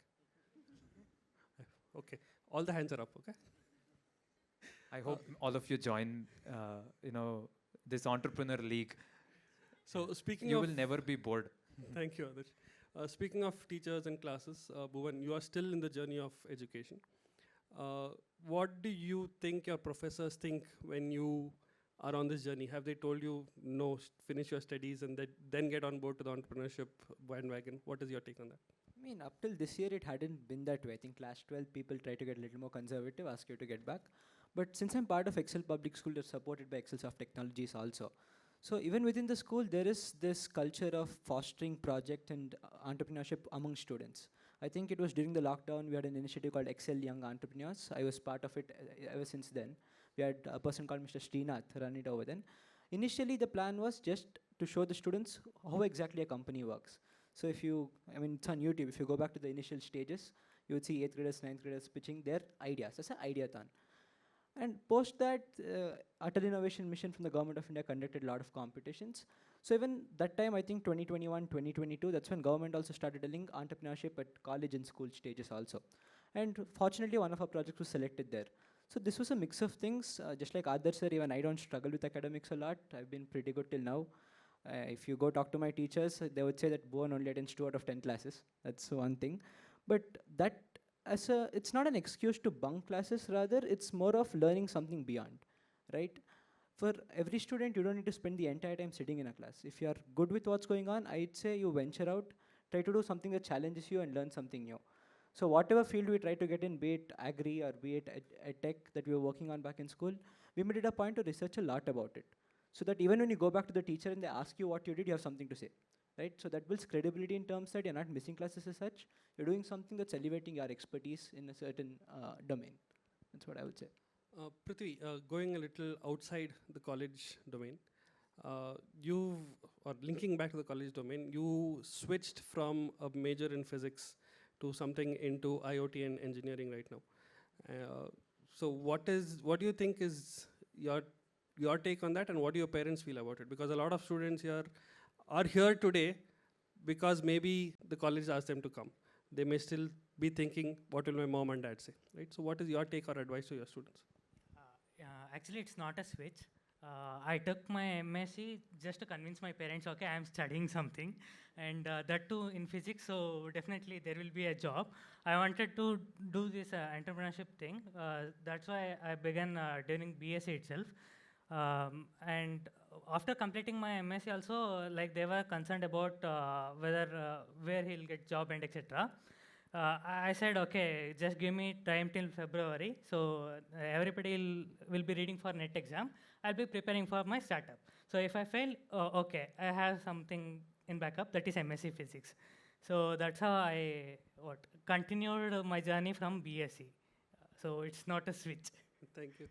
Okay, all the hands are up, okay? I hope all of you join, this entrepreneur league. So speaking you of... will never be bored. Thank you, Adarsh. Speaking of teachers and classes, Bhuvan, you are still in the journey of education. What do you think your professors think when you are on this journey? Have they told you, no, finish your studies and then get on board to the entrepreneurship bandwagon? What is your take on that? I mean, up till this year, it hadn't been that way. I think class 12 people try to get a little more conservative, ask you to get back. But since I'm part of Excel Public School, they're supported by Excelsoft Technologies also. So even within the school, there is this culture of fostering project and entrepreneurship among students. I think it was during the lockdown, we had an initiative called Excel Young Entrepreneurs. I was part of it ever since then. We had a person called Mr. Srinath run it over then. Initially, the plan was just to show the students how exactly a company works. So if you, it's on YouTube, if you go back to the initial stages, you would see 8th graders, 9th graders pitching their ideas. That's an ideathon. And post that, Atal Innovation Mission from the Government of India conducted a lot of competitions. So even that time, I think 2021, 2022, that's when government also started telling entrepreneurship at college and school stages also. And fortunately, one of our projects was selected there. So this was a mix of things. Just like Adarsh sir, even I don't struggle with academics a lot. I've been pretty good till now. If you go talk to my teachers, they would say that Bhuvan only attends 2 out of 10 classes. That's one thing. But that, it's not an excuse to bunk classes, rather it's more of learning something beyond, right? For every student, you don't need to spend the entire time sitting in a class. If you are good with what's going on, I'd say you venture out, try to do something that challenges you and learn something new. So whatever field we try to get in, be it agri or be it tech that we were working on back in school, we made it a point to research a lot about it. So that even when you go back to the teacher and they ask you what you did, you have something to say, right? So that builds credibility in terms that you're not missing classes as such. You're doing something that's elevating your expertise in a certain domain. That's what I would say. Prithvi, going a little outside the college domain, or linking back to the college domain, you switched from a major in physics to something into IoT and engineering right now. So what do you think is your take on that, and what do your parents feel about it? Because a lot of students here are here today because maybe the college asked them to come. They may still be thinking, what will my mom and dad say, right? So what is your take or advice to your students? Actually, it's not a switch. I took my MSc just to convince my parents, okay, I'm studying something, and that too in physics, so definitely there will be a job. I wanted to do this entrepreneurship thing. That's why I began during BSc itself. And after completing my MSc also, like they were concerned about where he'll get job and etc. I said, okay, just give me time till February. So everybody will be reading for NET exam. I'll be preparing for my startup. So if I fail, okay, I have something in backup, that is MSc Physics. So that's how I continued my journey from BSc. So it's not a switch. Thank you.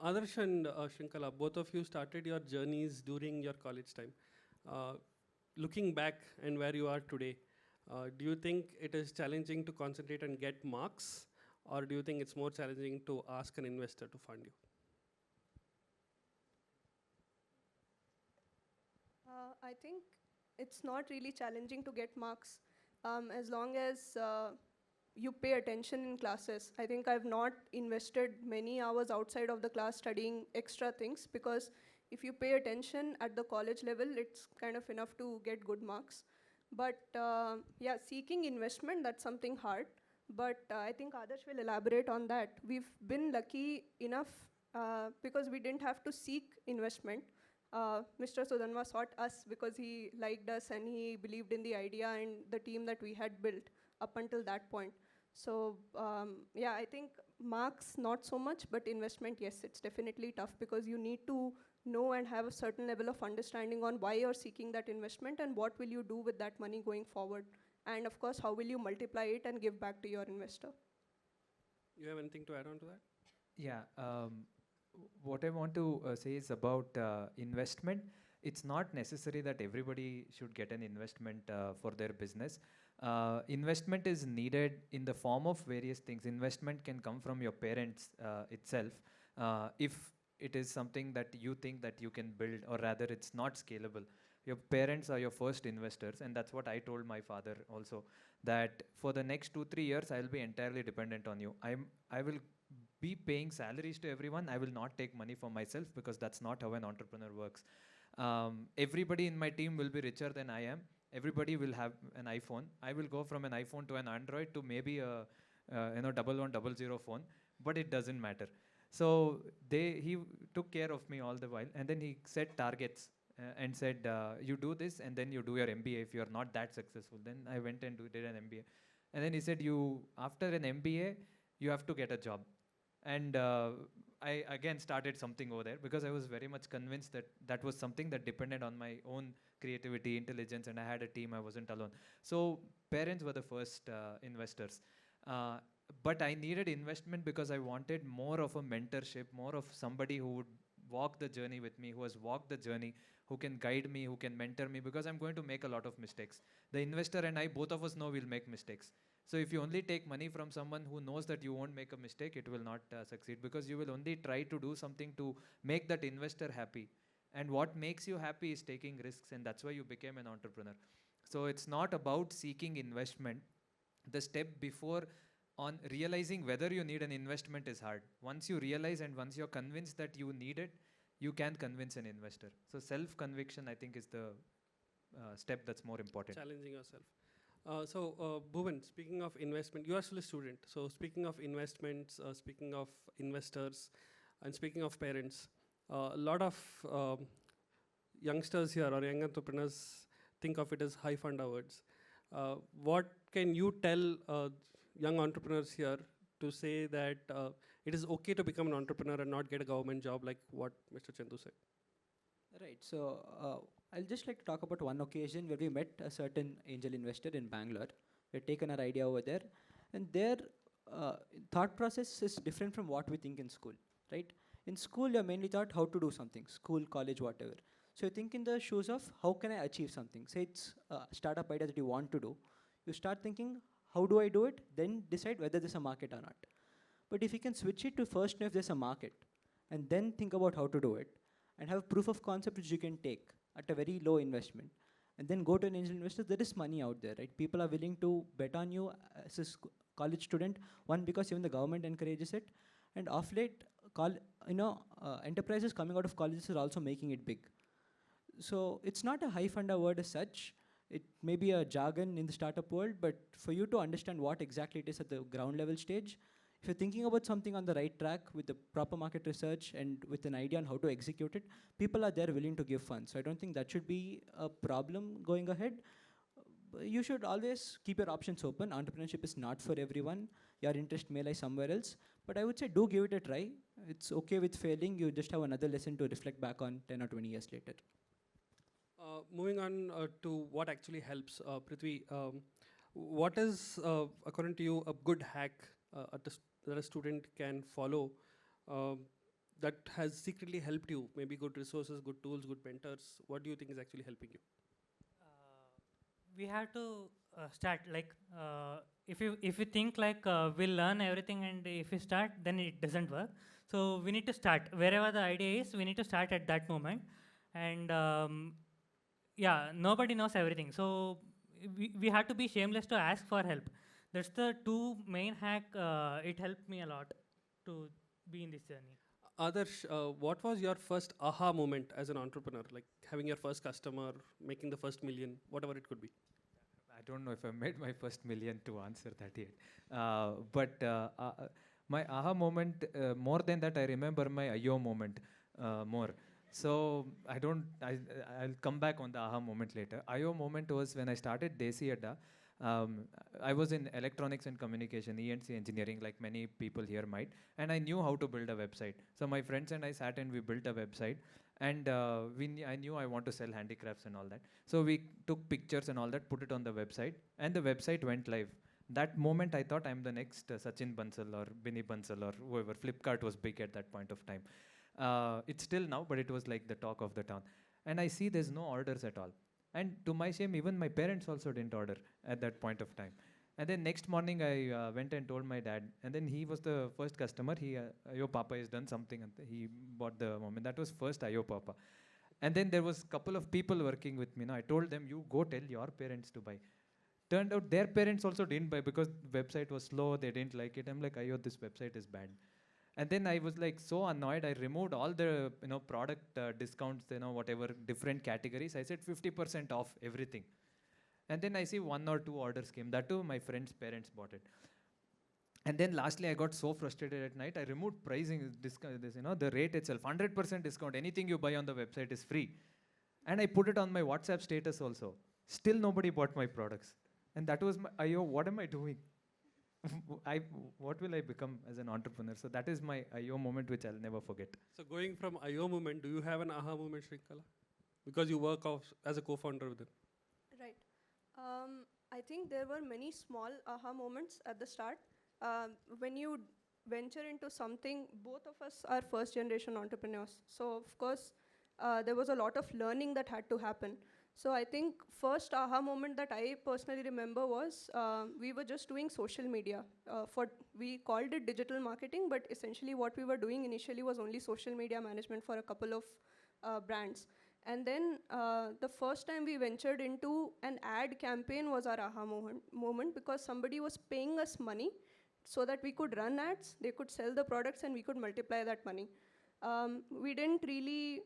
Adarsh and Shrinkala, both of you started your journeys during your college time. Looking back and where you are today, do you think it is challenging to concentrate and get marks, or do you think it's more challenging to ask an investor to fund you? I think it's not really challenging to get marks as long as you pay attention in classes. I think I've not invested many hours outside of the class studying extra things, because if you pay attention at the college level, it's kind of enough to get good marks. But yeah, seeking investment, that's something hard. But I think Adarsh will elaborate on that. We've been lucky enough because we didn't have to seek investment. Mr. Sudanva sought us because he liked us and he believed in the idea and the team that we had built up until that point. So yeah, I think marks not so much, but investment, yes, it's definitely tough because you need to know and have a certain level of understanding on why you're seeking that investment and what will you do with that money going forward. And of course, how will you multiply it and give back to your investor? You have anything to add on to that? Yeah. What I want to say is about investment. It's not necessary that everybody should get an investment for their business. Investment is needed in the form of various things. Investment can come from your parents itself. If it is something that you think that you can build, or rather it's not scalable. Your parents are your first investors, and that's what I told my father also, that for the next 2-3 years, I'll be entirely dependent on you. I will be paying salaries to everyone. I will not take money for myself because that's not how an entrepreneur works. Everybody in my team will be richer than I am. Everybody will have an iPhone. I will go from an iPhone to an Android to maybe a 1100 phone, but it doesn't matter. So he took care of me all the while, and then he set targets and said, you do this and then you do your MBA if you're not that successful. Then I went and did an MBA. And then he said, after an MBA, you have to get a job. And I again started something over there because I was very much convinced that that was something that depended on my own creativity, intelligence, and I had a team, I wasn't alone. So parents were the first investors. But I needed investment because I wanted more of a mentorship, more of somebody who would walk the journey with me, who has walked the journey, who can guide me, who can mentor me, because I'm going to make a lot of mistakes. The investor and I, both of us know we'll make mistakes. So if you only take money from someone who knows that you won't make a mistake, it will not succeed, because you will only try to do something to make that investor happy. And what makes you happy is taking risks, and that's why you became an entrepreneur. So it's not about seeking investment. The step before on realizing whether you need an investment is hard. Once you realize and once you're convinced that you need it, you can convince an investor. So self-conviction, I think, is the step that's more important. Challenging yourself. Bhuvan, speaking of investment, you are still a student. So speaking of investments, speaking of investors, and speaking of parents, a lot of youngsters here or young entrepreneurs think of it as high fund awards. What can you tell young entrepreneurs here to say that it is okay to become an entrepreneur and not get a government job, like what Mr. Chandu said? Right. So I'll just like to talk about one occasion where we met a certain angel investor in Bangalore. We had taken our idea over there, and their thought process is different from what we think in school, right? In school, you're mainly taught how to do something, school, college, whatever. So you think in the shoes of how can I achieve something? Say it's a startup idea that you want to do. You start thinking, how do I do it? Then decide whether there's a market or not. But if you can switch it to first know if there's a market, and then think about how to do it, and have proof of concept which you can take at a very low investment, and then go to an angel investor, there is money out there, right? People are willing to bet on you as a college student, one, because even the government encourages it, and off late, enterprises coming out of colleges are also making it big. So it's not a high funder word as such. It may be a jargon in the startup world, but for you to understand what exactly it is at the ground level stage, if you're thinking about something on the right track with the proper market research and with an idea on how to execute it, people are there willing to give funds. So I don't think that should be a problem going ahead. You should always keep your options open. Entrepreneurship is not for everyone. Your interest may lie somewhere else. But I would say do give it a try. It's okay with failing. You just have another lesson to reflect back on 10 or 20 years later. Moving on to what actually helps, Prithvi, what is, according to you, a good hack that a student can follow that has secretly helped you? Maybe good resources, good tools, good mentors. What do you think is actually helping you? We have to start, like, if you think like we'll learn everything and if we start, then it doesn't work. So we need to start. Wherever the idea is, we need to start at that moment. And yeah, nobody knows everything. So we have to be shameless to ask for help. That's the two main hack. It helped me a lot to be in this journey. Adarsh, what was your first aha moment as an entrepreneur? Like having your first customer, making the first million, whatever it could be. don't know if I made my first million to answer that yet. My aha moment, more than that, I remember my IO moment more. So I'll come back on the aha moment later. IO moment was when I started Desi Adda. I was in electronics and communication, E&C engineering, like many people here might, and I knew how to build a website. So my friends and I sat and we built a website, and I knew I want to sell handicrafts and all that. So we took pictures and all that, put it on the website, and the website went live. That moment I thought I'm the next Sachin Bansal or Binny Bansal or whoever. Flipkart was big at that point of time. It's still now, but it was like the talk of the town. And I see there's no orders at all. And to my shame, even my parents also didn't order at that point of time. And then next morning, I went and told my dad. And then he was the first customer. Ayo Papa has done something. And he bought the moment. That was first Ayo Papa. And then there was a couple of people working with me. I told them, you go tell your parents to buy. Turned out their parents also didn't buy because the website was slow. They didn't like it. I'm like, ayo, this website is bad. And then I was like so annoyed. I removed all the product discounts, whatever different categories. I said 50% off everything. And then I see 1 or 2 orders came. That too, my friend's parents bought it. And then lastly, I got so frustrated at night. I removed pricing, the rate itself, 100% discount. Anything you buy on the website is free. And I put it on my WhatsApp status also. Still nobody bought my products. And that was ayo, what am I doing? What will I become as an entrepreneur? So that is my IO moment, which I'll never forget. So going from IO moment, do you have an aha moment, Srinkala? Because you work as a co-founder with them. Right. I think there were many small aha moments at the start. When you venture into something, both of us are first generation entrepreneurs. So of course, there was a lot of learning that had to happen. So I think first aha moment that I personally remember was we were just doing social media. We called it digital marketing, but essentially what we were doing initially was only social media management for a couple of brands. And then the first time we ventured into an ad campaign was our aha moment because somebody was paying us money so that we could run ads, they could sell the products, and we could multiply that money. We didn't really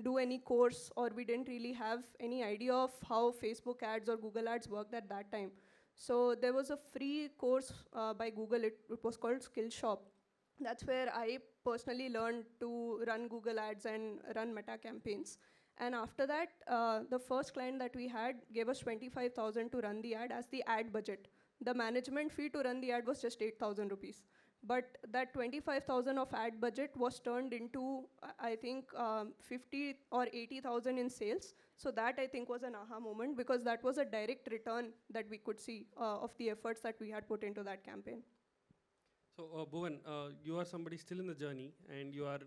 do any course, or we didn't really have any idea of how Facebook ads or Google ads worked at that time. So there was a free course by Google, it was called Skillshop. That's where I personally learned to run Google ads and run meta campaigns. And after that, the first client that we had gave us 25,000 to run the ad as the ad budget. The management fee to run the ad was just 8,000 rupees. But that 25,000 of ad budget was turned into, I think, 50 or 80,000 in sales. So that, I think, was an aha moment because that was a direct return that we could see of the efforts that we had put into that campaign. So, Bhuvan, you are somebody still in the journey, and you are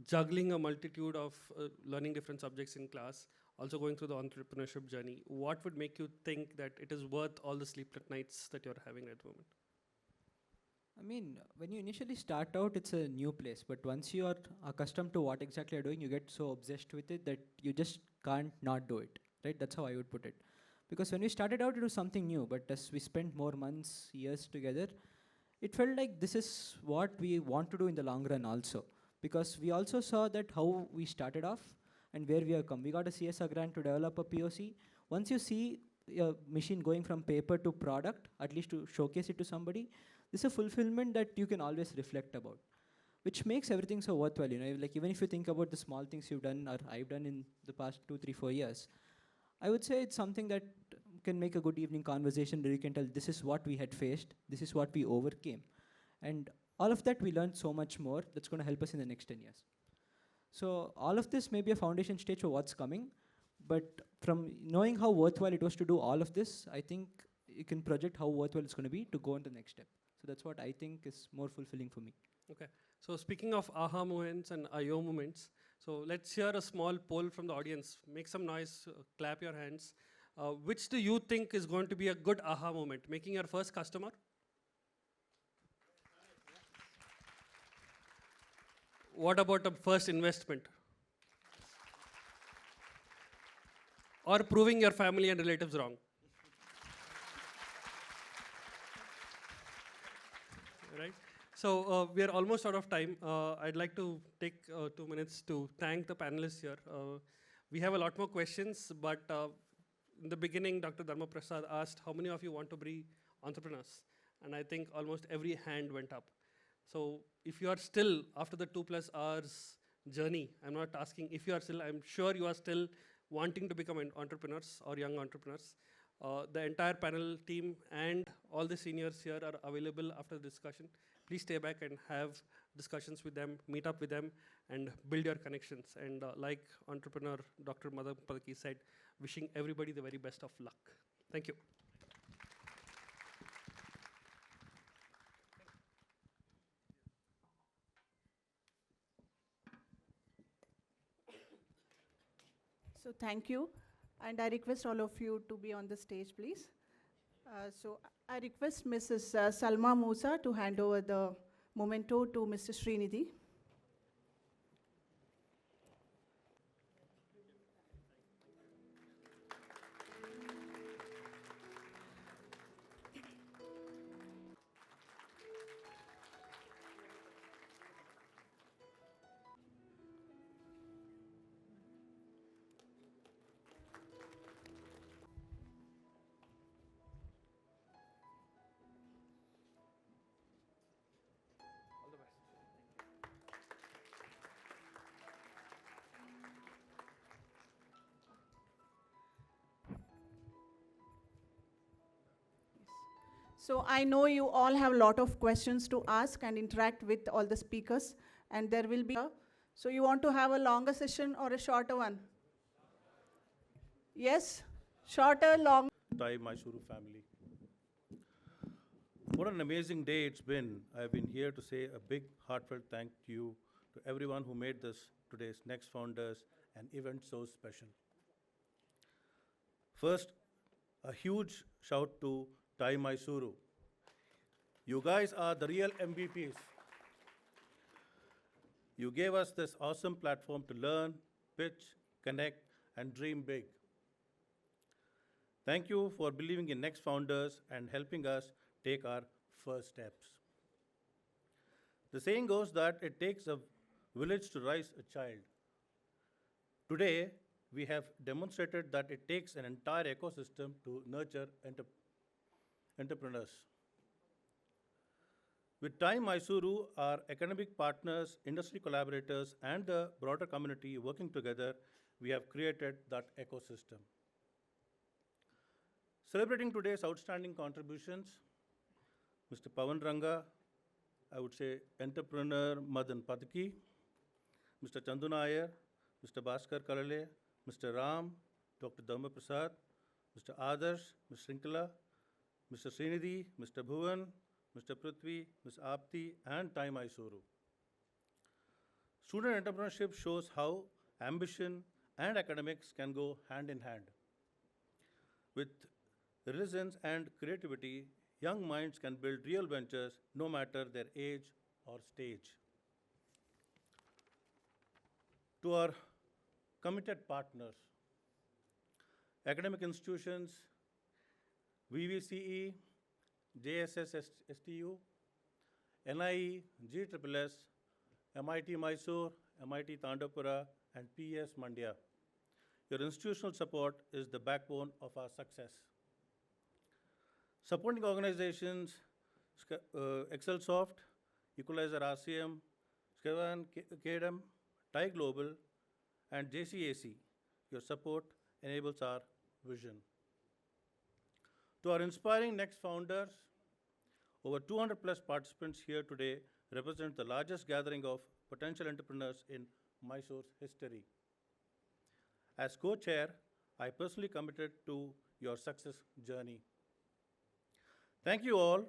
juggling a multitude of learning different subjects in class, also going through the entrepreneurship journey. What would make you think that it is worth all the sleepless nights that you're having at the moment? I mean, when you initially start out, it's a new place. But once you are accustomed to what exactly you're doing, you get so obsessed with it that you just can't not do it, right? That's how I would put it. Because when we started out, it was something new. But as we spent more months, years together, it felt like this is what we want to do in the long run also. Because we also saw that how we started off and where we have come. We got a CSR grant to develop a POC. Once you see a machine going from paper to product, at least to showcase it to somebody, this is a fulfillment that you can always reflect about, which makes everything so worthwhile. Like even if you think about the small things you've done or I've done in the past 2, 3, 4 years, I would say it's something that can make a good evening conversation where you can tell this is what we had faced, this is what we overcame. And all of that we learned so much more that's going to help us in the next 10 years. So all of this may be a foundation stage for what's coming, but from knowing how worthwhile it was to do all of this, I think you can project how worthwhile it's going to be to go on the next step. So that's what I think is more fulfilling for me. Okay. So speaking of aha moments and IO moments, so let's hear a small poll from the audience. Make some noise, clap your hands. Which do you think is going to be a good aha moment? Making your first customer? What about a first investment? Or proving your family and relatives wrong? Right? So we are almost out of time. I'd like to take 2 minutes to thank the panelists here. We have a lot more questions, but in the beginning, Dr. Dharma Prasad asked, how many of you want to be entrepreneurs? And I think almost every hand went up. So if you are still, after the 2+ hours journey, I'm not asking if you are still, I'm sure you are still wanting to become entrepreneurs or young entrepreneurs. The entire panel team and all the seniors here are available after the discussion. Please stay back and have discussions with them, meet up with them, and build your connections. And like entrepreneur Dr. Madan Padaki said, wishing everybody the very best of luck. Thank you. So thank you. And I request all of you to be on the stage, please. So I request Mrs. Salma Musa to hand over the memento to Mr. Srinidhi. So I know you all have a lot of questions to ask and interact with all the speakers, and there will be so you want to have a longer session or a shorter one? Yes? Shorter, long? TiE Mysuru family. What an amazing day it's been. I've been here to say a big heartfelt thank you to everyone who made this today's NeXt Founders an event so special. First, a huge shout to TiE Mysuru. You guys are the real MVPs. You gave us this awesome platform to learn, pitch, connect, and dream big. Thank you for believing in NeXt Founders and helping us take our first steps. The saying goes that it takes a village to raise a child. Today, we have demonstrated that it takes an entire ecosystem to nurture entrepreneurs. With TiE Mysuru, our academic partners, industry collaborators, and the broader community working together, we have created that ecosystem. Celebrating today's outstanding contributions, Mr. Pawan Ranga, I would say entrepreneur Madan Padaki, Mr. Chandu Nair, Mr. Bhaskar Kalale, Mr. Ram, Dr. Dharma Prasad, Mr. Adarsh, Ms. Shrinkala, Mr. Srinidhi, Mr. Bhuvan, Mr. Prithvi, Ms. Apti, and TiE Mysuru. Student entrepreneurship shows how ambition and academics can go hand in hand. With resilience and creativity, young minds can build real ventures no matter their age or stage. To our committed partners, academic institutions, VVCE, JSS-STU, NIE, GSSS, MIT Mysore, MIT Tandapura, and PES Mandya. Your institutional support is the backbone of our success. Supporting organizations, ExcelSoft, Equalizer RCM, Skevan KDM, TiE Global, and JCAC, your support enables our vision. To our inspiring NeXt founders, over 200 plus participants here today represent the largest gathering of potential entrepreneurs in Mysore's history. As co-chair, I personally committed to your success journey. Thank you all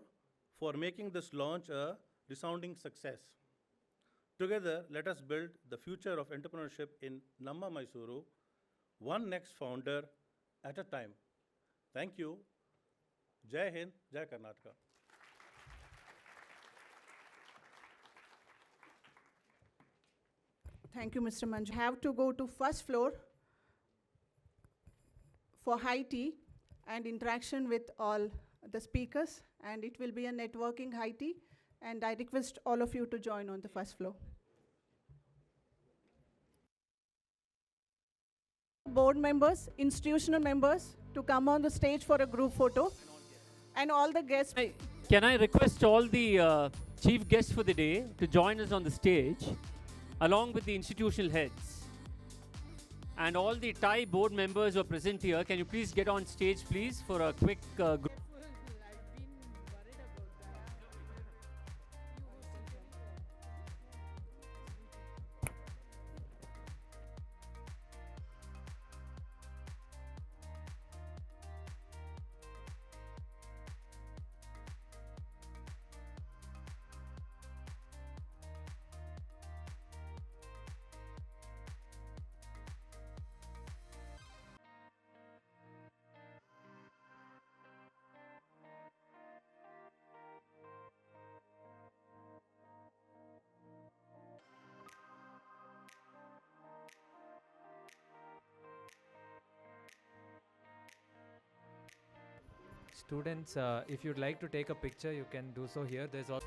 for making this launch a resounding success. Together, let us build the future of entrepreneurship in Namma Mysuru, one NeXt founder at a time. Thank you. Jai Hind, Jai Karnataka. Thank you, Mr. Manju. Have to go to first floor for high tea and interaction with all the speakers, and it will be a networking high tea, and I request all of you to join on the first floor. board members, institutional members to come on the stage for a group photo, and all the guests. Can I request all the chief guests for the day to join us on the stage, along with the institutional heads? And all the TiE board members who are present here, can you please get on stage, please, for a quick group? Students, if you'd like to take a picture, you can do so here. There's also